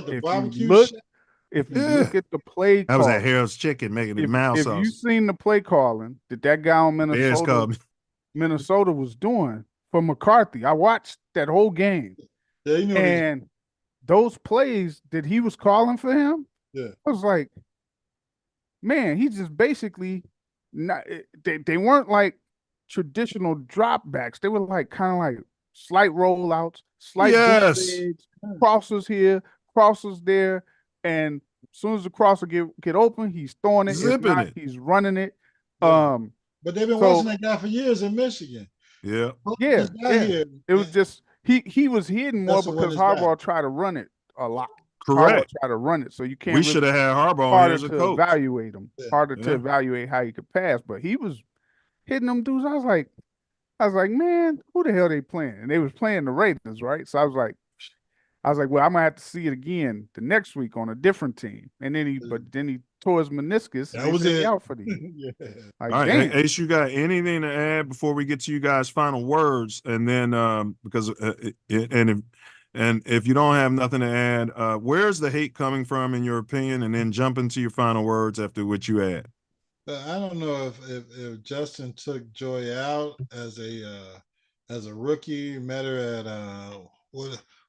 If you look at the play that was call, at Harold's Chicken making the mouse if sauce. you seen the play calling that guy on Minnesota was doing for McCarthy, I watched that whole game. Yeah, you know, and those plays that he was calling for him, yeah, I was like, man, he just basically not. They weren't like traditional dropbacks. They were like kind of like slight rollouts, slight bootlegs, crosses here, crosses there, and as soon as the crosser get open, he's throwing it. Zipping it. He's running it. Yeah. But they've been watching that guy for years in Michigan. Yeah. Yeah. It was just he was hidden more because Harbaugh tried to run it a lot. Correct. Harbaugh tried to run it, so you can't. We should have had Harbaugh on here as a coach. Evaluate him. Harder to evaluate how he could pass, but he was hitting them dudes. I was like, man, who the hell they playing? And they was playing the Raiders, right? So I was like, well, I'm gonna have to see it again the next week on a different team. And then he tore his meniscus. That was it. Out for the year. Yeah. Like, all right, damn. Ace, you got anything to add before we get to you guys' final words? And then because if you don't have nothing to add, where's the hate coming from in your opinion? And then jump into your final words after what you add. I don't know if Justin took Joy out as a rookie. Met her at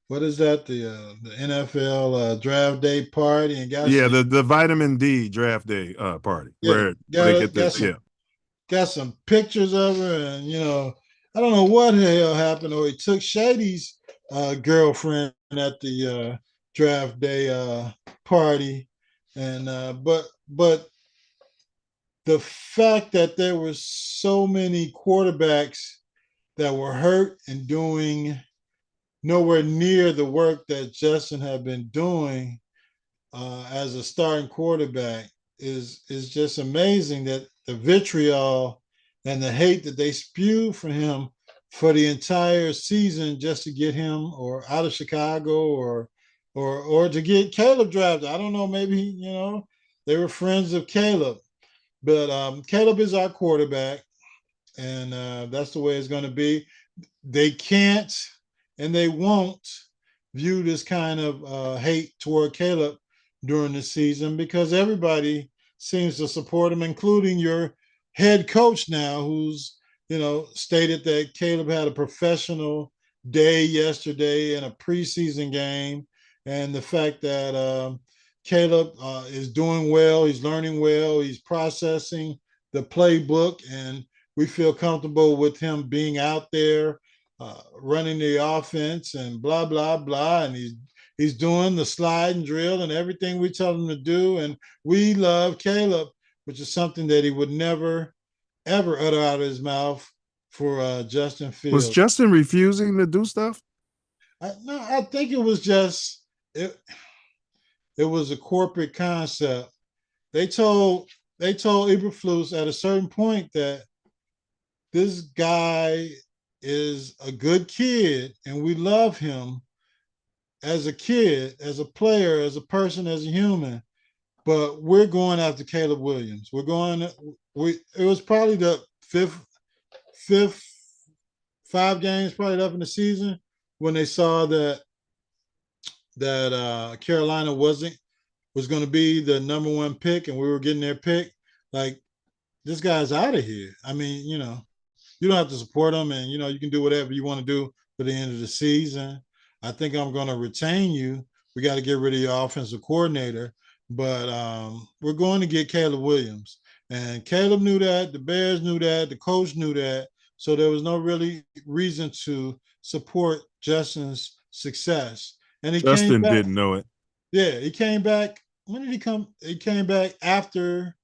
what is that, the NFL draft day party, and got the vitamin D draft day party where they get this. Got some pictures of her, and I don't know what the hell happened, or he took Shady's girlfriend at the draft day party, and but the fact that there were so many quarterbacks that were hurt and doing nowhere near the work that Justin had been doing as a starting quarterback is just amazing, that the vitriol and the hate that they spewed for him for the entire season just to get him or out of Chicago or to get Caleb drafted. I don't know, maybe, they were friends of Caleb, but Caleb is our quarterback, and that's the way it's going to be. They can't and they won't view this kind of hate toward Caleb during the season because everybody seems to support him, including your head coach now, who's stated that Caleb had a professional day yesterday in a preseason game, and the fact that Caleb is doing well, he's learning well, he's processing the playbook, and we feel comfortable with him being out there running the offense and blah blah blah, and he's doing the slide and drill and everything we tell him to do, and we love Caleb, which is something that he would never ever utter out of his mouth for Justin Fields. Was Justin refusing to do stuff? No, I think it was just it was a corporate concept. They told Eberflus at a certain point that this guy is a good kid and we love him as a kid, as a player, as a person, as a human. But we're going after Caleb Williams. It was probably the fifth 5 games probably left in the season when they saw that Carolina was going to be the number 1 pick and we were getting their pick. Like, this guy's out of here. I mean, you don't have to support him, and you can do whatever you want to do for the end of the season. I think I'm going to retain you. We got to get rid of your offensive coordinator, but we're going to get Caleb Williams. And Caleb knew that, the Bears knew that, the coach knew that, so there was no really reason to support Justin's success. And Justin didn't know it. Yeah, he came back. When did he come? He came back after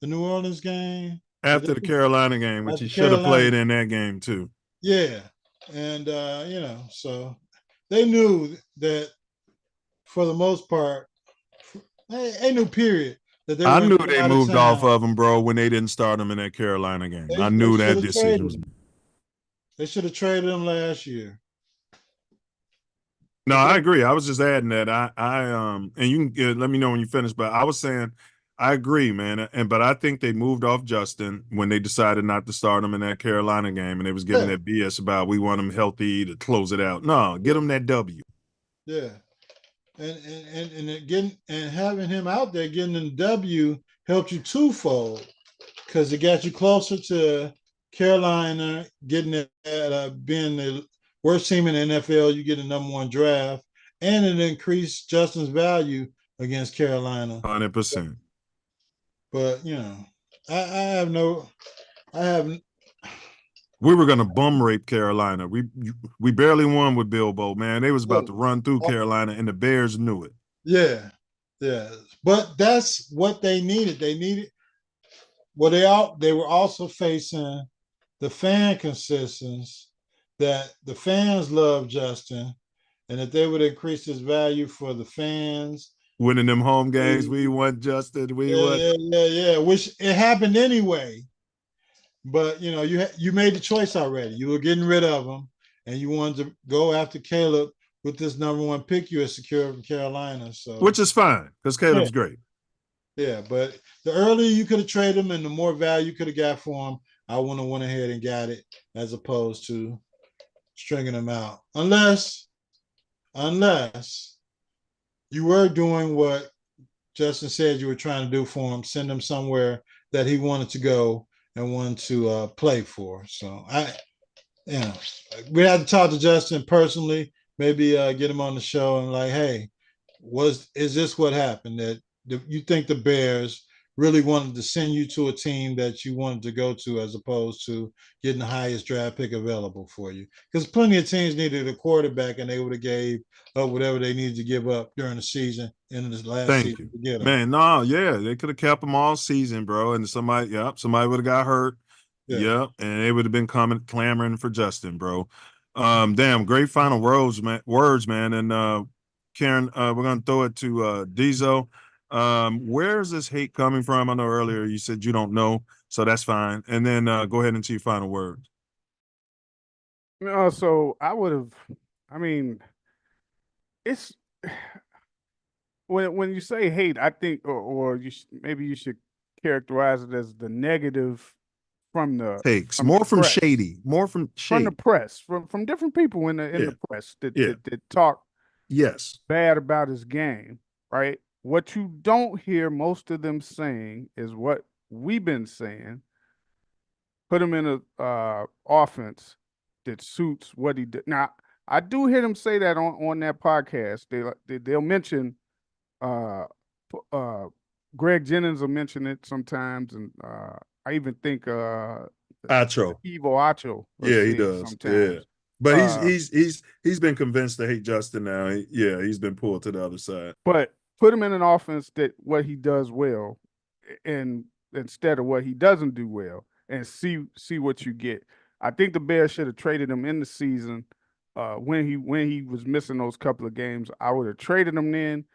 the New Orleans game. After the Carolina game, which he should have played in that game too. Yeah. And, so they knew that for the most part, they knew, period. That I knew they moved off of him, bro, when they didn't start him in that Carolina game. I knew that decision was. They should have traded him last year. No, I agree. I was just adding that. And you can let me know when you finish, but I was saying, I agree, man. But I think they moved off Justin when they decided not to start him in that Carolina game, and they was giving that BS about we want him healthy to close it out. No, get him that W. Yeah, and having him out there getting the W helped you twofold because it got you closer to Carolina, getting at being the worst team in the NFL. You get a number 1 draft, and it increased Justin's value against Carolina. 100%. But I haven't. We were gonna bum rape Carolina. We barely won with Bilbo, man. They was about to run through Carolina, and the Bears knew it. Yeah. But that's what they needed. They were also facing the fan consensus that the fans love Justin, and that they would increase his value for the fans. Winning them home games, we want Justin. Yeah. Which it happened anyway. But you made the choice already. You were getting rid of him, and you wanted to go after Caleb with this number 1 pick you had secured from Carolina. So, which is fine because Caleb's great. Yeah, but the earlier you could have traded him and the more value you could have got for him, I wouldn't have went ahead and got it as opposed to stringing him out. Unless you were doing what Justin said you were trying to do for him, send him somewhere that he wanted to go and wanted to play for. So we had to talk to Justin personally, maybe get him on the show and like, hey, is this what happened? That you think the Bears really wanted to send you to a team that you wanted to go to as opposed to getting the highest draft pick available for you? Because plenty of teams needed a quarterback and they would have gave up whatever they needed to give up during the season in this last season to get them. Man, no, yeah, they could have kept them all season, bro. And somebody would have got hurt. Yeah, and they would have been clamoring for Justin, bro. Damn, great final words, man. And Karen, we're gonna throw it to Diesel. Where is this hate coming from? I know earlier you said you don't know, so that's fine. And then go ahead into your final words. No, so it's when you say hate, I think, or maybe you should characterize it as the negative from the takes, more from Shady, from the press, from different people in the press that talk Yes. bad about his game, right? What you don't hear most of them saying is what we've been saying. Put him in a offense that suits what he did. Now, I do hear them say that on that podcast. They'll mention uh Greg Jennings will mention it sometimes, and I even think Acho. Evo Acho. Yeah, he does. Sometimes. Yeah. But he's been convinced to hate Justin now. He's been pulled to the other side. But put him in an offense that what he does well, and instead of what he doesn't do well, and see what you get. I think the Bears should have traded him in the season when he was missing those couple of games. I would have traded him then.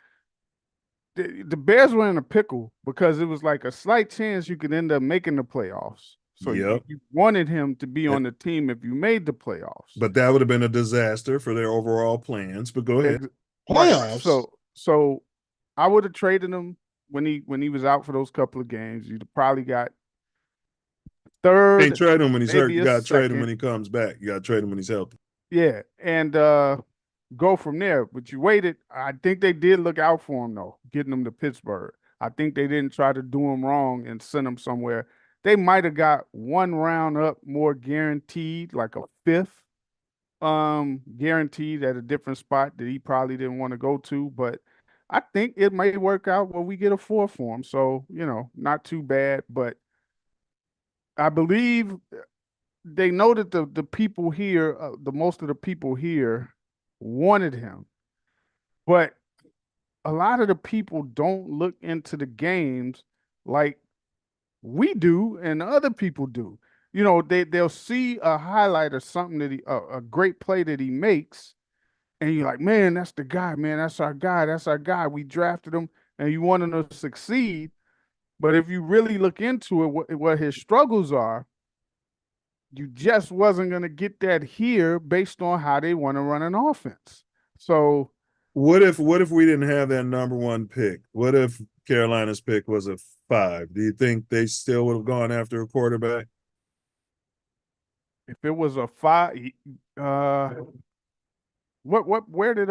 The Bears were in a pickle because it was like a slight chance you could end up making the playoffs. So you wanted him to be on the team if you made the playoffs. But that would have been a disaster for their overall plans. But go ahead. Playoffs. So I would have traded him when he was out for those couple of games. You'd probably got third. You can't trade him when he's hurt. You got to trade him second. when he comes back. You got to trade him when he's healthy. Yeah, and go from there. But you waited. I think they did look out for him, though, getting him to Pittsburgh. I think they didn't try to do him wrong and send him somewhere. They might have got one round up more guaranteed, like a fifth guaranteed at a different spot that he probably didn't want to go to. But I think it may work out where we get a fourth for him. So, not too bad. But I believe they know that the people here, most of the people here wanted him. But a lot of the people don't look into the games like we do and other people do. They'll see a highlight or something that a great play that he makes, and you're like, man, that's the guy, man, that's our guy. We drafted him, and you want him to succeed. But if you really look into it, what his struggles are, you just wasn't going to get that here based on how they want to run an offense. So what if we didn't have that number one pick? What if Carolina's pick was a 5? Do you think they still would have gone after a quarterback? If it was a 5, where did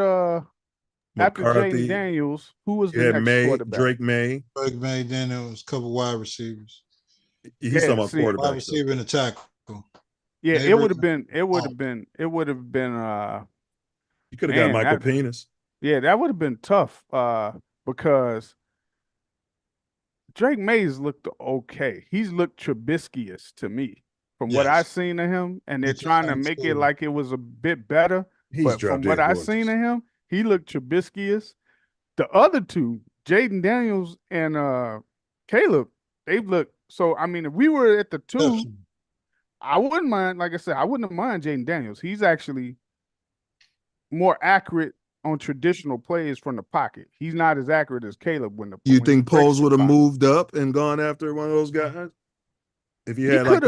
after Jaden Daniels, who was the next quarterback? Drake May. Drake May, then there was a couple wide receivers. He's talking about quarterback. Wide receiver and a tackle. Yeah, it would have been. You could have got Michael Penis. Yeah, that would have been tough because Drake Mays looked okay. He's looked Trubisky-ish to me from what I've seen of him, and they're trying to make it like it was a bit better. But from what I've seen of him, he looked Trubisky-ish. The other two, Jaden Daniels and Caleb, they've looked. So, I mean, if we were at the 2, I wouldn't mind, like I said, I wouldn't mind Jaden Daniels. He's actually more accurate on traditional plays from the pocket. He's not as accurate as Caleb when you think Poles would have moved up and gone after one of those guys? If he had, he could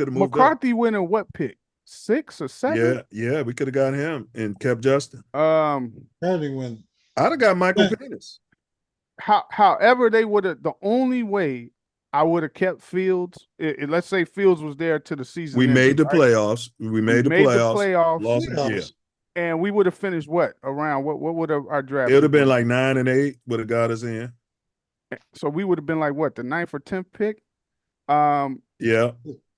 have moved McCarthy up. Winning what pick? 6 or 7? Yeah, we could have got him and kept Justin. Probably when I'd have got Michael Penis. However, they would have. The only way I would have kept Fields. Let's say Fields was there to the season. We made the playoffs. We made the playoffs. Lost, and we would have finished what around what would our draft? It would have been like 9 and 8. Would have got us in. So we would have been like what, the 9th or 10th pick? Yeah.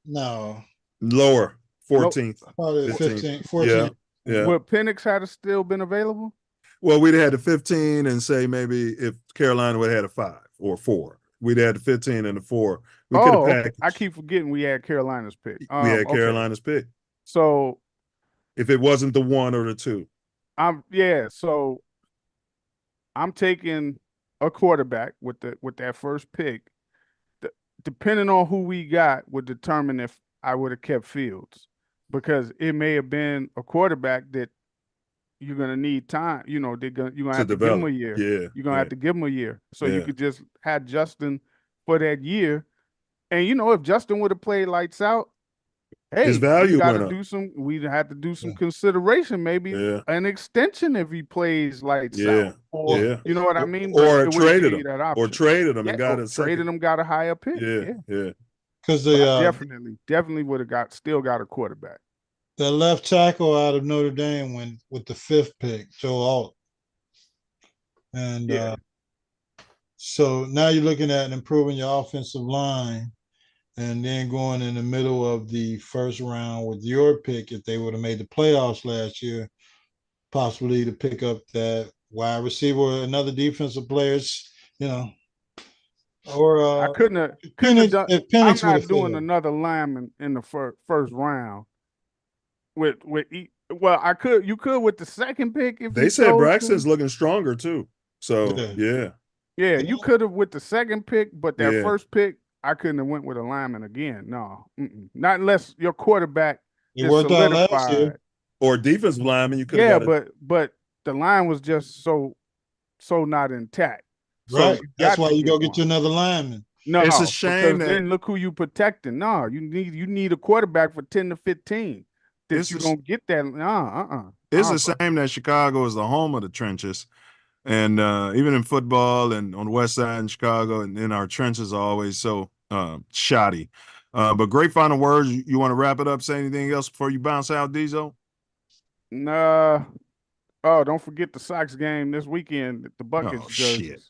No. Lower. 14th. Probably 15th. 14th. Yeah. Would Penix had still been available? Well, we'd have had the 15 and say maybe if Carolina would have had a 5 or 4. We'd have had the 15 and the 4. We could have packaged. I keep forgetting we had Carolina's pick. We had Carolina's pick. So if it wasn't the 1 or the 2. So I'm taking a quarterback with that first pick. Depending on who we got would determine if I would have kept Fields, because it may have been a quarterback that you're gonna need time. You're gonna have to give him a year. Yeah, you're gonna have to give him a year. So you could just have Justin for that year, and if Justin would have played lights out, hey, his value went up. We'd have to do some consideration, maybe an extension if he plays lights out. Or, you know what I mean? Or traded him. And got a second. Traded him, got a higher pick. Yeah. Because they definitely would have still got a quarterback. The left tackle out of Notre Dame went with the 5th pick, Joe Alt. And so now you're looking at improving your offensive line and then going in the middle of the first round with your pick, if they would have made the playoffs last year, possibly to pick up that wide receiver or another defensive players, or I couldn't have done. if I'm Penix would not have doing failed. another lineman in the first round. Well, I could. You could with the second pick if They you said chose Braxton's to. looking stronger too. So yeah. Yeah, you could have with the second pick, but that Yeah. first pick, I couldn't have went with a lineman again. No, not unless your quarterback It is worked out last year. solidified. Or defensive lineman, you could have Yeah, got but the line was just so not intact. So Right. you That's got why to you go get get you one. another lineman. No, It's a shame because that- then look who you protecting. No, you need a quarterback for 10 to 15. That It's you a- gonna get that. It's a shame that Chicago is the home of the trenches. And even in football and on the west side in Chicago and in our trenches are always so shoddy. But great final words. You want to wrap it up, say anything else before you bounce out, Diesel? Nah. Oh, don't forget the Sox game this weekend. The Buckets jerseys. shit.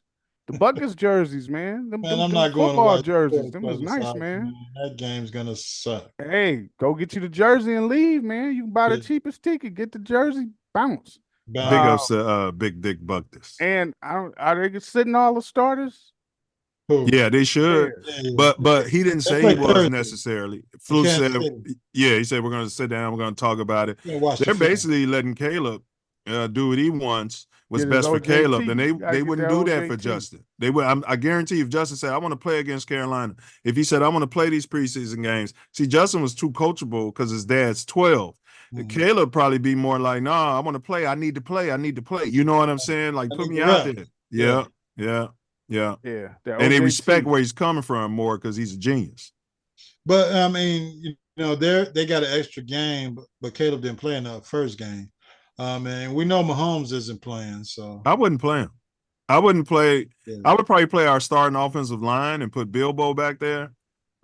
The Buckets jerseys, man. Them Man, I'm them not going to football watch jerseys. Them is the nice, Sox, man. That game's gonna suck. Hey, go get you the jersey and leave, man. You can buy the Yeah. cheapest ticket, get the jersey, bounce. Big ups to Big Dick Buckus. And are they sitting all the starters? Who? Yeah, they should. Yeah. But he didn't They say play he was Thursday. necessarily. Fluke Kansas said, City. yeah, he said we're going to sit down, we're going to talk about it. Yeah, watch They're the film. basically letting Caleb do what he wants, what's Get his best for OJT. Caleb, and You gotta they get wouldn't that do that for OJT. Justin. They would. I guarantee if Justin said I want to play against Carolina, if he said I want to play these preseason games, see Justin was too coachable because his dad's 12. Caleb probably be more like, nah, I want to play. I need to play. I need to play. You know what I'm saying? Like, put me out there. Yeah. Yeah. And they respect where he's coming from more because he's a genius. But I mean, they got an extra game, but Caleb didn't play in the first game. And we know Mahomes isn't playing, so I wouldn't play him. I wouldn't play. Yeah. I would probably play our starting offensive line and put Bilbo back there.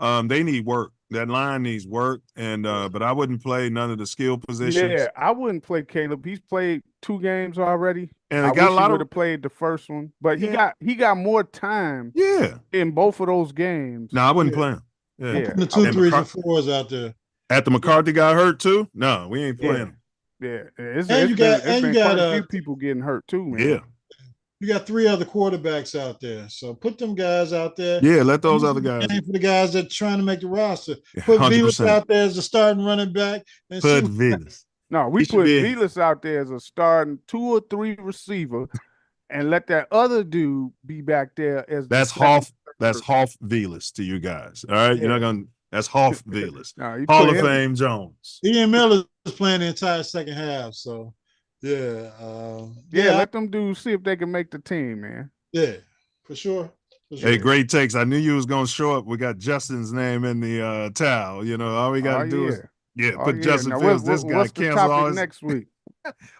They need work. That line needs work, and but I wouldn't play none of the skill positions. Yeah, I wouldn't play Caleb. He's played 2 games already. And I got wish a lot he would of have played the first one, but he got more time. Yeah, in both of those games. No, I wouldn't play him. I'm Yeah, putting the 2, 3s, and 4s out there. After McCarthy got hurt too. No, we ain't playing him. Yeah, it's And you got quite a few people getting hurt too, man. Yeah. You got 3 other quarterbacks out there, so put them guys out there. Yeah, let those other guys. For the guys that are trying to make the roster, Yeah, put 100%. Velas out there as the starting running back. And Put see Velas. No, we He should put be- Velas out there as a starting 2 or 3 receiver, and let that other dude be back there as the That's second, Hoff. third. That's Hoff Velas to you guys. All right, you're not gonna. That's Hoff Velas. No, you Hall put of him- Fame Jones. Ian Miller is playing the entire second half, so yeah, Yeah, let them dudes see if they can make the team, man. yeah, for sure. Hey, great takes. I knew you was gonna show up. We got Justin's name in the towel. You know, all we got to do is put Justin Now, Fields. This guy what's the cancel all topic his. next week?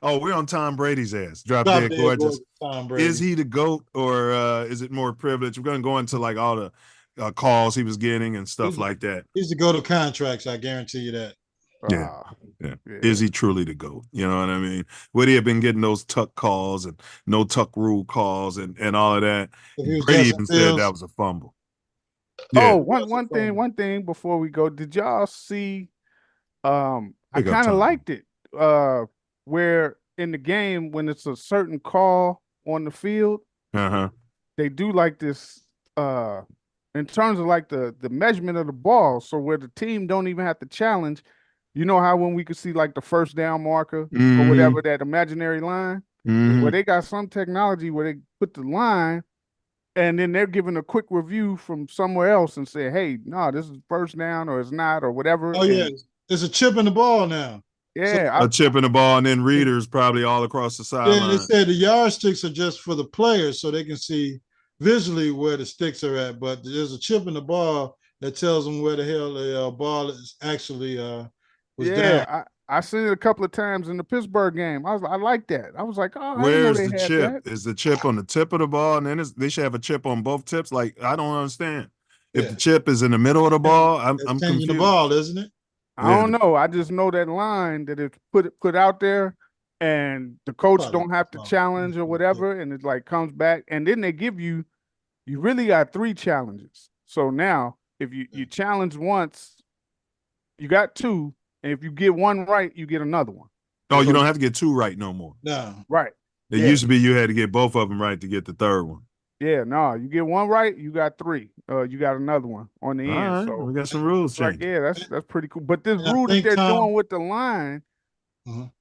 Oh, we're on Tom Brady's ass. Drop Drop dead Dead gorgeous. Gorgeous Tom Brady. Is he the GOAT or is it more privilege? We're gonna go into like all the calls he was getting and stuff like that. He's the go-to contracts. I guarantee you that. Yeah. Is he truly the GOAT? You know what I mean? Would he have been getting those tuck calls and no tuck rule calls and all of that? If he was Brady Justin even said Fields- that was a fumble. Oh, one thing before we go. Did y'all see? I Big up, kind of Tom. liked it. Where in the game when it's a certain call on the field, they do like this. In terms of like the measurement of the ball, so where the team don't even have to challenge. You know how when we could see like the first down marker or Mhm. whatever, that imaginary line, Mhm. where they got some technology where they put the line and then they're giving a quick review from somewhere else and say, hey, no, this is first down or it's not or whatever. Oh yeah, And- there's a chip in the ball now. yeah. A chip in the ball and then readers probably all across the Yeah, sideline. they said the yardsticks are just for the players so they can see visually where the sticks are at, but there's a chip in the ball that tells them where the hell the ball is actually was down. I seen it a couple of times in the Pittsburgh game. I like that. I was like, oh, I Where's didn't know the they had chip? that. Is the chip on the tip of the ball, and then they should have a chip on both tips? Like I don't understand. If the chip is in the middle of the ball, I'm Changing confused. the ball, isn't it? I don't know. I just know that line that it's put out there, and the coach don't have to challenge or whatever, and it like comes back, and then they give you really got 3 challenges. So now, if you challenge once, you got 2, and if you get 1 right, you get another one. Oh, you don't have to get 2 right no more. No. Right. It used to be you had to get both of them right to get the 3rd one. Yeah, no, you get 1 right, you got 3. You got another one on the end. Right, So we got some rules like, changed. yeah, that's pretty cool. But this rule that they're doing with the line,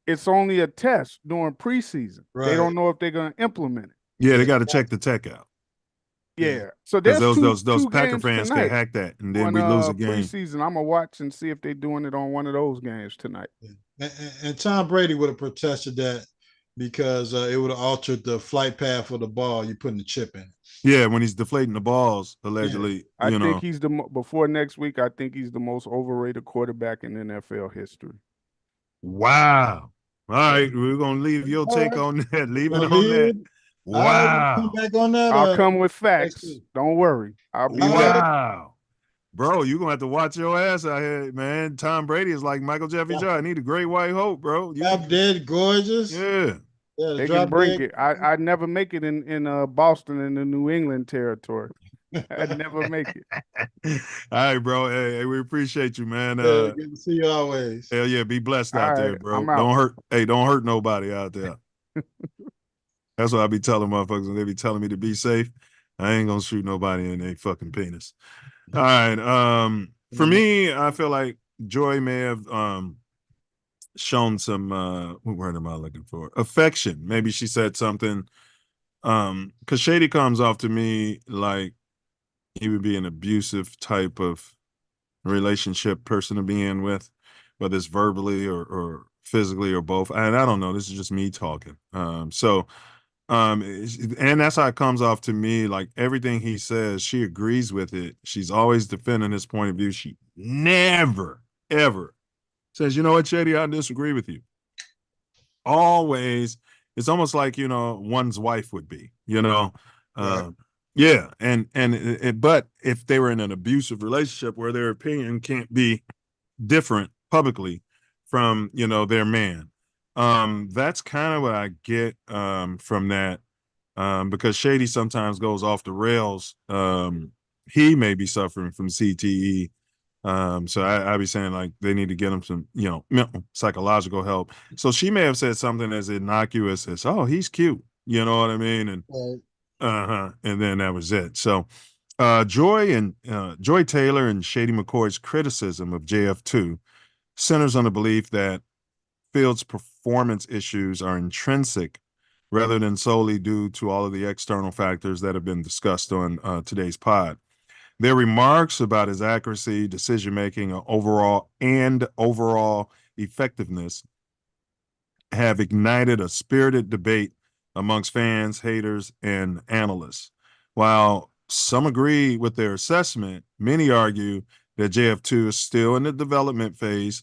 it's only a test during preseason. Right. They don't know if they're going to implement it. Yeah, they got to check the tech out. Yeah. So there's those two Packer games fans tonight can hack that, and then on, we lose a game. Preseason, I'm gonna watch and see if they're doing it on one of those games tonight. And Tom Brady would have protested that because it would have altered the flight path for the ball. You putting the chip in. Yeah, when he's deflating the balls, allegedly. I think he's before next week. I think he's the most overrated quarterback in NFL history. Wow. All right, we're gonna leave your take on that. Leave it on that. Wow. Come back on that. I'll come with facts. Don't worry. I'll be wow. Bro, you're gonna have to watch your ass out here, man. Tom Brady is like Michael Jeffrey Jones. I need a great white hope, bro. Drop dead gorgeous. Yeah. They can bring it. I'd never make it in Boston in the New England territory. I'd never make it. All right, bro. Hey, we appreciate you, man. Good to see you always. Hell yeah, be blessed out there, bro. I'm out. Don't hurt nobody out there. That's what I be telling motherfuckers when they be telling me to be safe. I ain't gonna shoot nobody in their fucking penis. All right. For me, I feel like Joy may have shown some what word am I looking for? Affection. Maybe she said something. Because Shady comes off to me like he would be an abusive type of relationship person to be in with, whether it's verbally or physically or both. And I don't know. This is just me talking. And that's how it comes off to me. Like everything he says, she agrees with it. She's always defending his point of view. She never, ever says, you know what, Shady, I disagree with you. Always, it's almost like, one's wife would be, Right. Yeah. But if they were in an abusive relationship where their opinion can't be different publicly from, their man. That's kind of what I get from that, because Shady sometimes goes off the rails. He may be suffering from CTE, so I be saying like they need to get him some, mental, psychological help. So she may have said something as innocuous as, "Oh, he's cute," you know what I mean, and and then that was it. So Joy Taylor and Shady McCoy's criticism of JF2 centers on the belief that Fields' performance issues are intrinsic rather than solely due to all of the external factors that have been discussed on today's pod. Their remarks about his accuracy, decision-making, overall effectiveness have ignited a spirited debate amongst fans, haters, and analysts. While some agree with their assessment, many argue that JF2 is still in the development phase,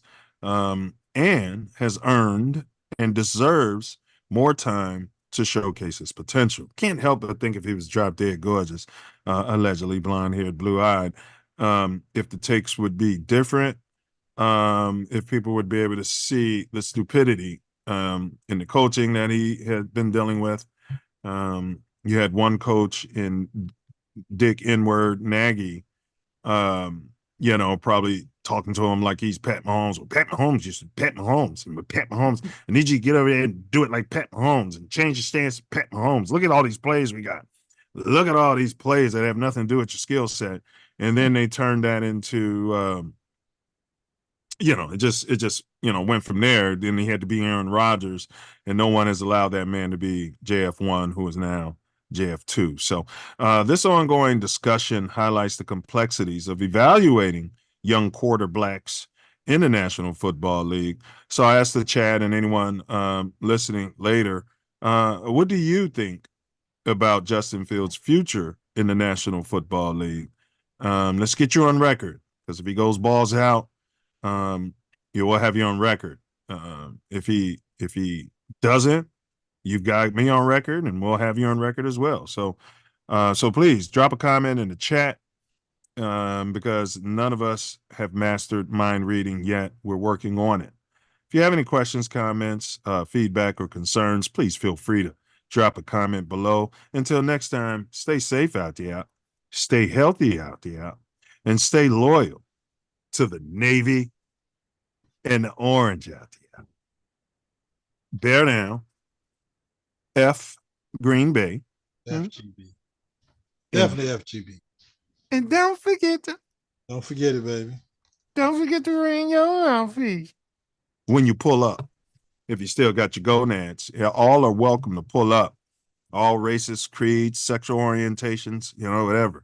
and has earned and deserves more time to showcase his potential. Can't help but think if he was drop dead gorgeous, allegedly blonde-haired, blue-eyed, if the takes would be different, if people would be able to see the stupidity in the coaching that he had been dealing with. You had one coach in Dick N-word Nagy, probably talking to him like he's Pat Mahomes. Well, Pat Mahomes used to Pat Mahomes. And with Pat Mahomes, I need you to get over there and do it like Pat Mahomes and change your stance to Pat Mahomes. Look at all these plays we got. Look at all these plays that have nothing to do with your skill set. And then they turned that into, it just went from there. Then he had to be Aaron Rodgers, and no one has allowed that man to be JF1, who is now JF2. So this ongoing discussion highlights the complexities of evaluating young quarterbacks in the National Football League. So I asked the chat and anyone listening later, what do you think about Justin Fields' future in the National Football League? Let's get you on record, because if he goes balls out, you will have you on record. If he doesn't, you've got me on record, and we'll have you on record as well. So please drop a comment in the chat. because none of us have mastered mind reading yet. We're working on it. If you have any questions, comments, feedback, or concerns, please feel free to drop a comment below. Until next time, stay safe out there, stay healthy out there, and stay loyal to the Navy and the Orange out there. Bear down. F Green Bay. FGB. Definitely FGB. And don't forget it, baby. Don't forget to ring your outfit. When you pull up, if you still got your gonads, all are welcome to pull up. All races, creeds, sexual orientations, whatever.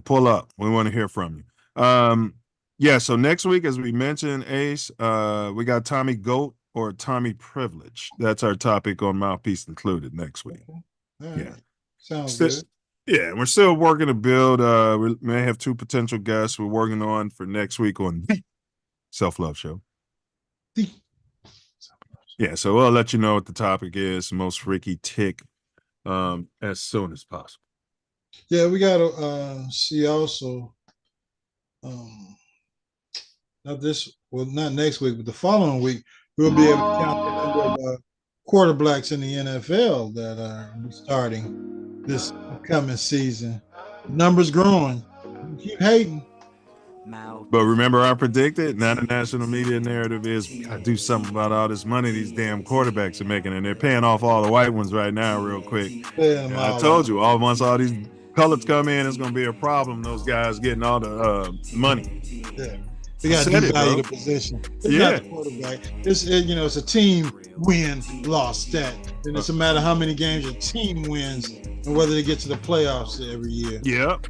Pull up. We want to hear from you. Yeah, so next week, as we mentioned, Ace, we got Tommy Goat or Tommy Privilege. That's our topic on Mouthpiece Included next week. Okay. Yeah. Sounds good. Yeah, we're still working to build. We may have 2 potential guests we're working on for next week on the Self-Love Show. Yeah, so we'll let you know what the topic is, most freaky tick, as soon as possible. Yeah, we got to see also, not next week, but the following week, we'll be able to count the number of quarterbacks in the NFL that are starting this upcoming season. The number's growing. Keep hating. But remember, I predicted. Now the national media narrative is we gotta do something about all this money these damn quarterbacks are making, and they're paying off all the white ones right now, real quick. I told you, once all these colors come in, it's gonna be a problem. Those guys getting all the money. Yeah. We got to devalue the position. It's not the quarterback. It's a team win-loss stat. And it's a matter how many games your team wins and whether they get to the playoffs every year. Yep.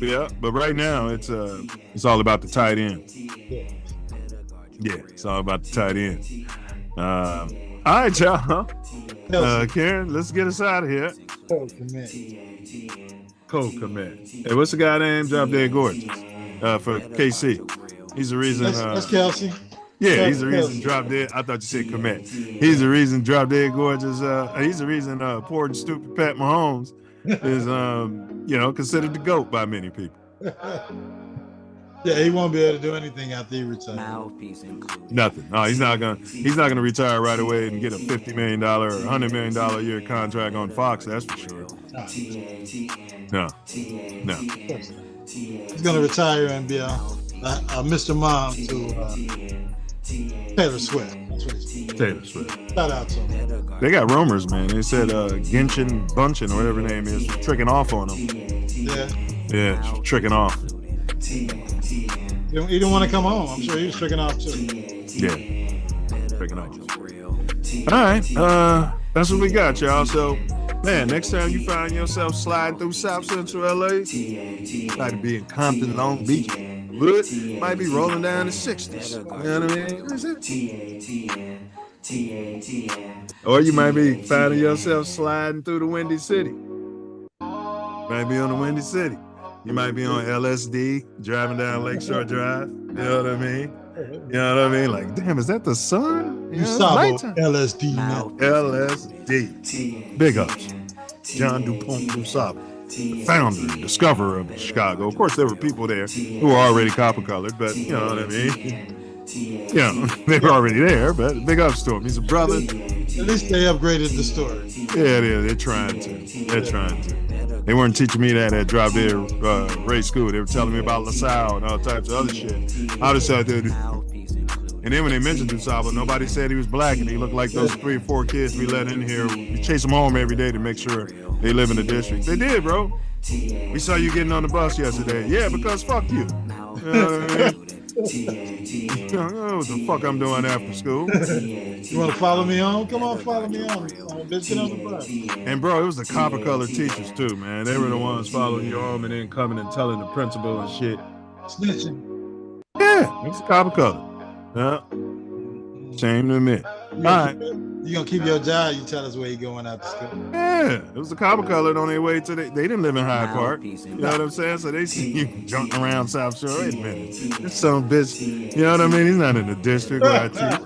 Yeah. But right now, it's all about the tight end. Yeah, it's all about the tight end. All right, y'all. Karen, let's get us out of here. Co-commit. Hey, what's the guy named Drop Dead Gorgeous for KC? He's the reason. That's Kelsey. Yeah, he's the reason Drop Dead. I thought you said commit. He's the reason Drop Dead Gorgeous. He's the reason poor and stupid Pat Mahomes is considered the GOAT by many people. Yeah, he won't be able to do anything after he retires. Mouthpiece Incl. Nothing. No, he's not gonna retire right away and get a $50 million or $100 million a year contract on Fox. That's for sure. No. He's gonna retire and be Mr. Mom to Taylor Swift. That's what he's Taylor Swift. Shout out to him. They got rumors, man. They said Genshin Bunchin or whatever her name is tricking off on him. Yeah, tricking off. He didn't want to come home. I'm sure he was tricking off too. Yeah, tricking off. All right, that's what we got, y'all. So, man, next time you find yourself sliding through South Central LA, might be in Compton, Long Beach. Might be rolling down the 60s. You know what I mean? Or you might be finding yourself sliding through the Windy City. Might be on the Windy City. You might be on LSD, driving down Lakeshore Drive. You know what I mean? You know what I mean? Like, damn, is that the sun? You saw LSD. LSD. Big ups. John DuPont Dusable. The founder and discoverer of Chicago. Of course, there were people there who were already copper-colored, but you know what I mean? They were already there, but big ups to him. He's a brother. At least they upgraded the story. Yeah, they're trying to. They weren't teaching me that at Drop Dead Ray School. They were telling me about LaSalle and all types of other shit. I decided to. And then when they mentioned Dusable, nobody said he was black, and he looked like those 3 or 4 kids we let in here. We chase them home every day to make sure they live in the district. They did, bro. We saw you getting on the bus yesterday. Yeah, because fuck you. You know what I mean? You know what the fuck I'm doing after school. You want to follow me home? Come on, follow me home. Let's get on the bus. And bro, it was the copper-colored teachers too, man. They were the ones following you home and then coming and telling the principal and shit. Snitching. Yeah, it was copper-colored. Yeah. Shame to admit. All right. You gonna keep your job? You tell us where you going after school. Yeah, it was the copper-colored on their way to they didn't live in Hyde Park. You know what I'm saying? So they see you junking around South Shore. Wait a minute, this son bitch. You know what I mean? He's not in the district where I teach.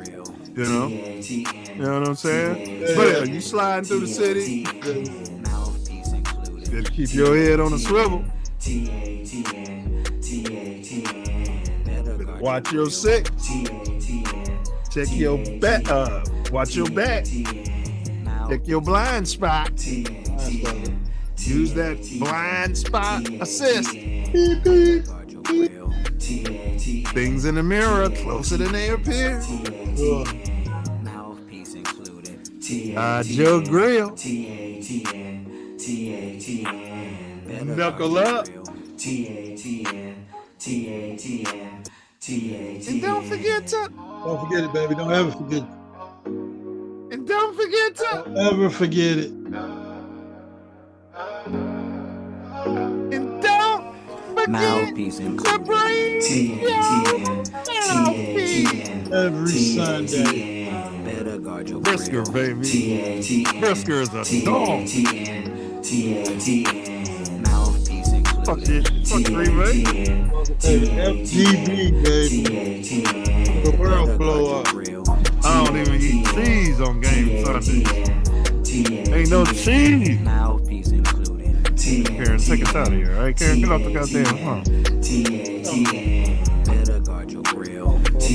You know what I'm saying? But you sliding through the city. Better keep your head on a swivel. Watch your six. Check your back. Watch your back. Check your blind spot. Use that blind spot assist. Things in the mirror closer than they appear. Mouthpiece included. Joe Grill. Knuckle up. And don't forget to. Don't forget it, baby. Don't ever forget it. And don't forget to. Don't ever forget it. And don't forget Mouthpiece to included. bring Every Sunday. Better guard your Brisker, grill. baby. Brisker is a dog. Mouthpiece included. Fuck this. Fuck Green Bay. FGB, baby. The world blow up. I don't even eat cheese on game Sunday. Ain't no cheese. Mouthpiece included. Karen, take us out of here, all right? Karen, get off the goddamn phone.